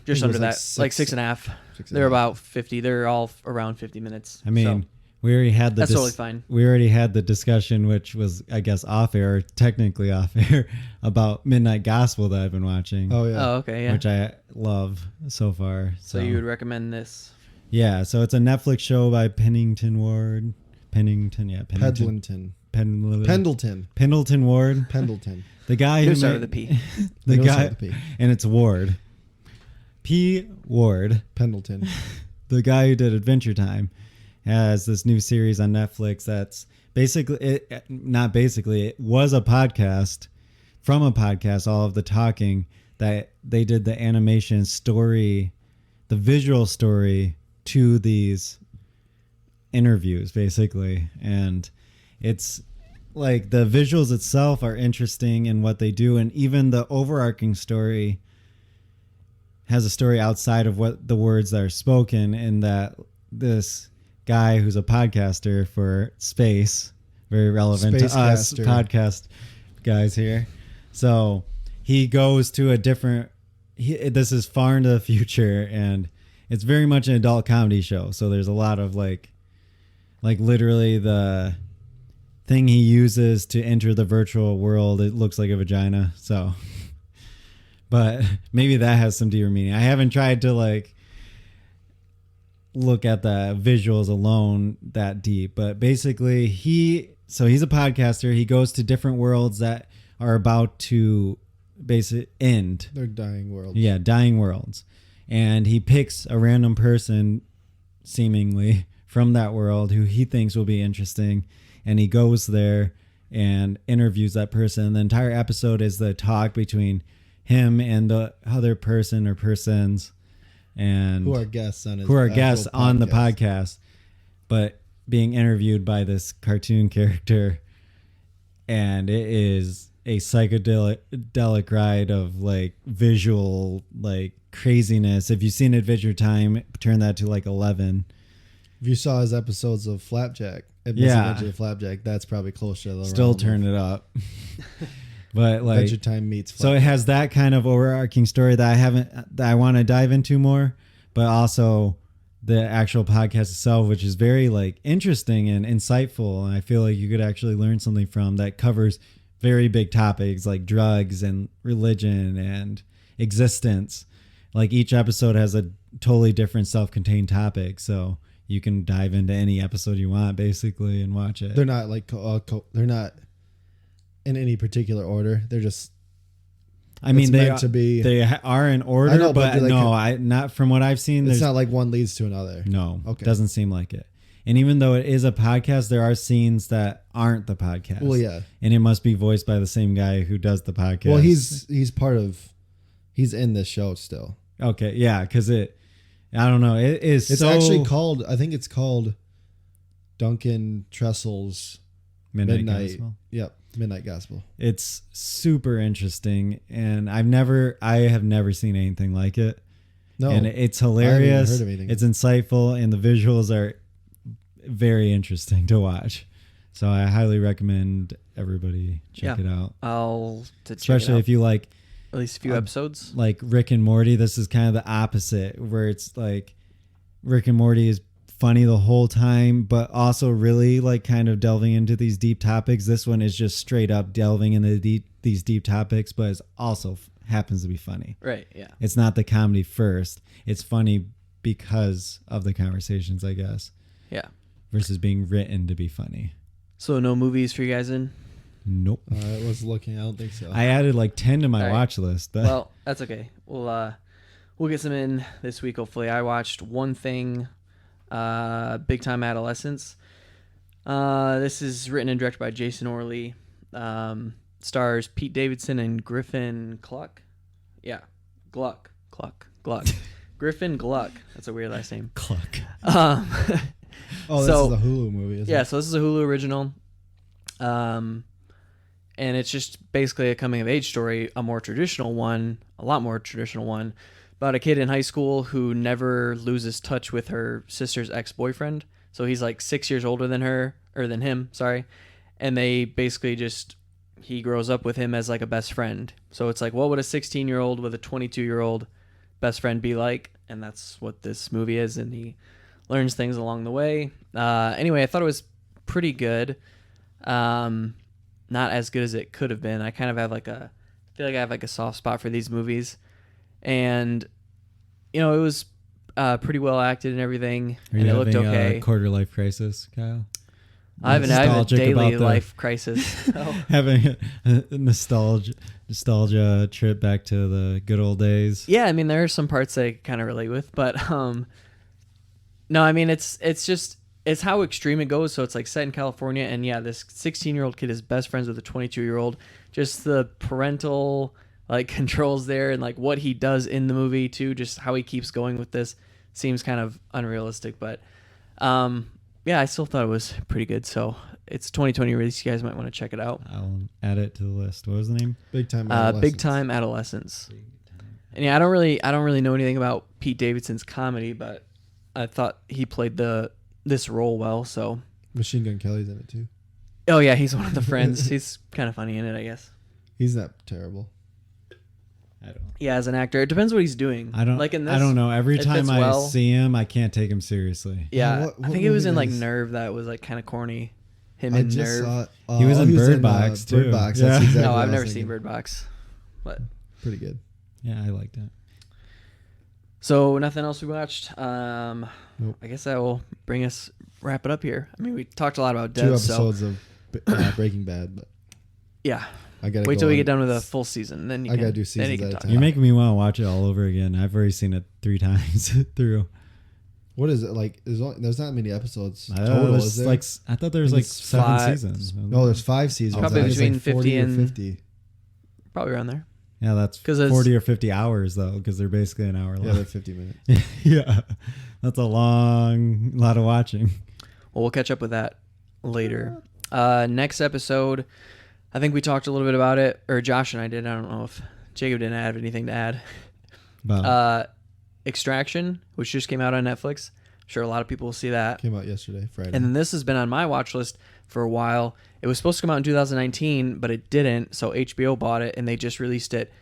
just it under was that, like like 6.5. 6 They're hours. about 50. They're all around 50 minutes. I mean, so we already had the that's totally fine. we already had the discussion, which was, I guess, off air, or technically off air, about Midnight Gospel that I've been watching. Oh yeah. Oh, okay, yeah. Which I love so far. So you would recommend this? Yeah, so it's a Netflix show by Pennington Ward. Pennington. Pendleton. Pendleton Ward. Pendleton. The guy Who who started made- the P? the It was guy, with the P. and it's Ward. P. Ward, Pendleton. the guy who did Adventure Time, has this new series on Netflix that's basically, it was a podcast, from a podcast, all of the talking, that they did the animation story, the visual story to these interviews, basically. And it's like the visuals itself are interesting in what they do, and even the overarching story has a story outside of what the words that are spoken, in that this guy who's a podcaster for space, very relevant to us Spacecaster. podcast guys here. So he goes to a different, this is far into the future, and it's very much an adult comedy show. So there's a lot of like literally the thing he uses to enter the virtual world, it looks like a vagina. So, but maybe that has some deeper meaning. I haven't tried to like look at the visuals alone that deep, but basically he's a podcaster. He goes to different worlds that are about to basically end. They're dying worlds. Yeah, dying worlds. And he picks a random person, seemingly, from that world who he thinks will be interesting. And he goes there and interviews that person. And the entire episode is the talk between him and the other person or persons, and Who are guests on his guests actual on the podcast, but being interviewed by this cartoon and it is a psychedelic ride of like visual like craziness. If you've seen Adventure Time, turn that to like 11. If you saw his episodes of Flapjack, Yeah. Adventure of Flapjack, that's probably closer to the Still realm turn of- it up. But like Adventure Time meets. So it has that kind of overarching story that I want to dive into more, but also the actual podcast itself, which is very like interesting and insightful. And I feel like you could actually learn something from that covers very big topics like drugs and religion and existence. Like each episode has a totally different self-contained topic. So you can dive into any episode you want basically and watch it. They're not like, they're not in any particular order. They're just, I mean, meant to be. They are in order, I know, but but like, no, not from what I've seen. It's There's not like one leads to another. no, Okay. doesn't seem like it. And even though it is a podcast, there are scenes that aren't the podcast. Well, yeah. And it must be voiced by the same guy who does the podcast. Well, he's in this show still. okay, yeah, because I don't know, it's Actually called. I think it's called Duncan Tressel's Midnight Midnight. Gospel. Yep, Midnight Gospel. It's super interesting, and I have never seen anything like it. No, And it's I haven't even hilarious. heard of anything. It's insightful, and the visuals are very interesting to watch. So I highly recommend everybody check it out. I'll check Especially it out. if you like At least a few episodes. like Rick and Morty. This is kind of the opposite, where it's like Rick and Morty is funny the whole time, but also really like kind of delving into these deep topics. This one is just straight up delving into these deep topics, but it's also happens to be funny. Right, yeah. It's not the comedy first. It's funny because of the conversations, I guess, Yeah. versus being written to be funny. So no movies for you guys in? Nope. I was looking. I don't think so. I added like 10 to my All right. watch list. But Well, that's okay. We'll get some in this week, hopefully. I watched One Thing, Big Time Adolescence. This is written and directed by Jason Orley. Stars Pete Davidson and Griffin Gluck. Yeah, Gluck. Griffin Gluck. That's a weird last name. Cluck. oh, this so- is a Hulu movie. Isn't Yeah, it? so this is a Hulu original. And it's just basically a coming of age story, a lot more traditional one, about a kid in high school who never loses touch with her sister's ex-boyfriend. So he's like 6 years older than him, sorry. And they basically he grows up with him as like a best friend. So it's like, what would a 16-year-old with a 22-year-old best friend be like? And that's what this movie is. And he learns things along the way. Anyway, I thought it was pretty good. Not as good as it could have been. I kind of have I feel like I have like a soft spot for these movies. And, it was pretty well acted and everything. Are And you it looked having okay. a quarter life crisis, Kyle? I have a Nostalgic daily about the- life crisis. Having a nostalgia trip back to the good old days. Yeah, I mean, there are some parts I kind of relate with, but no, I mean, it's how extreme it goes. So it's like set in California, and yeah, this 16-year-old kid is best friends with a 22-year-old. Just the parental like controls there, and like what he does in the movie too, just how he keeps going with this seems kind of unrealistic, but yeah, I still thought it was pretty good. So it's 2020 release. You guys might want to check it out. I'll add it to the list. What was the name? Big Time Adolescence. Big Time Adolescence. And yeah, I don't really know anything about Pete Davidson's comedy, but I thought he played this role well. So Machine Gun Kelly's in it too. oh yeah, he's one of the friends. He's kind of funny in it, I guess. He's not terrible. I don't. Yeah, as an actor, it depends what he's doing. I don't. like in this. I don't know. Every it time fits I well. see him, I can't take him seriously. Yeah, What I think it was movie in like is- Nerve that was like kind of corny. Him I in just Nerve. saw. He was in Bird Box, too. Bird Box. Yeah. That's exactly No, what I I've was never thinking. seen Bird Box. But Pretty good. Yeah, I liked it. so nothing else we watched. Nope. I guess that will wrap it up here. I mean, we talked a lot about Two Devs, so episodes of Breaking Bad, but yeah. I gotta Wait go till we on. get done with a full season, then you I can. gotta do then you seasons can at a talk. time. You're making me want to watch it all over again. I've already seen it 3 times through. What is it like? There's not many episodes total. There's Is there? like I thought there was I like think it's 7 5 seasons. No, there's 5 seasons. Probably I think it's between like 40 50 or and- 50. Probably around there. Yeah, that's 'Cause it's- 40 or 50 hours though, because they're basically an hour Yeah, long. they're 50 minutes. Yeah, that's a lot of watching. Well, we'll catch up with that later. Next episode, I think we talked a little bit about it, or Josh and I did. I don't know if Jacob didn't have anything to add. But Extraction, which just came out on Netflix. I'm sure a lot of people will see that. Came out yesterday, Friday. And then this has been on my watch list for a while. It was supposed to come out in 2019, but it didn't. So HBO bought it, and they just released it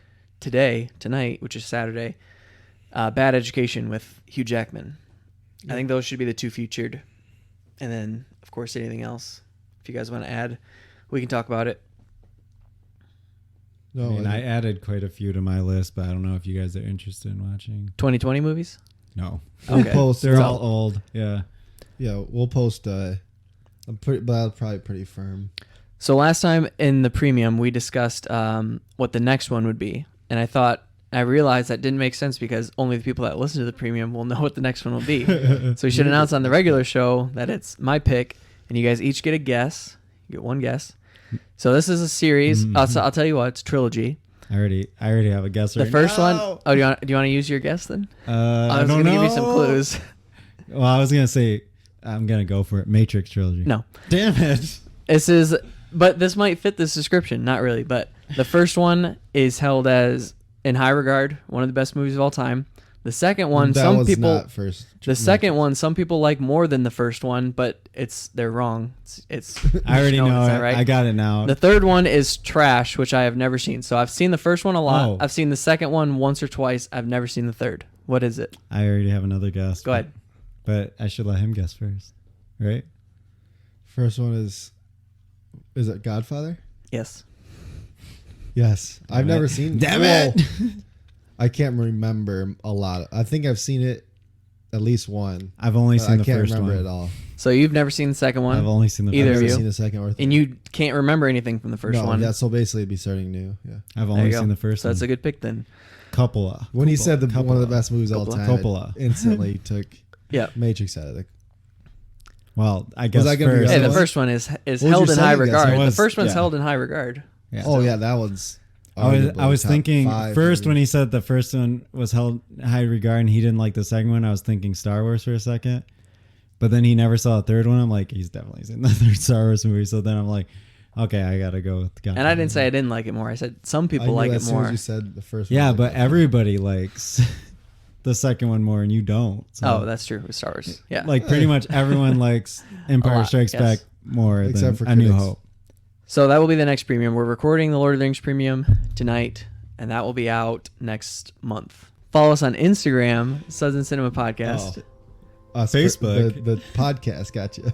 tonight, which is Saturday. Bad Education with Hugh Jackman. I think those should be the two featured. And then, of course, anything else. If you guys want to add, we can talk about it. No, I added quite a few to my list, but I don't know if you guys are interested in watching. 2020 movies? No. we'll Okay. post. They're all old. Yeah. Yeah, we'll post. But that's probably pretty firm. So last time in the premium, we discussed what the next one would be. And I realized that didn't make sense because only the people that listen to the premium will know what the next one will be. So we should announce on the regular show that it's my pick, and you guys each get a guess. You get one guess. So this is a series. I'll tell you what, it's a trilogy. I already have a guess. The first one. Oh, do you want to use your guess then? I was don't going to know. give you some clues. Well, I was gonna say I'm gonna go for it. Matrix trilogy. No. Damn it. But this might fit this description. Not really, but the first one is held as in high regard, one of the best movies of all time. The second one, some people like more than the first one, but they're wrong. It's I already know it. right? I got it now. The third one is trash, which I have never seen. So I've seen the first one a lot. Oh. I've seen the second one once or twice. I've never seen the third. What is it? I already have another guess. Go ahead. But I should let him guess first, right? First one is it Godfather? Yes. Yes, I've Damn it. never seen. Damn well, it! I can't remember a lot. I think I've seen it at least one. I've only but seen I the can't first remember one. it all. So you've never seen the second one? I've only seen the Either I've of never you? seen the second or third. And you can't remember anything from the first no, one. yeah. So basically, it'd be starting new. Yeah. I've There only you go. seen the first So one. that's a good pick then. Coppola. When he said one of the Coppola. best movies of all Coppola. time, Coppola. it instantly took Yeah. Matrix out of it. Well, I guess that gonna be first. your Hey, the other first one is What was held your in high second guess? regard. It The was- first one's yeah. held in high regard. Yeah. Oh yeah, that one's. I arguably was top thinking 5 first for when me. he said the first one was held in high regard and he didn't like the second one. I was thinking Star Wars for a second, but then he never saw the third one. I'm like, he's definitely seen the third Star Wars movie. So then I'm like, okay, I gotta go with God. And I didn't say I didn't like it more. I said some I people knew like as it soon as more. you said the first one. Yeah, I was but like, everybody likes the second one more, and you don't. So, Oh, that's true with Star Wars. Yeah. like pretty much everyone likes Empire lot, Strikes yes. Back more Except than for A New critics. Hope. So that will be the next premium. We're recording the Lord of the Rings premium tonight, and that will be out next month. Follow us on Instagram, Suds and Cinema Podcast. us, Facebook. The podcast got you.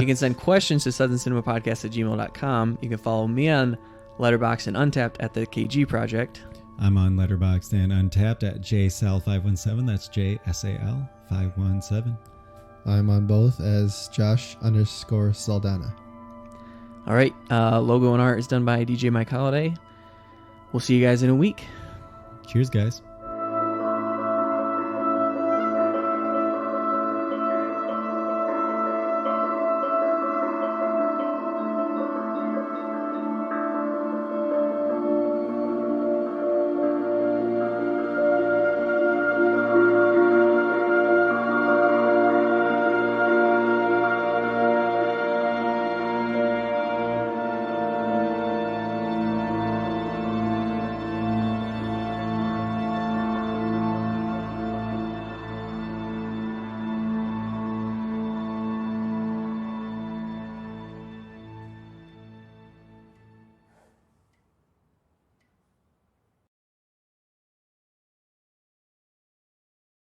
You can send questions to sudsandcinemapodcast@gmail.com. You can follow me on Letterboxd and Untapped at the KG Project. I'm on Letterboxd and Untapped at JSal517. That's JSAL517. I'm on both as Josh_Saldana. All right. Logo and art is done by DJ Mike Holiday. We'll see you guys in a week. Cheers, guys.